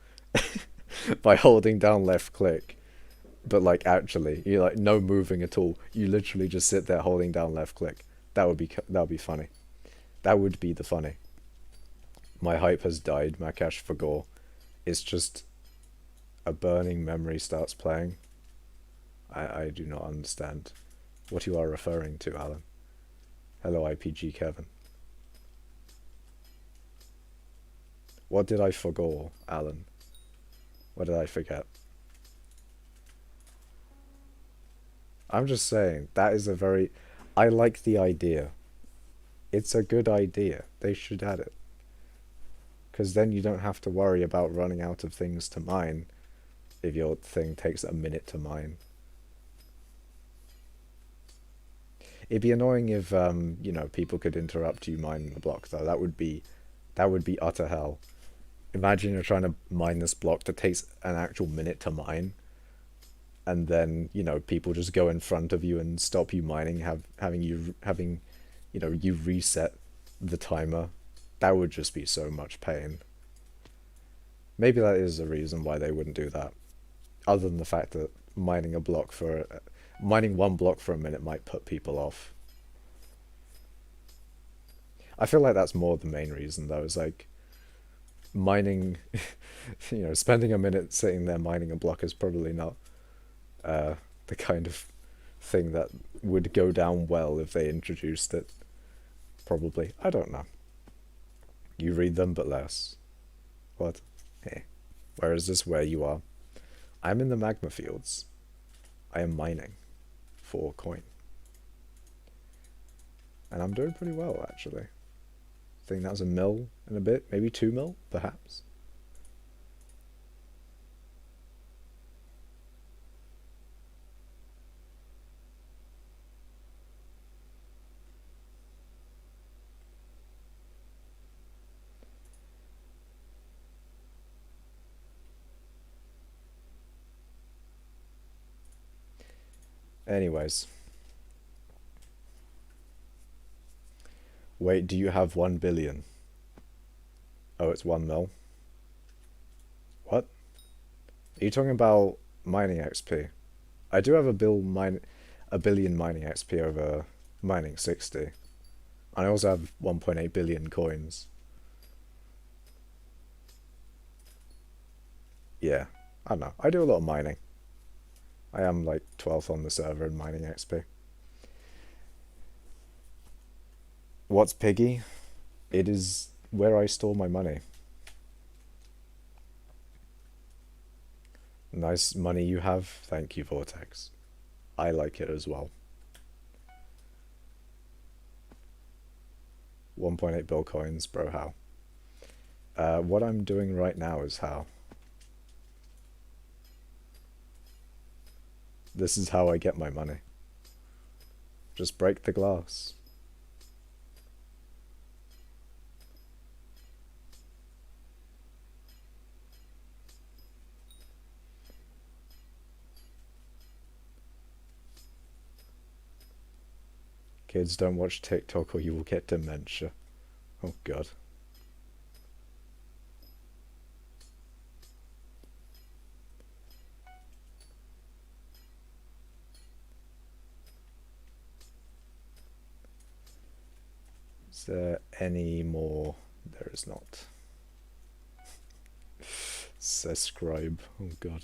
by holding down left click. But like actually, you like no moving at all. You literally just sit there holding down left click. That would be funny. That would be the funny. My hype has died, Makash for gore. It's just a burning memory starts playing. I do not understand what you are referring to, Alan. Hello, IPG Kevin. What did I forgo, Alan? What did I forget? I'm just saying, that is a very... I like the idea. It's a good idea. They should add it. Because then you don't have to worry about running out of things to mine if your thing takes a minute to mine. It'd be annoying if, you know, people could interrupt you mining the block, though. That would be utter hell. Imagine you're trying to mine this block that takes an actual minute to mine, and then, you know, people just go in front of you and stop you mining, having you know, you reset the timer. That would just be so much pain. Maybe that is a reason why they wouldn't do that, other than the fact that mining one block for a minute might put people off. I feel like that's more the main reason, though. Is like mining, you know, spending a minute sitting there mining a block is probably not the kind of thing that would go down well if they introduced it. Probably. I don't know. You read them, but less. What? Hey. Where is this where you are? I'm in the magma fields. I am mining for coin. And I'm doing pretty well, actually. I think that was 1 mil and a bit, maybe 2 mil, perhaps. Anyways. Wait, do you have 1 billion? Oh, it's 1 mil. What? Are you talking about mining XP? I do have a billion mining XP over mining 60. I also have 1.8 billion coins. Yeah, I don't know. I do a lot of mining. I am like 12th on the server in mining XP. What's Piggy? It is where I store my money. Nice money you have. Thank you, Vortex. I like it as well. 1.8 bill coins, bro, how? What I'm doing right now is how. This is how I get my money. Just break the glass. Kids, don't watch TikTok or you will get dementia. Oh god. Is there any more? There is not. Subscribe. Oh god.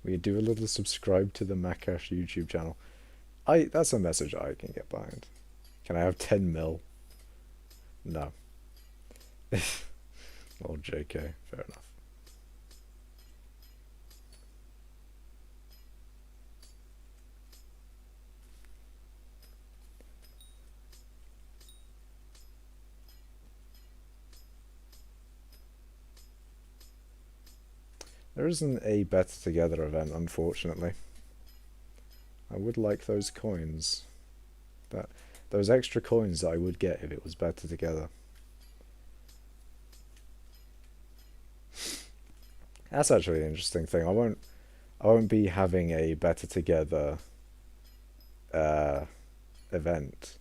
We do a little subscribe to the Makash YouTube channel. That's a message I can get behind. Can I have 10 mil? No. Oh, JK, fair enough. There isn't a Better Together event, unfortunately. I would like those coins. Those extra coins that I would get if it was Better Together. That's actually an interesting thing. I won't be having a Better Together event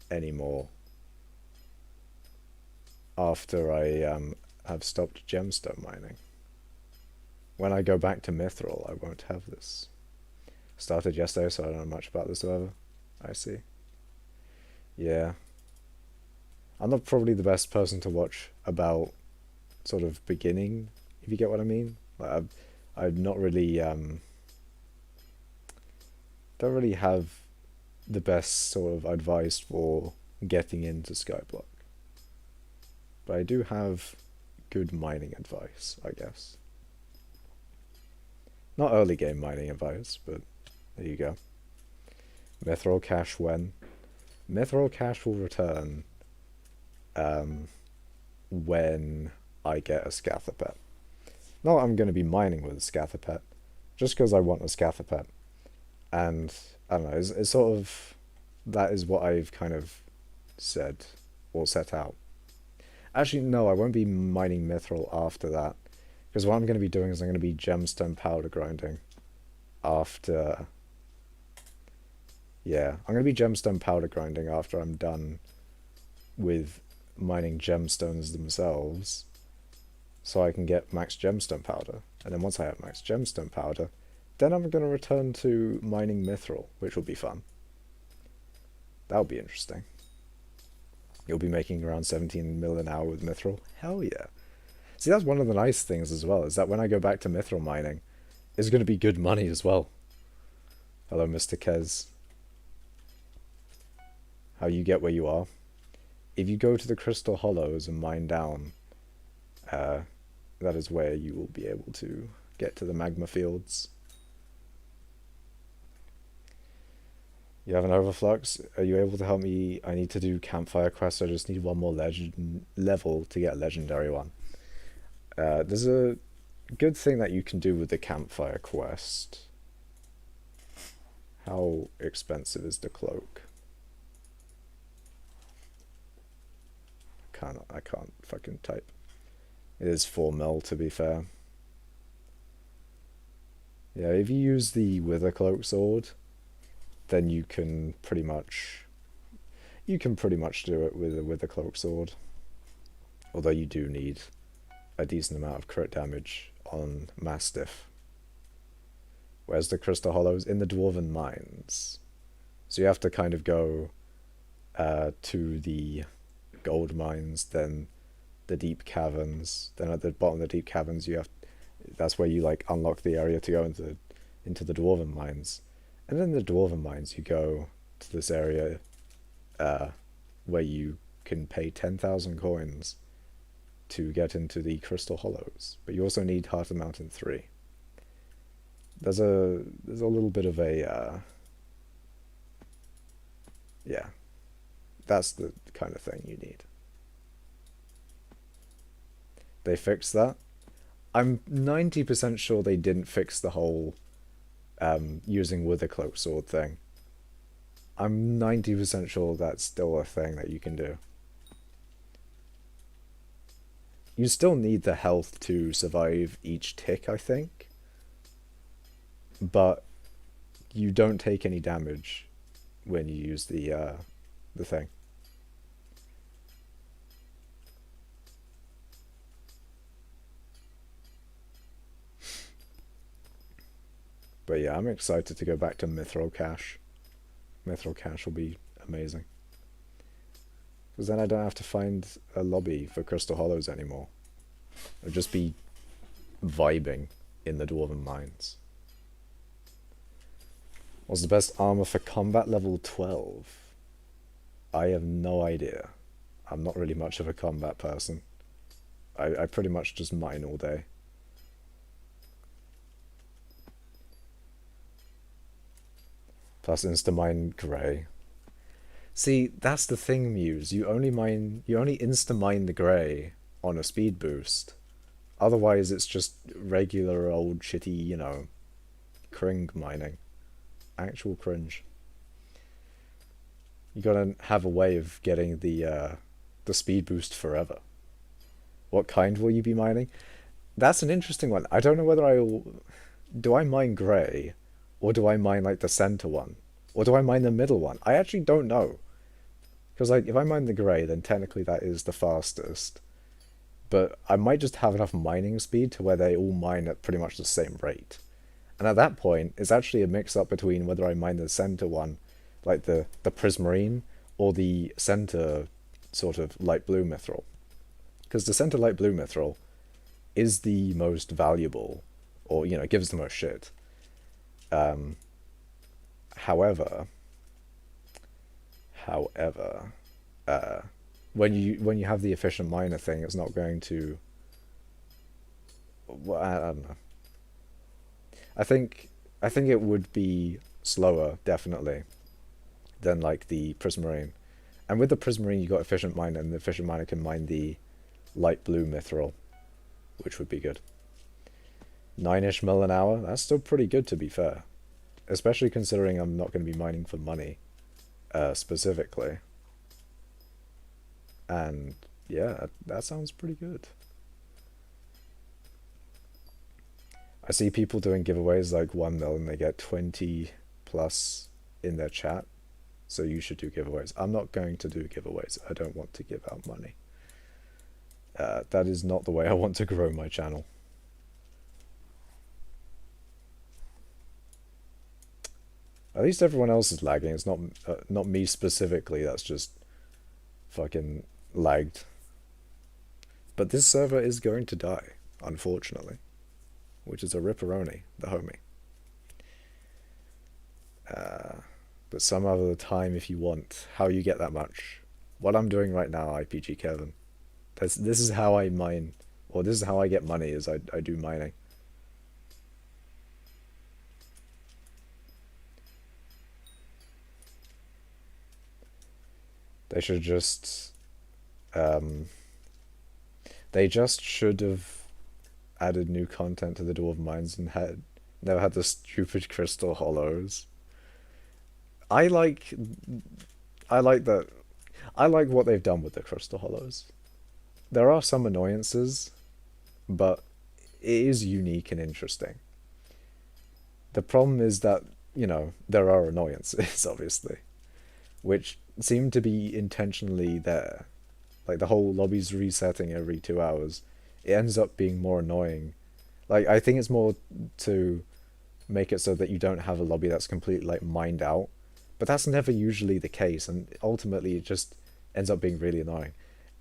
anymore after I have stopped gemstone mining. When I go back to Mithril, I won't have this. Started yesterday, so I don't know much about this whatsoever. I see. Yeah. I'm not probably the best person to watch about sort of beginning, if you get what I mean. Like I'm not really don't really have the best sort of advice for getting into skyblock. But I do have good mining advice, I guess. Not early game mining advice, but there you go. Mithril cash when? Mithril cash will return when I get a scatha pet. Not that I'm going to be mining with a scatha pet, just because I want a scatha pet. And, I don't know, it's sort of, that is what I've kind of said, or set out. Actually, no, I won't be mining mithril after that. Because what I'm going to be doing is I'm going to be gemstone powder grinding after... Yeah, I'm going to be gemstone powder grinding after I'm done with mining gemstones themselves, so I can get max gemstone powder. And then once I have max gemstone powder, then I'm going to return to mining mithril, which will be fun. That'll be interesting. You'll be making around 17 mil an hour with mithril. Hell yeah. See, that's one of the nice things as well, is that when I go back to mithril mining, it's going to be good money as well. Hello, Mr. Kez. How you get where you are. If you go to the crystal hollows and mine down, that is where you will be able to get to the magma fields. You have an overflux? Are you able to help me? I need to do campfire quests. I just need one more level to get a legendary one. There's a good thing that you can do with the campfire quest. How expensive is the cloak? I can't fucking type. It is 4 mil to be fair. Yeah, if you use the Wither Cloak sword, then you can pretty much do it with the Wither Cloak sword. Although you do need a decent amount of crit damage on Mastiff. Where's the Crystal Hollows? In the Dwarven Mines. So you have to kind of go to the gold mines, then the deep caverns, then at the bottom of the deep caverns that's where you like unlock the area to go into the Dwarven Mines. And then the Dwarven Mines you go to this area where you can pay 10,000 coins to get into the Crystal Hollows. But you also need Heart of Mountain 3. There's a little bit of a yeah. That's the kind of thing you need. They fixed that. I'm 90% sure they didn't fix the whole using Wither Cloak sword thing. I'm 90% sure that's still a thing that you can do. You still need the health to survive each tick, I think. But you don't take any damage when you use the thing. But yeah, I'm excited to go back to Mithril Cache. Mithril Cache will be amazing. Because then I don't have to find a lobby for Crystal Hollows anymore. I'll just be vibing in the Dwarven Mines. What's the best armor for combat level 12? I have no idea. I'm not really much of a combat person. I pretty much just mine all day. Plus insta-mine grey. See, that's the thing, Muse. You only insta-mine the grey on a speed boost. Otherwise, it's just regular old shitty, you know, cring mining. Actual cringe. You gotta have a way of getting the speed boost forever. What kind will you be mining? That's an interesting one. I don't know whether do I mine grey, or do I mine like the center one, or do I mine the middle one? I actually don't know. Because like if I mine the grey, then technically that is the fastest. But I might just have enough mining speed to where they all mine at pretty much the same rate. And at that point, it's actually a mix-up between whether I mine the center one, like the prismarine, or the center sort of light blue mithril. Because the center light blue mithril is the most valuable, or, you know, gives the most shit. However, when you have the efficient miner thing, it's not going to. Well, I don't know. I think it would be slower, definitely, than like the prismarine. And with the prismarine, you got efficient miner, and the efficient miner can mine the light blue mithril, which would be good. 9-ish mil an hour. That's still pretty good, to be fair, especially considering I'm not going to be mining for money, specifically. And yeah, that sounds pretty good. I see people doing giveaways like 1 mil and they get 20 plus in their chat. So you should do giveaways. I'm not going to do giveaways. I don't want to give out money. That is not the way I want to grow my channel. At least everyone else is lagging. It's not me specifically. That's just fucking lagged. But this server is going to die, unfortunately, which is a ripperoni, the homie. But some other time if you want. How you get that much? What I'm doing right now, IPG Kevin. This is how I mine, or this is how I get money. Is I do mining. They should just, they just should have added new content to the Dwarven Mines and never had the stupid crystal hollows. I like that. I like what they've done with the crystal hollows. There are some annoyances, but it is unique and interesting. The problem is that, there are annoyances, obviously, which seem to be intentionally there. Like the whole lobby's resetting every 2 hours. It ends up being more annoying. Like, I think it's more to make it so that you don't have a lobby that's completely, like, mined out. But that's never usually the case, and ultimately it just ends up being really annoying.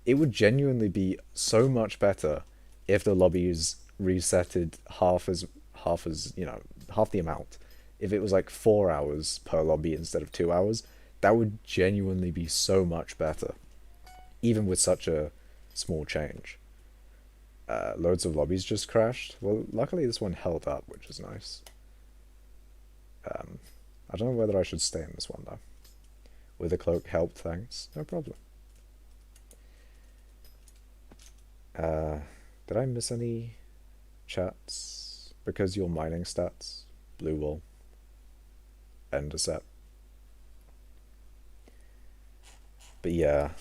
It would genuinely be so much better if the lobbies resetted half the amount. If it was like 4 hours per lobby instead of 2 hours, that would genuinely be so much better, even with such a small change. Loads of lobbies just crashed. Well, luckily this one held up, which is nice. I don't know whether I should stay in this one though. With a cloak helped, thanks. No problem. Did I miss any chats? Because your mining stats, blue wool, ender set. But yeah,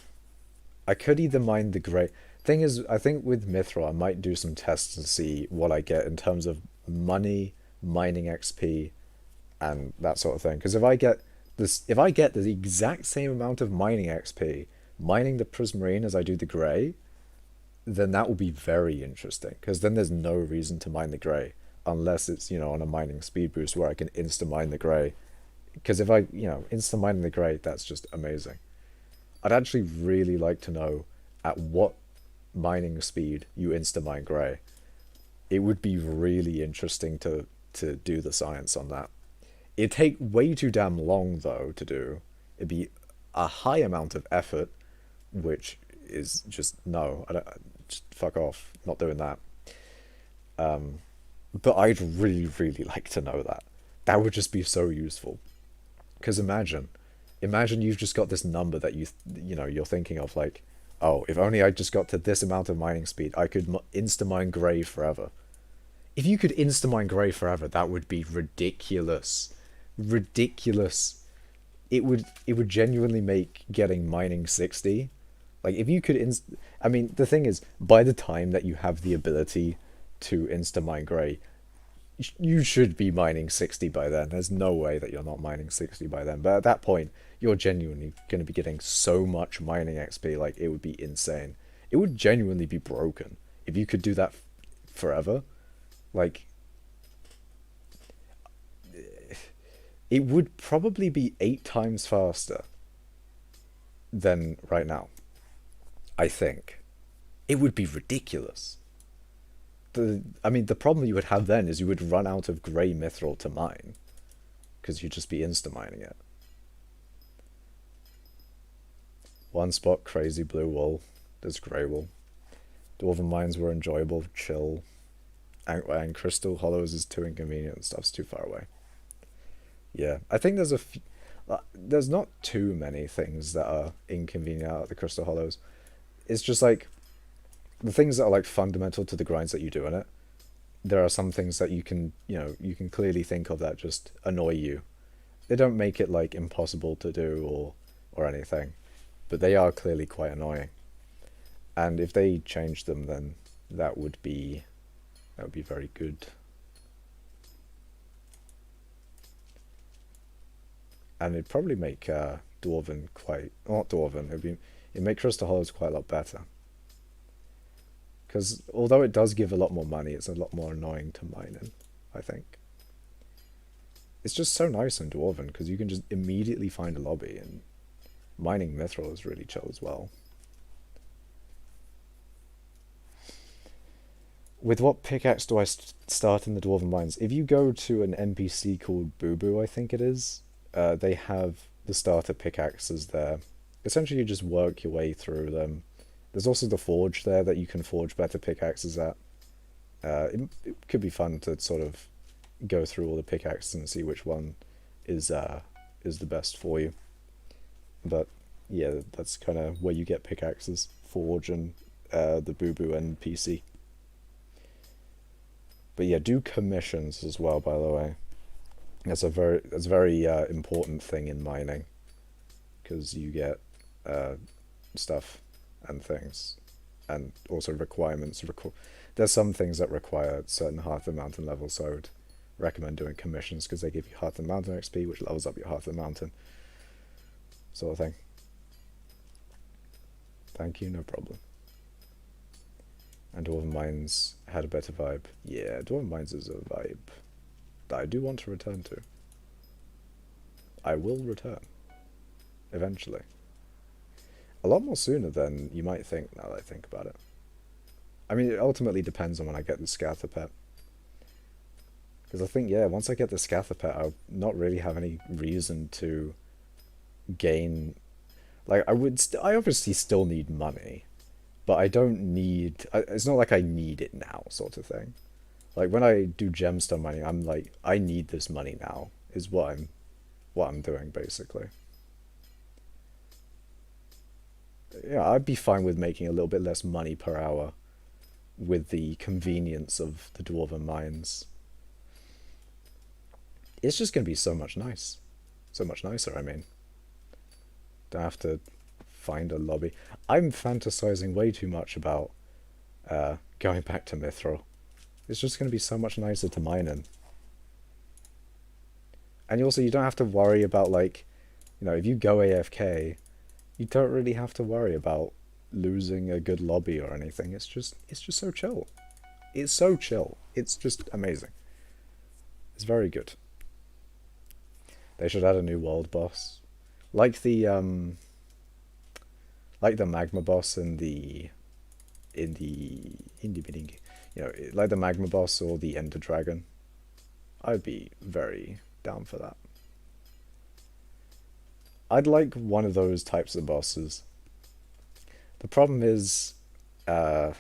I could either mine the grey. Thing is, I think with Mithril I might do some tests and see what I get in terms of money, mining XP, and that sort of thing. Because if I get the exact same amount of mining XP mining the prismarine as I do the grey, then that will be very interesting. Because then there's no reason to mine the grey unless it's on a mining speed boost where I can insta mine the grey. Because if I insta mine the grey, that's just amazing. I'd actually really like to know at what mining speed you insta mine grey. It would be really interesting to do the science on that. It'd take way too damn long though to do. It'd be a high amount of effort, which is just no. Just fuck off. Not doing that. But I'd really, really like to know that. That would just be so useful. Because imagine you've just got this number that you're thinking of, like, oh, if only I just got to this amount of mining speed, I could insta-mine grey forever. If you could insta-mine grey forever, that would be ridiculous. Ridiculous. It would genuinely make getting mining 60. Like, if you could I mean, the thing is, by the time that you have the ability to insta-mine grey, you should be mining 60 by then. There's no way that you're not mining 60 by then. But at that point, you're genuinely going to be getting so much mining XP, like, it would be insane. It would genuinely be broken if you could do that forever. Like, it would probably be 8 times faster than right now. I think. It would be ridiculous. The problem you would have then is you would run out of grey mithril to mine. Because you'd just be insta-mining it. One spot, crazy blue wool. There's grey wool. Dwarven mines were enjoyable, chill. And crystal hollows is too inconvenient and stuff's too far away. Yeah, I think there's not too many things that are inconvenient out of the crystal hollows. It's just like the things that are like fundamental to the grinds that you do in it. There are some things that you can clearly think of that just annoy you. They don't make it like impossible to do or anything, but they are clearly quite annoying. And if they change them, then that would be very good. And it'd probably make Dwarven not Dwarven, it'd make Crystal Hollows quite a lot better. Because although it does give a lot more money, it's a lot more annoying to mine in, I think. It's just so nice in Dwarven, because you can just immediately find a lobby, and Mining mithril is really chill as well. With what pickaxe do I start in the Dwarven Mines? If you go to an NPC called Boo Boo, I think it is, they have the starter pickaxes there. Essentially, you just work your way through them. There's also the forge there that you can forge better pickaxes at. It could be fun to sort of go through all the pickaxes and see which one is the best for you. But yeah, that's kind of where you get pickaxes, forge and the Boo Boo NPC. But yeah, do commissions as well, by the way. That's a very important thing in mining, because you get stuff and things, and also requirements. There's some things that require certain Heart of the Mountain levels, so I would recommend doing commissions because they give you Heart of the Mountain XP, which levels up your Heart of the Mountain, sort of thing. Thank you, no problem. And Dwarven Mines had a better vibe. Yeah, Dwarven Mines is a vibe that I do want to return to. I will return. Eventually. A lot more sooner than you might think, now that I think about it. I mean, it ultimately depends on when I get the scatha pet. Because I think, yeah, once I get the scatha pet, I'll not really have any reason to gain... Like, I obviously still need money. But I don't need... It's not like I need it now, sort of thing. Like, when I do gemstone mining, I'm like, I need this money now, is what I'm doing, basically. Yeah, I'd be fine with making a little bit less money per hour with the convenience of the Dwarven Mines. It's just going to be so much nice. So much nicer, I mean. Don't have to find a lobby. I'm fantasizing way too much about going back to Mithril. It's just going to be so much nicer to mine in. And you don't have to worry about, like, you know, if you go AFK, you don't really have to worry about losing a good lobby or anything. It's just so chill. It's so chill. It's just amazing. It's very good. They should add a new world boss. Like the magma boss in the beginning, you know, like the magma boss or the ender dragon. I'd be very down for that. I'd like one of those types of bosses. The problem is, you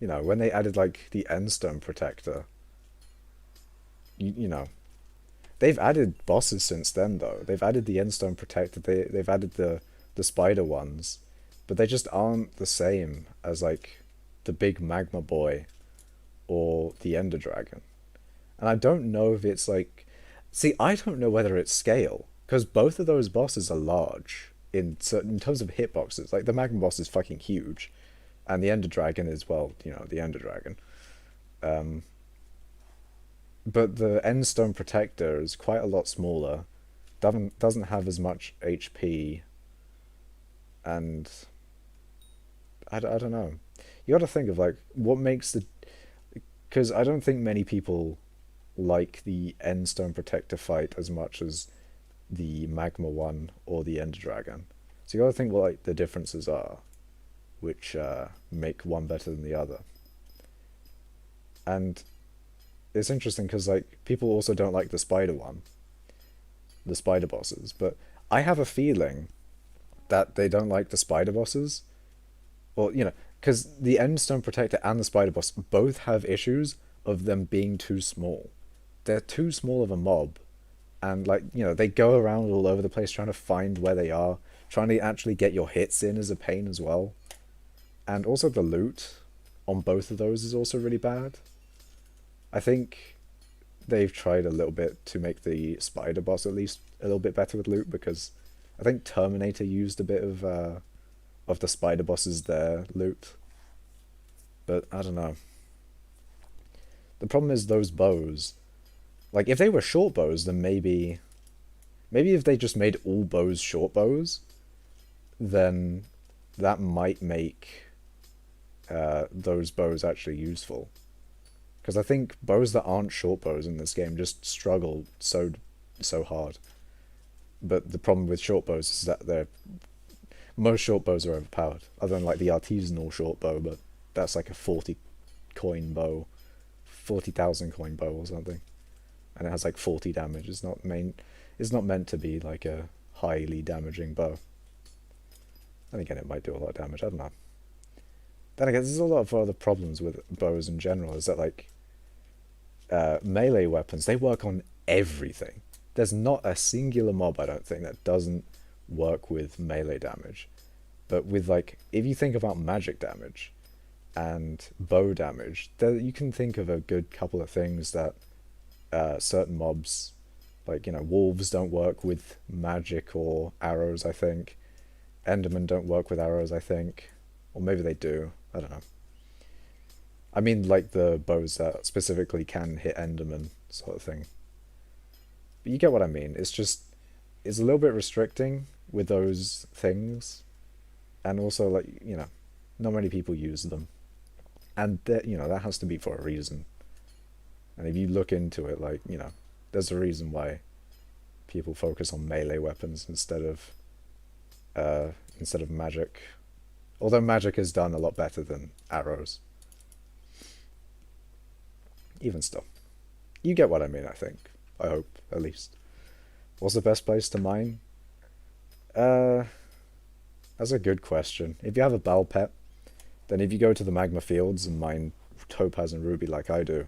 know, when they added like the endstone protector, you know, they've added bosses since then though. They've added the endstone protector. They've added the spider ones. But they just aren't the same as, like, the big magma boy or the ender dragon. And I don't know if it's, like... See, I don't know whether it's scale, because both of those bosses are large in terms of hitboxes. Like, the magma boss is fucking huge, and the ender dragon is, well, you know, the ender dragon. But the endstone protector is quite a lot smaller, doesn't have as much HP, and... I don't know. You gotta think of, like, what makes the... Because I don't think many people like the Endstone Protector fight as much as the Magma one or the Ender Dragon. So you gotta think what, like, the differences are, which make one better than the other. And it's interesting because, like, people also don't like the Spider one, the Spider bosses, but I have a feeling that they don't like the Spider bosses. Well, you know, because the Endstone Protector and the Spider Boss both have issues of them being too small. They're too small of a mob. And, like, you know, they go around all over the place trying to find where they are. Trying to actually get your hits in is a pain as well. And also the loot on both of those is also really bad. I think they've tried a little bit to make the Spider Boss at least a little bit better with loot, because I think Terminator used a bit of the Spider Bosses their loot. But I don't know. The problem is those bows. Like, if they were short bows, then maybe if they just made all bows short bows, then that might make those bows actually useful. Because I think bows that aren't short bows in this game just struggle so hard. But the problem with short bows is that most short bows are overpowered, other than like the artisanal short bow, but that's like a 40 coin bow, 40,000 coin bow or something, and it has like 40 damage. It's not meant to be like a highly damaging bow. And again, it might do a lot of damage, I don't know. Then again, there's a lot of other problems with bows in general, is that like melee weapons, they work on everything. There's not a singular mob, I don't think, that doesn't work with melee damage. But with like, if you think about magic damage and bow damage, there you can think of a good couple of things that certain mobs, like, you know, wolves don't work with magic or arrows, I think. Endermen don't work with arrows, I think. Or maybe they do, I don't know. I mean, like the bows that specifically can hit Enderman, sort of thing. But you get what I mean. It's a little bit restricting with those things. And also, like, you know, not many people use them. And, you know, that has to be for a reason. And if you look into it, like, you know, there's a reason why people focus on melee weapons instead of magic. Although magic is done a lot better than arrows. Even still. You get what I mean, I think. I hope, at least. What's the best place to mine? That's a good question. If you have a bell pet, then if you go to the magma fields and mine topaz and ruby like I do,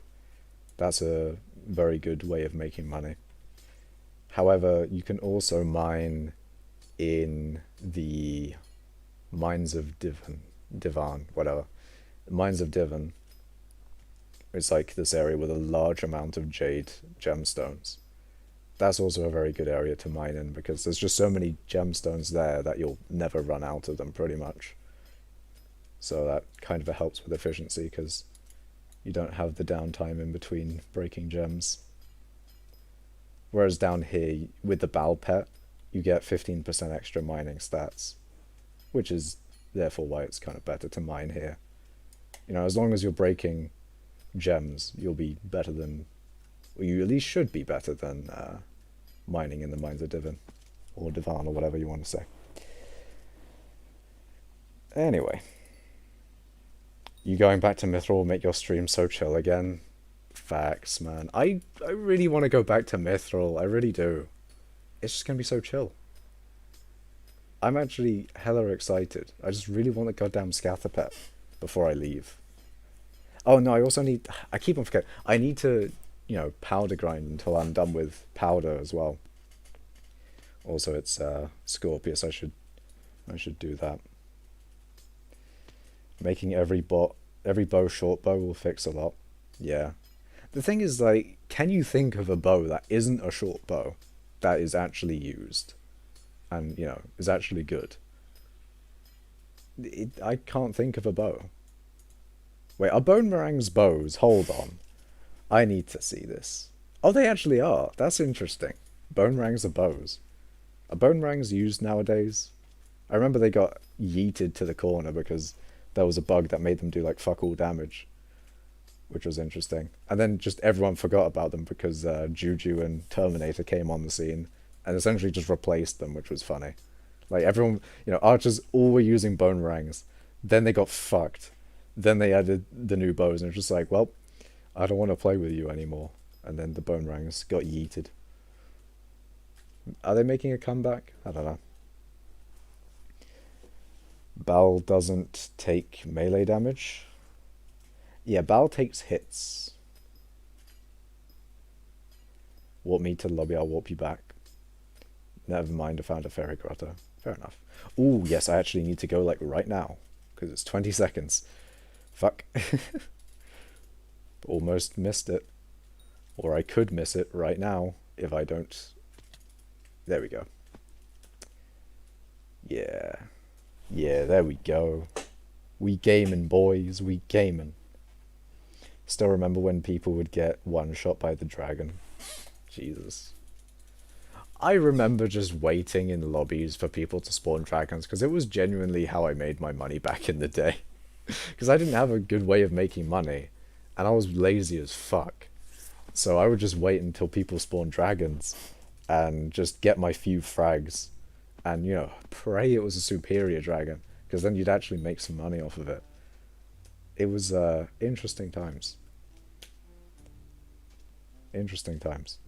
that's a very good way of making money. However, you can also mine in the mines of Divan, whatever. The mines of Divan. It's like this area with a large amount of jade gemstones. That's also a very good area to mine in, because there's just so many gemstones there that you'll never run out of them, pretty much. So that kind of helps with efficiency, because you don't have the downtime in between breaking gems. Whereas down here, with the Bal Pet, you get 15% extra mining stats, which is therefore why it's kind of better to mine here. You know, as long as you're breaking gems, you'll be better than, or you at least should be better than mining in the mines of Divan, or Divan, or whatever you want to say. Anyway, you going back to Mithril will make your stream so chill again. Facts, man. I really want to go back to Mithril. I really do. It's just going to be so chill. I'm actually hella excited. I just really want the goddamn scatha pet before I leave. Oh no, I also need... I keep on forgetting. I need to, you know, powder grind until I'm done with powder as well. Also, it's Scorpius. I should do that. Making every bow short bow will fix a lot. Yeah. The thing is, like, can you think of a bow that isn't a short bow that is actually used and, you know, is actually good? I can't think of a bow. Wait, are bone meringues bows? Hold on. I need to see this. Oh, they actually are. That's interesting. Bone meringues are bows. Are bone meringues used nowadays? I remember they got yeeted to the corner because there was a bug that made them do like fuck all damage, which was interesting. And then just everyone forgot about them because Juju and Terminator came on the scene and essentially just replaced them, which was funny. Like everyone, you know, archers all were using bone meringues. Then they got fucked. Then they added the new bows and it's just like, well, I don't want to play with you anymore. And then the bone meringues got yeeted. Are they making a comeback? I don't know. Bal doesn't take melee damage. Yeah, Bal takes hits. Warp me to the lobby, I'll warp you back. Never mind, I found a fairy grotto. Fair enough. Ooh, yes, I actually need to go like right now, because it's 20 seconds. Fuck. Almost missed it. Or I could miss it right now if I don't... There we go. Yeah. Yeah, there we go. We gaming, boys. We gaming. Still remember when people would get one shot by the dragon. Jesus. I remember just waiting in lobbies for people to spawn dragons because it was genuinely how I made my money back in the day. Because I didn't have a good way of making money. And I was lazy as fuck. So I would just wait until people spawned dragons. and just get my few frags, and pray it was a superior dragon, because then you'd actually make some money off of it. It was interesting times. Interesting times.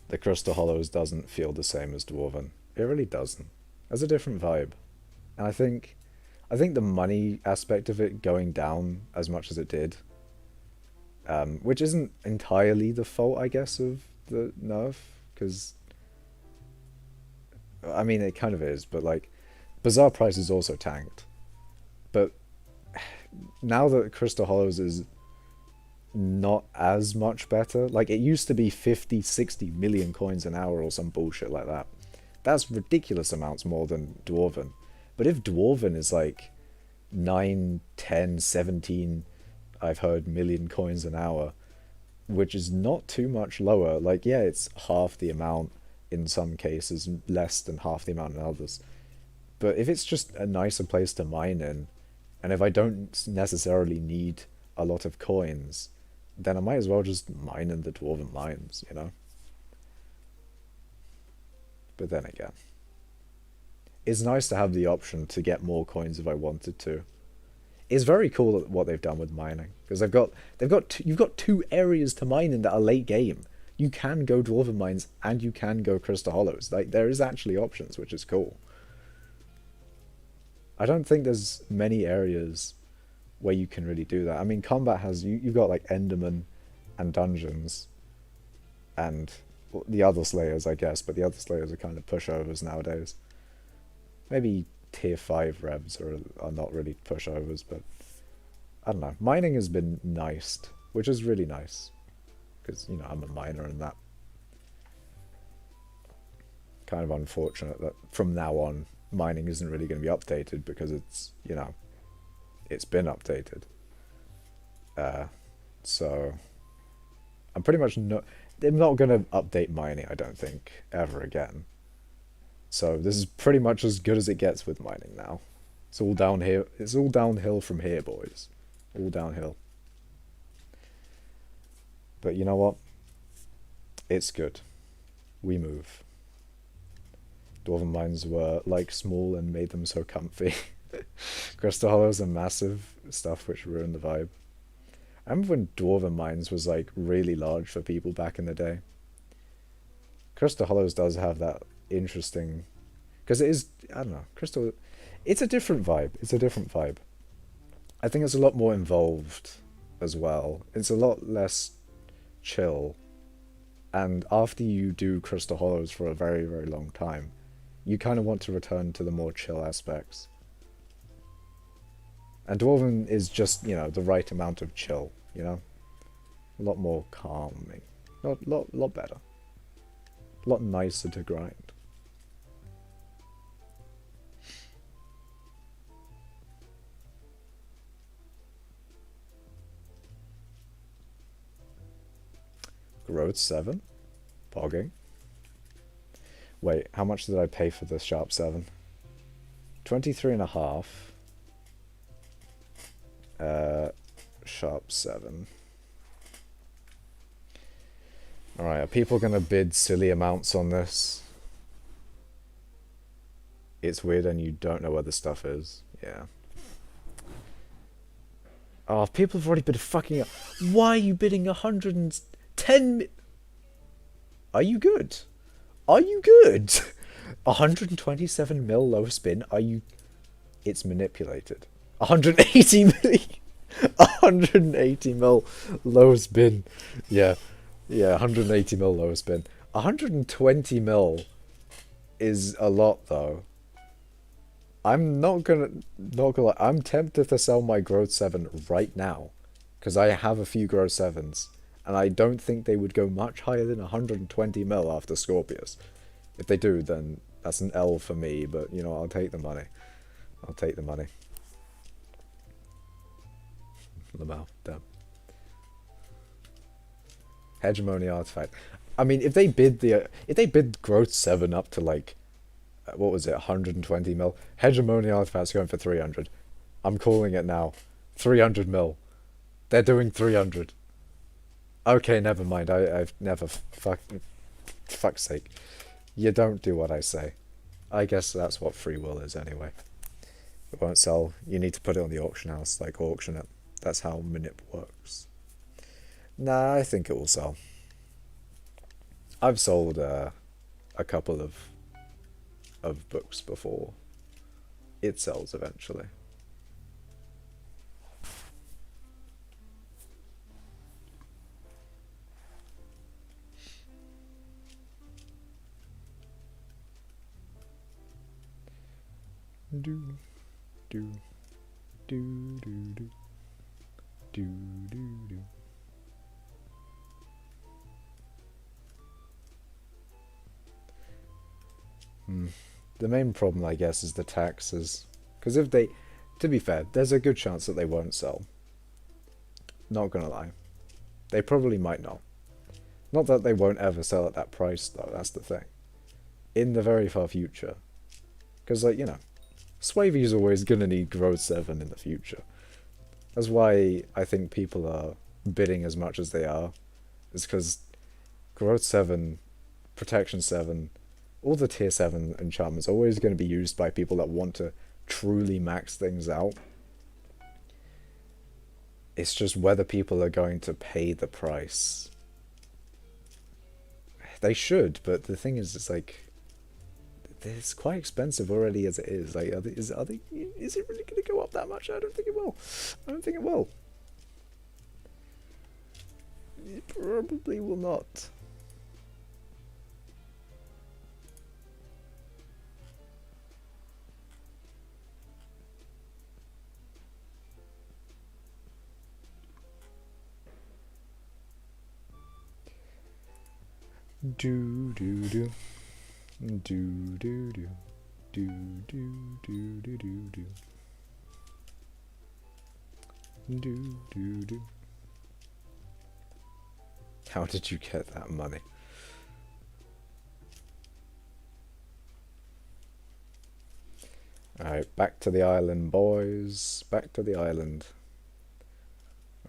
The Crystal Hollows doesn't feel the same as Dwarven. It really doesn't. It's a different vibe. And I think the money aspect of it going down as much as it did, which isn't entirely the fault, I guess, of the nerf, because I mean it kind of is, but like Bazaar prices also tanked. But now that Crystal Hollows is not as much better, like it used to be 50, 60 million coins an hour or some bullshit like that. That's ridiculous amounts more than Dwarven. But if Dwarven is like 9, 10, 17, I've heard, million coins an hour, which is not too much lower. Like, yeah, it's half the amount in some cases, less than half the amount in others. But if it's just a nicer place to mine in, and if I don't necessarily need a lot of coins, then I might as well just mine in the Dwarven mines, you know? But then again, it's nice to have the option to get more coins if I wanted to. It's very cool what they've done with mining, because you've got two areas to mine in that are late game. You can go Dwarven mines and you can go Crystal Hollows. Like, there is actually options, which is cool. I don't think there's many areas where you can really do that. I mean, combat has you've got like Enderman and dungeons and the other slayers, I guess, but the other slayers are kind of pushovers nowadays. Maybe tier 5 revs are not really pushovers, but I don't know. Mining has been niced, which is really nice, because I'm a miner and that. Kind of unfortunate that from now on mining isn't really going to be updated, because it's it's been updated. So I'm pretty much they're not going to update mining, I don't think, ever again. So this is pretty much as good as it gets with mining now. It's all downhill. It's all downhill from here, boys. All downhill. But you know what? It's good. We move. Dwarven mines were like small and made them so comfy. Crystal Hollows are massive stuff which ruined the vibe. I remember when Dwarven mines was like really large for people back in the day. Crystal Hollows does have that interesting, because it is, I don't know, Crystal, it's a different vibe. It's a different vibe. I think it's a lot more involved as well. It's a lot less chill. And after you do Crystal Hollows for a very, very long time, you kind of want to return to the more chill aspects. And Dwarven is just, the right amount of chill, A lot more calming. Lot better. A lot nicer to grind. Growth 7? Pogging. Wait, how much did I pay for the Sharp 7? 23.5. Sharp 7. Alright, are people gonna bid silly amounts on this? It's weird and you don't know where the stuff is. Yeah. Oh, people have already bid fucking... Why are you bidding 110... Are you good? Are you good? 127 mil low spin? Are you... It's manipulated. 180 million. 180 mil lowest bin. Yeah, 180 mil lowest bin. 120 mil is a lot though. I'm not gonna lie, I'm tempted to sell my growth 7 right now, because I have a few growth 7s and I don't think they would go much higher than 120 mil after Scorpius. If they do, then that's an L for me, but I'll take the money. I'll take the money. Lamau, damn. Hegemony artifact. I mean, if they bid growth 7 up to like, what was it, 120 mil? Hegemony artifact's going for 300. I'm calling it now. 300 mil. They're doing 300. Okay, never mind. I've never fuck's sake. You don't do what I say. I guess that's what free will is anyway. It won't sell. You need to put it on the auction house, like auction it. That's how Minip works. Nah, I think it will sell. I've sold a couple of books before. It sells eventually. Do do do do do do do do. The main problem, I guess, is the taxes. Because if they, to be fair, there's a good chance that they won't sell. Not gonna lie. They probably might not. Not that they won't ever sell at that price, though, that's the thing. In the very far future. Because, like, you know, Swavy's always gonna need Growth 7 in the future. That's why I think people are bidding as much as they are. Is because Growth 7, Protection 7, all the tier 7 enchantments are always going to be used by people that want to truly max things out. It's just whether people are going to pay the price. They should, but the thing is, it's like, it's quite expensive already as it is. Like, is it really going to go up that much? I don't think it will. I don't think it will. It probably will not. Do do do do do do do do do do do do do do. How did you get that money? Alright, back to the island, boys. Back to the island.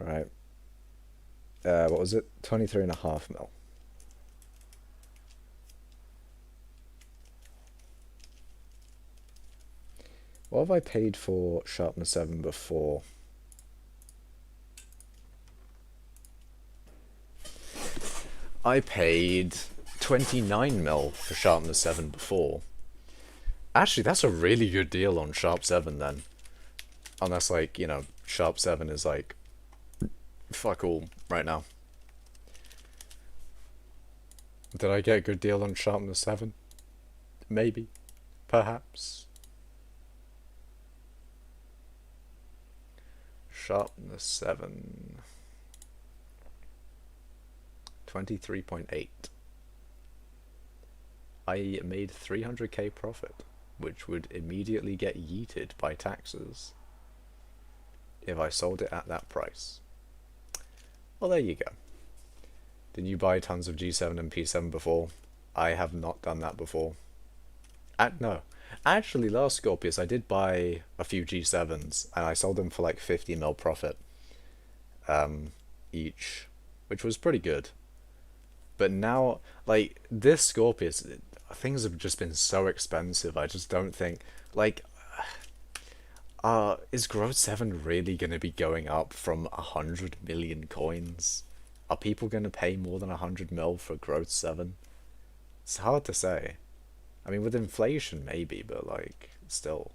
Alright. What was it? 23.5 mil. What have I paid for Sharpness 7 before? I paid 29 mil for Sharpness 7 before. Actually, that's a really good deal on Sharp 7 then. Unless, like, you know, Sharp 7 is like fuck all right now. Did I get a good deal on Sharpness 7? Maybe. Perhaps. Sharpness 7. 23.8. I made 300k profit, which would immediately get yeeted by taxes if I sold it at that price. Well, there you go. Did you buy tons of G7 and P7 before? I have not done that before. No. Actually, last Scorpius, I did buy a few G7s, and I sold them for like 50 mil profit each, which was pretty good. But now, like, this Scorpius, things have just been so expensive, I just don't think, like, is Growth 7 really going to be going up from 100 million coins? Are people going to pay more than 100 mil for Growth 7? It's hard to say. I mean, with inflation, maybe, but, like, still.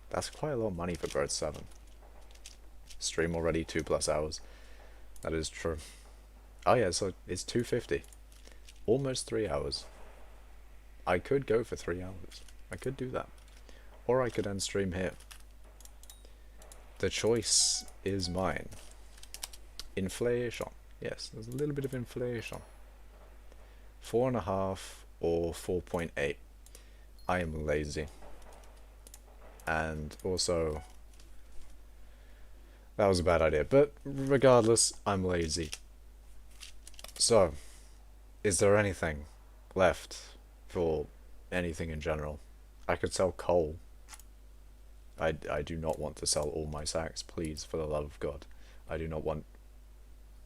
That's quite a lot of money for Growth 7. Stream already 2+ hours. That is true. Oh yeah, so it's 250. Almost 3 hours. I could go for 3 hours. I could do that. Or I could end stream here. The choice is mine. Inflation. Yes, there's a little bit of inflation. 4.5 or 4.8. I am lazy. And also, that was a bad idea. But regardless, I'm lazy. So, is there anything left for anything in general? I could sell coal. I do not want to sell all my sacks, please, for the love of God. I do not want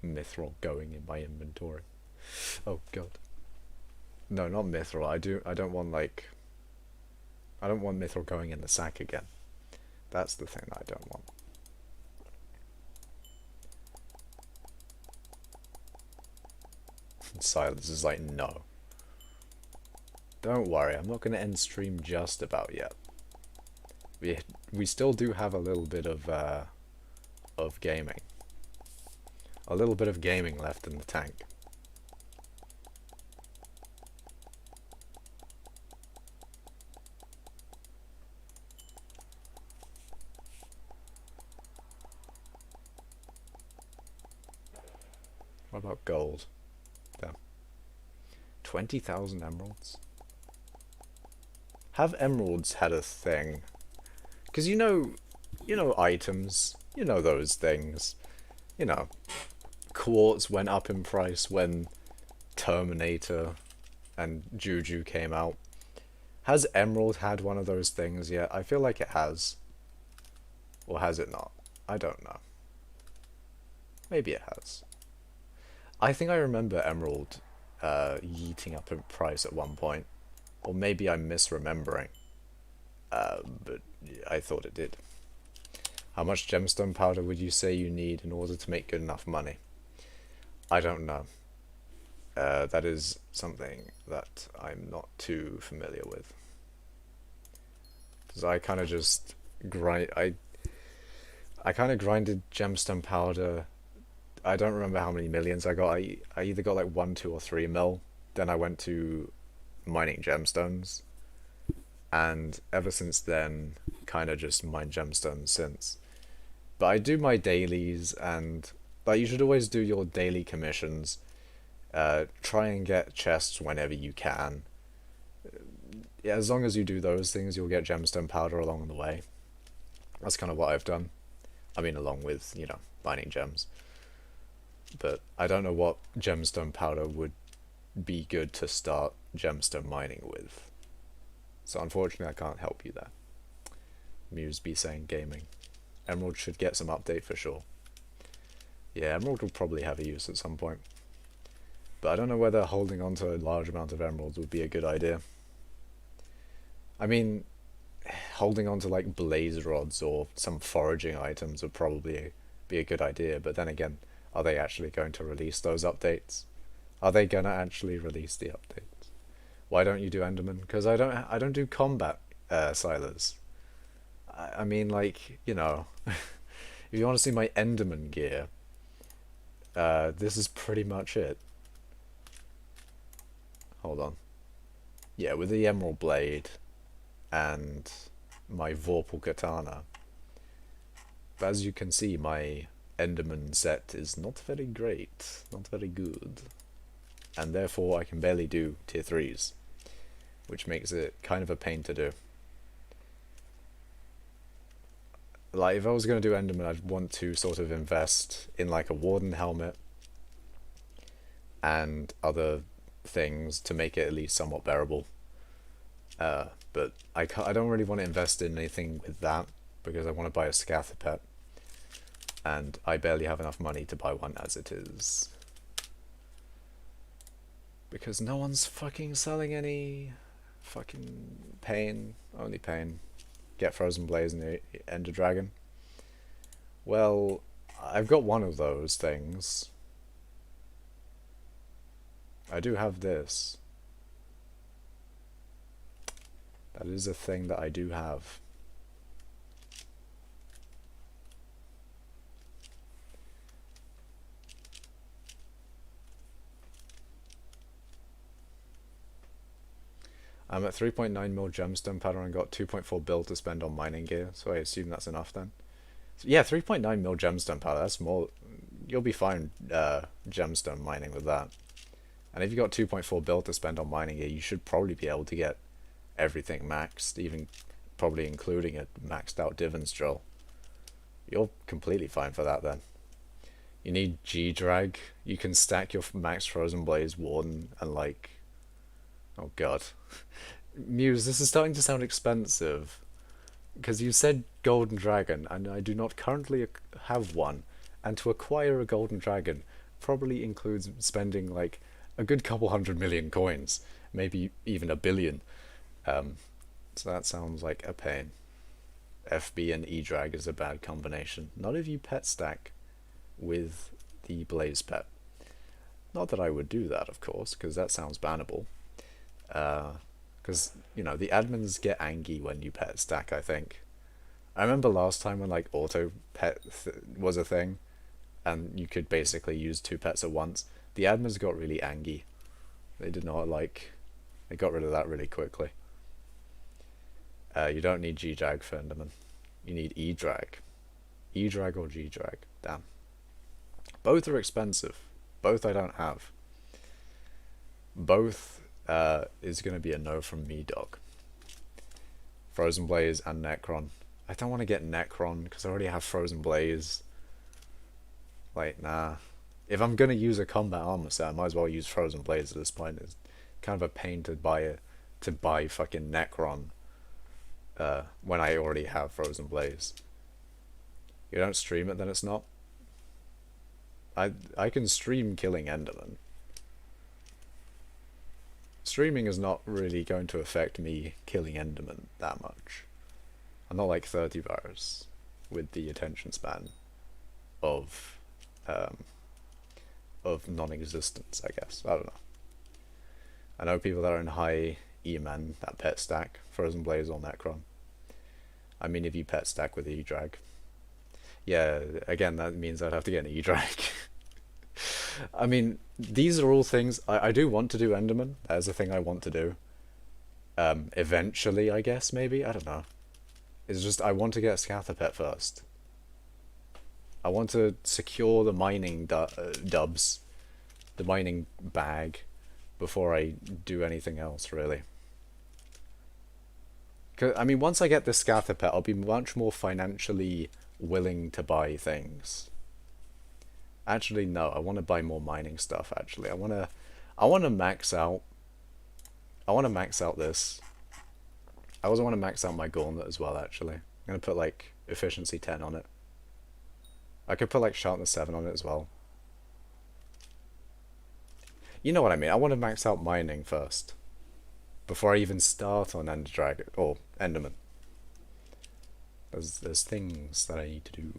mithril going in my inventory. Oh god. No, not mithril. I don't want like. I don't want mithril going in the sack again. That's the thing that I don't want. Silas is like, no. Don't worry, I'm not going to end stream just about yet. We still do have a little bit of gaming. A little bit of gaming left in the tank. What about gold? Damn. 20,000 emeralds? Have emeralds had a thing? Because you know items, you know those things. You know, quartz went up in price when Terminator and Juju came out. Has emerald had one of those things yet? I feel like it has. Or has it not? I don't know. Maybe it has. I think I remember emerald yeeting up in price at one point. Or maybe I'm misremembering. But I thought it did. How much gemstone powder would you say you need in order to make good enough money? I don't know. That is something that I'm not too familiar with. Because I kind of just I kind of grinded gemstone powder. I don't remember how many millions I got. I either got like 1, 2, or 3 mil. Then I went to mining gemstones. And ever since then, kind of just mine gemstones since. But I do my dailies, and like you should always do your daily commissions. Try and get chests whenever you can. Yeah, as long as you do those things, you'll get gemstone powder along the way. That's kind of what I've done. I mean, along with, you know, mining gems. But I don't know what gemstone powder would be good to start gemstone mining with. So unfortunately I can't help you there. Muse be saying gaming. Emerald should get some update for sure. Yeah, Emerald will probably have a use at some point. But I don't know whether holding on to a large amount of emeralds would be a good idea. I mean, holding on to like blaze rods or some foraging items would probably be a good idea, but then again, are they actually going to release those updates? Are they going to actually release the updates? Why don't you do Enderman? Because I don't do combat, Silas. I mean, like, you know, if you want to see my Enderman gear, this is pretty much it. Hold on. Yeah, with the Emerald Blade and my Vorpal Katana. But as you can see, my Enderman set is not very great, not very good. And therefore I can barely do tier 3s, which makes it kind of a pain to do. Like, if I was going to do Enderman, I'd want to sort of invest in like a Warden helmet and other things to make it at least somewhat bearable. But I don't really want to invest in anything with that, because I want to buy a scatha pet, and I barely have enough money to buy one as it is. Because no one's fucking selling any. Fucking pain. Only pain. Get Frozen Blaze and the Ender Dragon. Well, I've got one of those things. I do have this. That is a thing that I do have. I'm at 3.9 mil gemstone powder and got 2.4 bill to spend on mining gear, so I assume that's enough then. So yeah, 3.9 mil gemstone powder, that's more. You'll be fine gemstone mining with that. And if you got 2.4 bill to spend on mining gear, you should probably be able to get everything maxed, even probably including a maxed out Divins drill. You're completely fine for that then. You need G-Drag. You can stack your max Frozen Blaze Warden and like... Oh god. Muse, this is starting to sound expensive. Because you said Golden Dragon, and I do not currently have one. And to acquire a Golden Dragon, probably includes spending like a good couple 100 million coins, maybe even a billion. So that sounds like a pain. FB and E-drag is a bad combination. Not if you pet stack with the Blaze pet. Not that I would do that, of course, because that sounds bannable. Because, you know, the admins get angry when you pet stack, I think. I remember last time when, like, auto pet was a thing, and you could basically use 2 pets at once. The admins got really angry. They did not like... They got rid of that really quickly. You don't need G-drag for Enderman. You need E-drag. E-drag or G-drag. Damn. Both are expensive. Both I don't have. Both is going to be a no from me, dog. Frozen Blaze and Necron. I don't want to get Necron because I already have Frozen Blaze. Like, nah. If I'm going to use a combat armor set, I might as well use Frozen Blaze at this point. It's kind of a pain to buy fucking Necron when I already have Frozen Blaze. You don't stream it, then it's not. I can stream killing Enderman. Streaming is not really going to affect me killing Enderman that much. I'm not like 30 virus with the attention span of non-existence, I guess. I don't know. I know people that are in high E-man that pet stack Frozen Blaze or Necron. I mean, if you pet stack with E-drag. Yeah, again, that means I'd have to get an E-drag. I mean, these are all things... I do want to do Enderman. That is a thing I want to do. Eventually, I guess, maybe? I don't know. It's just, I want to get a scatha pet first. I want to secure the mining dubs. The mining bag. Before I do anything else, really. I mean, once I get the scatha pet, I'll be much more financially willing to buy things. Actually, no, I want to buy more mining stuff, actually. I want to max out... I want to max out this. I also want to max out my gauntlet as well, actually. I'm going to put, like, efficiency 10 on it. I could put, like, sharpness 7 on it as well. You know what I mean. I want to max out mining first. Before I even start on Ender Dragon or Enderman. There's things that I need to do.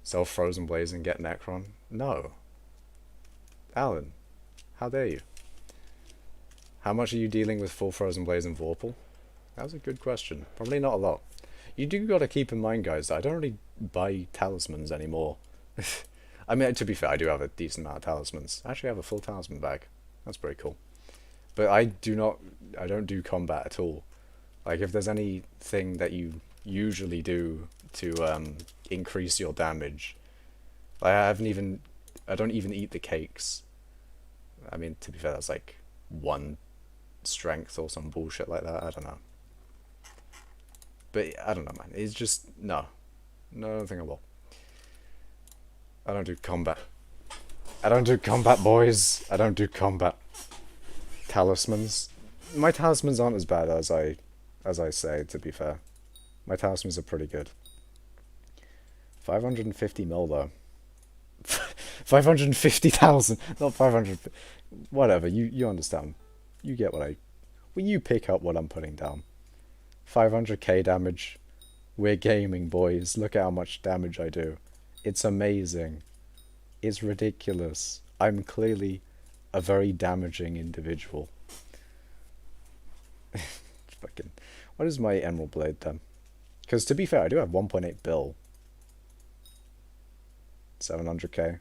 Sell Frozen Blaze and get Necron? No. Alan, how dare you? How much are you dealing with full Frozen Blaze and Vorpal? That was a good question. Probably not a lot. You do got to keep in mind, guys, that I don't really buy talismans anymore. I mean, to be fair, I do have a decent amount of talismans. I actually have a full talisman bag. That's pretty cool. But I don't do combat at all. Like, if there's anything that you usually do to increase your damage, I don't even eat the cakes. I mean, to be fair, that's like 1 strength or some bullshit like that. I don't know. But I don't know, man. It's just, no. No, I don't think I will. I don't do combat. I don't do combat, boys. I don't do combat. Talismans. My talismans aren't as bad as I say, to be fair. My talismans are pretty good. 550 mil though. 550,000, not 500. Whatever, you understand. You get what you pick up what I'm putting down. 500k damage. We're gaming, boys. Look at how much damage I do. It's amazing. It's ridiculous. I'm clearly a very damaging individual. Fucking. What is my Emerald Blade then? Because to be fair, I do have 1.8 bill. 700k.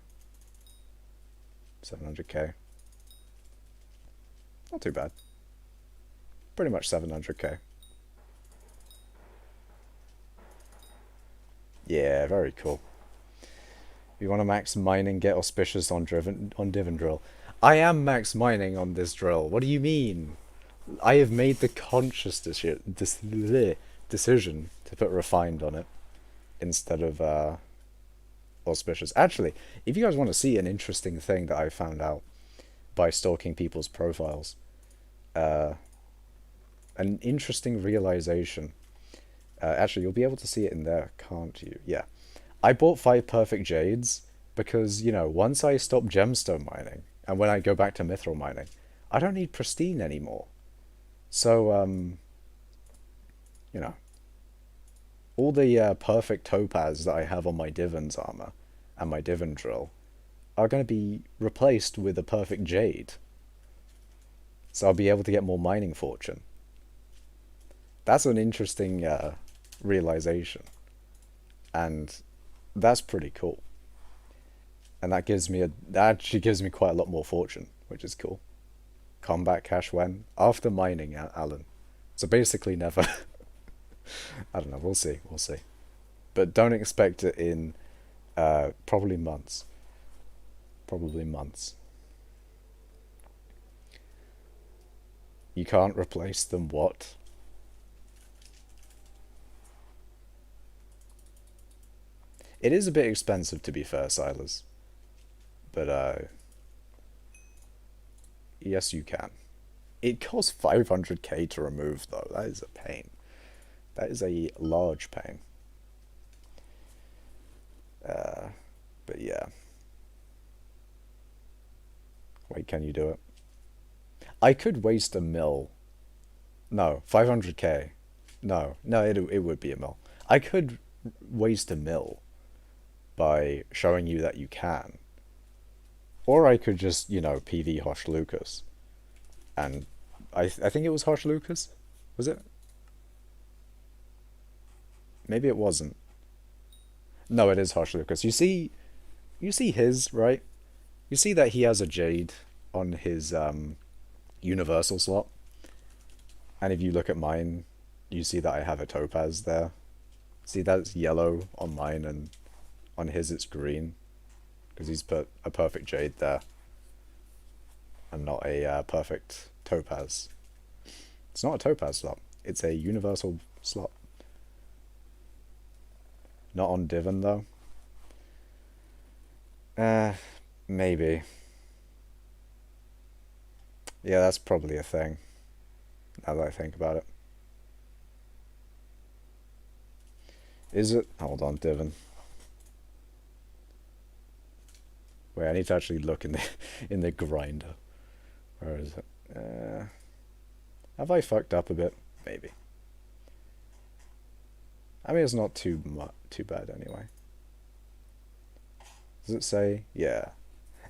700k. Not too bad. Pretty much 700k. Yeah, very cool. You want to max mining, get auspicious on Diven Drill. I am max mining on this drill. What do you mean? I have made the conscious decision to put refined on it instead of auspicious. Actually, if you guys want to see an interesting thing that I found out by stalking people's profiles, an interesting realization. Actually, you'll be able to see it in there, can't you? Yeah. I bought 5 perfect jades Because, you know, once I stop gemstone mining, and when I go back to mithril mining, I don't need pristine anymore. So, you know, all the perfect topaz that I have on my Divin's armor and my Divin drill are going to be replaced with a perfect jade. So I'll be able to get more mining fortune. That's an interesting realization. And that's pretty cool. And that actually gives me quite a lot more fortune, which is cool. Combat cash when? After mining, Alan. So basically never. I don't know, we'll see. But don't expect it in probably months. You can't replace them, what? It is a bit expensive, to be fair, Silas. But yes, you can. It costs 500k to remove, though. That is a pain. That is a large pain. But yeah. Wait, can you do it? I could waste a mil. No, 500k. No, it would be a mil. I could waste a mil by showing you that you can. Or I could just, you know, PV Hosh Lucas. And I think it was Hosh Lucas? Was it? Maybe it wasn't. No, it is Hosh Lucas. You see his, right? You see that he has a jade on his universal slot. And if you look at mine, you see that I have a topaz there. See, that's yellow on mine, and on his it's green. Because he's put a perfect jade there. And not a perfect topaz. It's not a topaz slot. It's a universal slot. Not on Divin, though. Maybe. Yeah, that's probably a thing. Now that I think about it. Is it? Hold on, Divin. Wait, I need to actually look in the in the grinder. Where is it? Have I fucked up a bit? Maybe. I mean, it's not too bad anyway. Does it say? Yeah.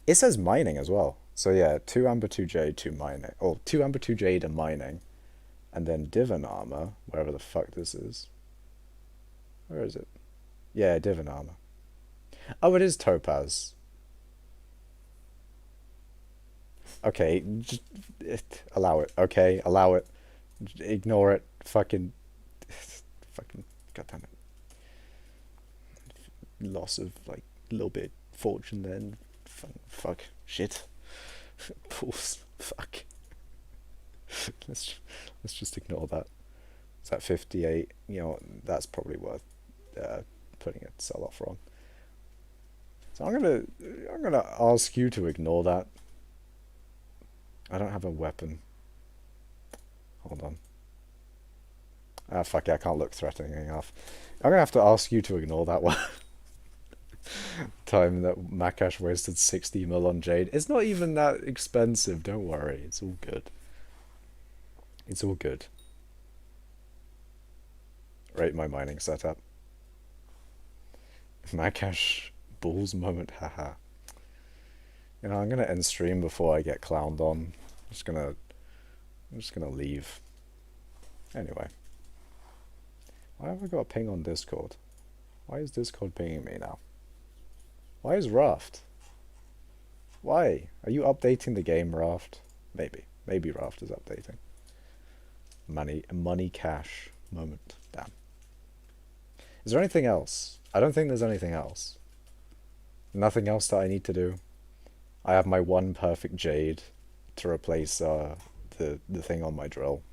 It says mining as well. So yeah, 2 amber, 2 jade, 2 mining. Or 2 amber, 2 jade and mining. And then Divin armor, wherever the fuck this is. Where is it? Yeah, Divin armor. Oh, it is topaz. Okay, just allow it. Okay, allow it. Ignore it. Fucking, goddamn it. Loss of like a little bit of fortune then. Fuck. Shit. Pulse. Fuck. Let's just ignore that. It's at 58. You know, that's probably worth putting a sell offer on. So I'm gonna ask you to ignore that. I don't have a weapon. Hold on. Ah, fuck it, I can't look threatening enough. I'm gonna have to ask you to ignore that one. Time that Makash wasted 60 mil on Jade. It's not even that expensive, don't worry. It's all good. It's all good. Rate my mining setup. Makash balls moment, haha. You know, I'm gonna end stream before I get clowned on. I'm just gonna leave. Anyway. Why have I got a ping on Discord? Why is Discord pinging me now? Why is Raft? Why? Are you updating the game, Raft? Maybe. Maybe Raft is updating. Money cash moment. Damn. Is there anything else? I don't think there's anything else. Nothing else that I need to do. I have my one perfect jade to replace the thing on my drill.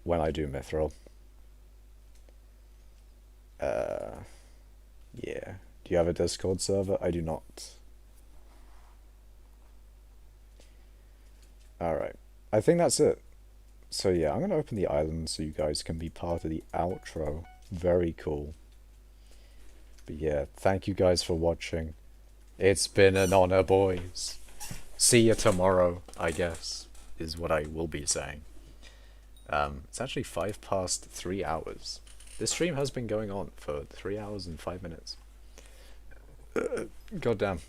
When I do mithril. Yeah. Do you have a Discord server? I do not. Alright. I think that's it. So yeah, I'm going to open the island so you guys can be part of the outro. Very cool. But yeah, thank you guys for watching. It's been an honor, boys. See you tomorrow, I guess, is what I will be saying. It's actually 3 hours. This stream has been going on for 3 hours and 5 minutes. Goddamn.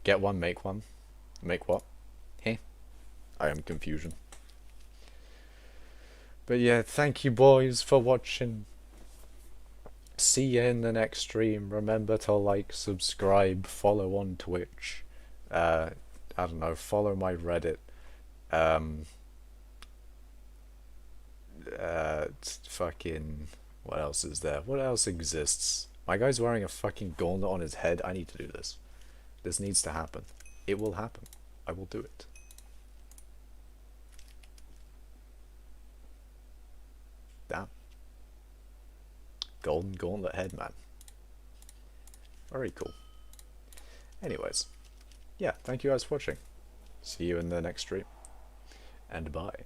Get one, make one. Make what? Hey? I am confusion. But yeah, thank you boys for watching. See you in the next stream. Remember to like, subscribe, follow on Twitch. I don't know, follow my Reddit. Fucking, what else is there? What else exists? My guy's wearing a fucking gauntlet on his head. I need to do this. This needs to happen. It will happen. I will do it. Damn. Golden gauntlet head, man. Very cool. Anyways, yeah, thank you guys for watching. See you in the next stream. And bye.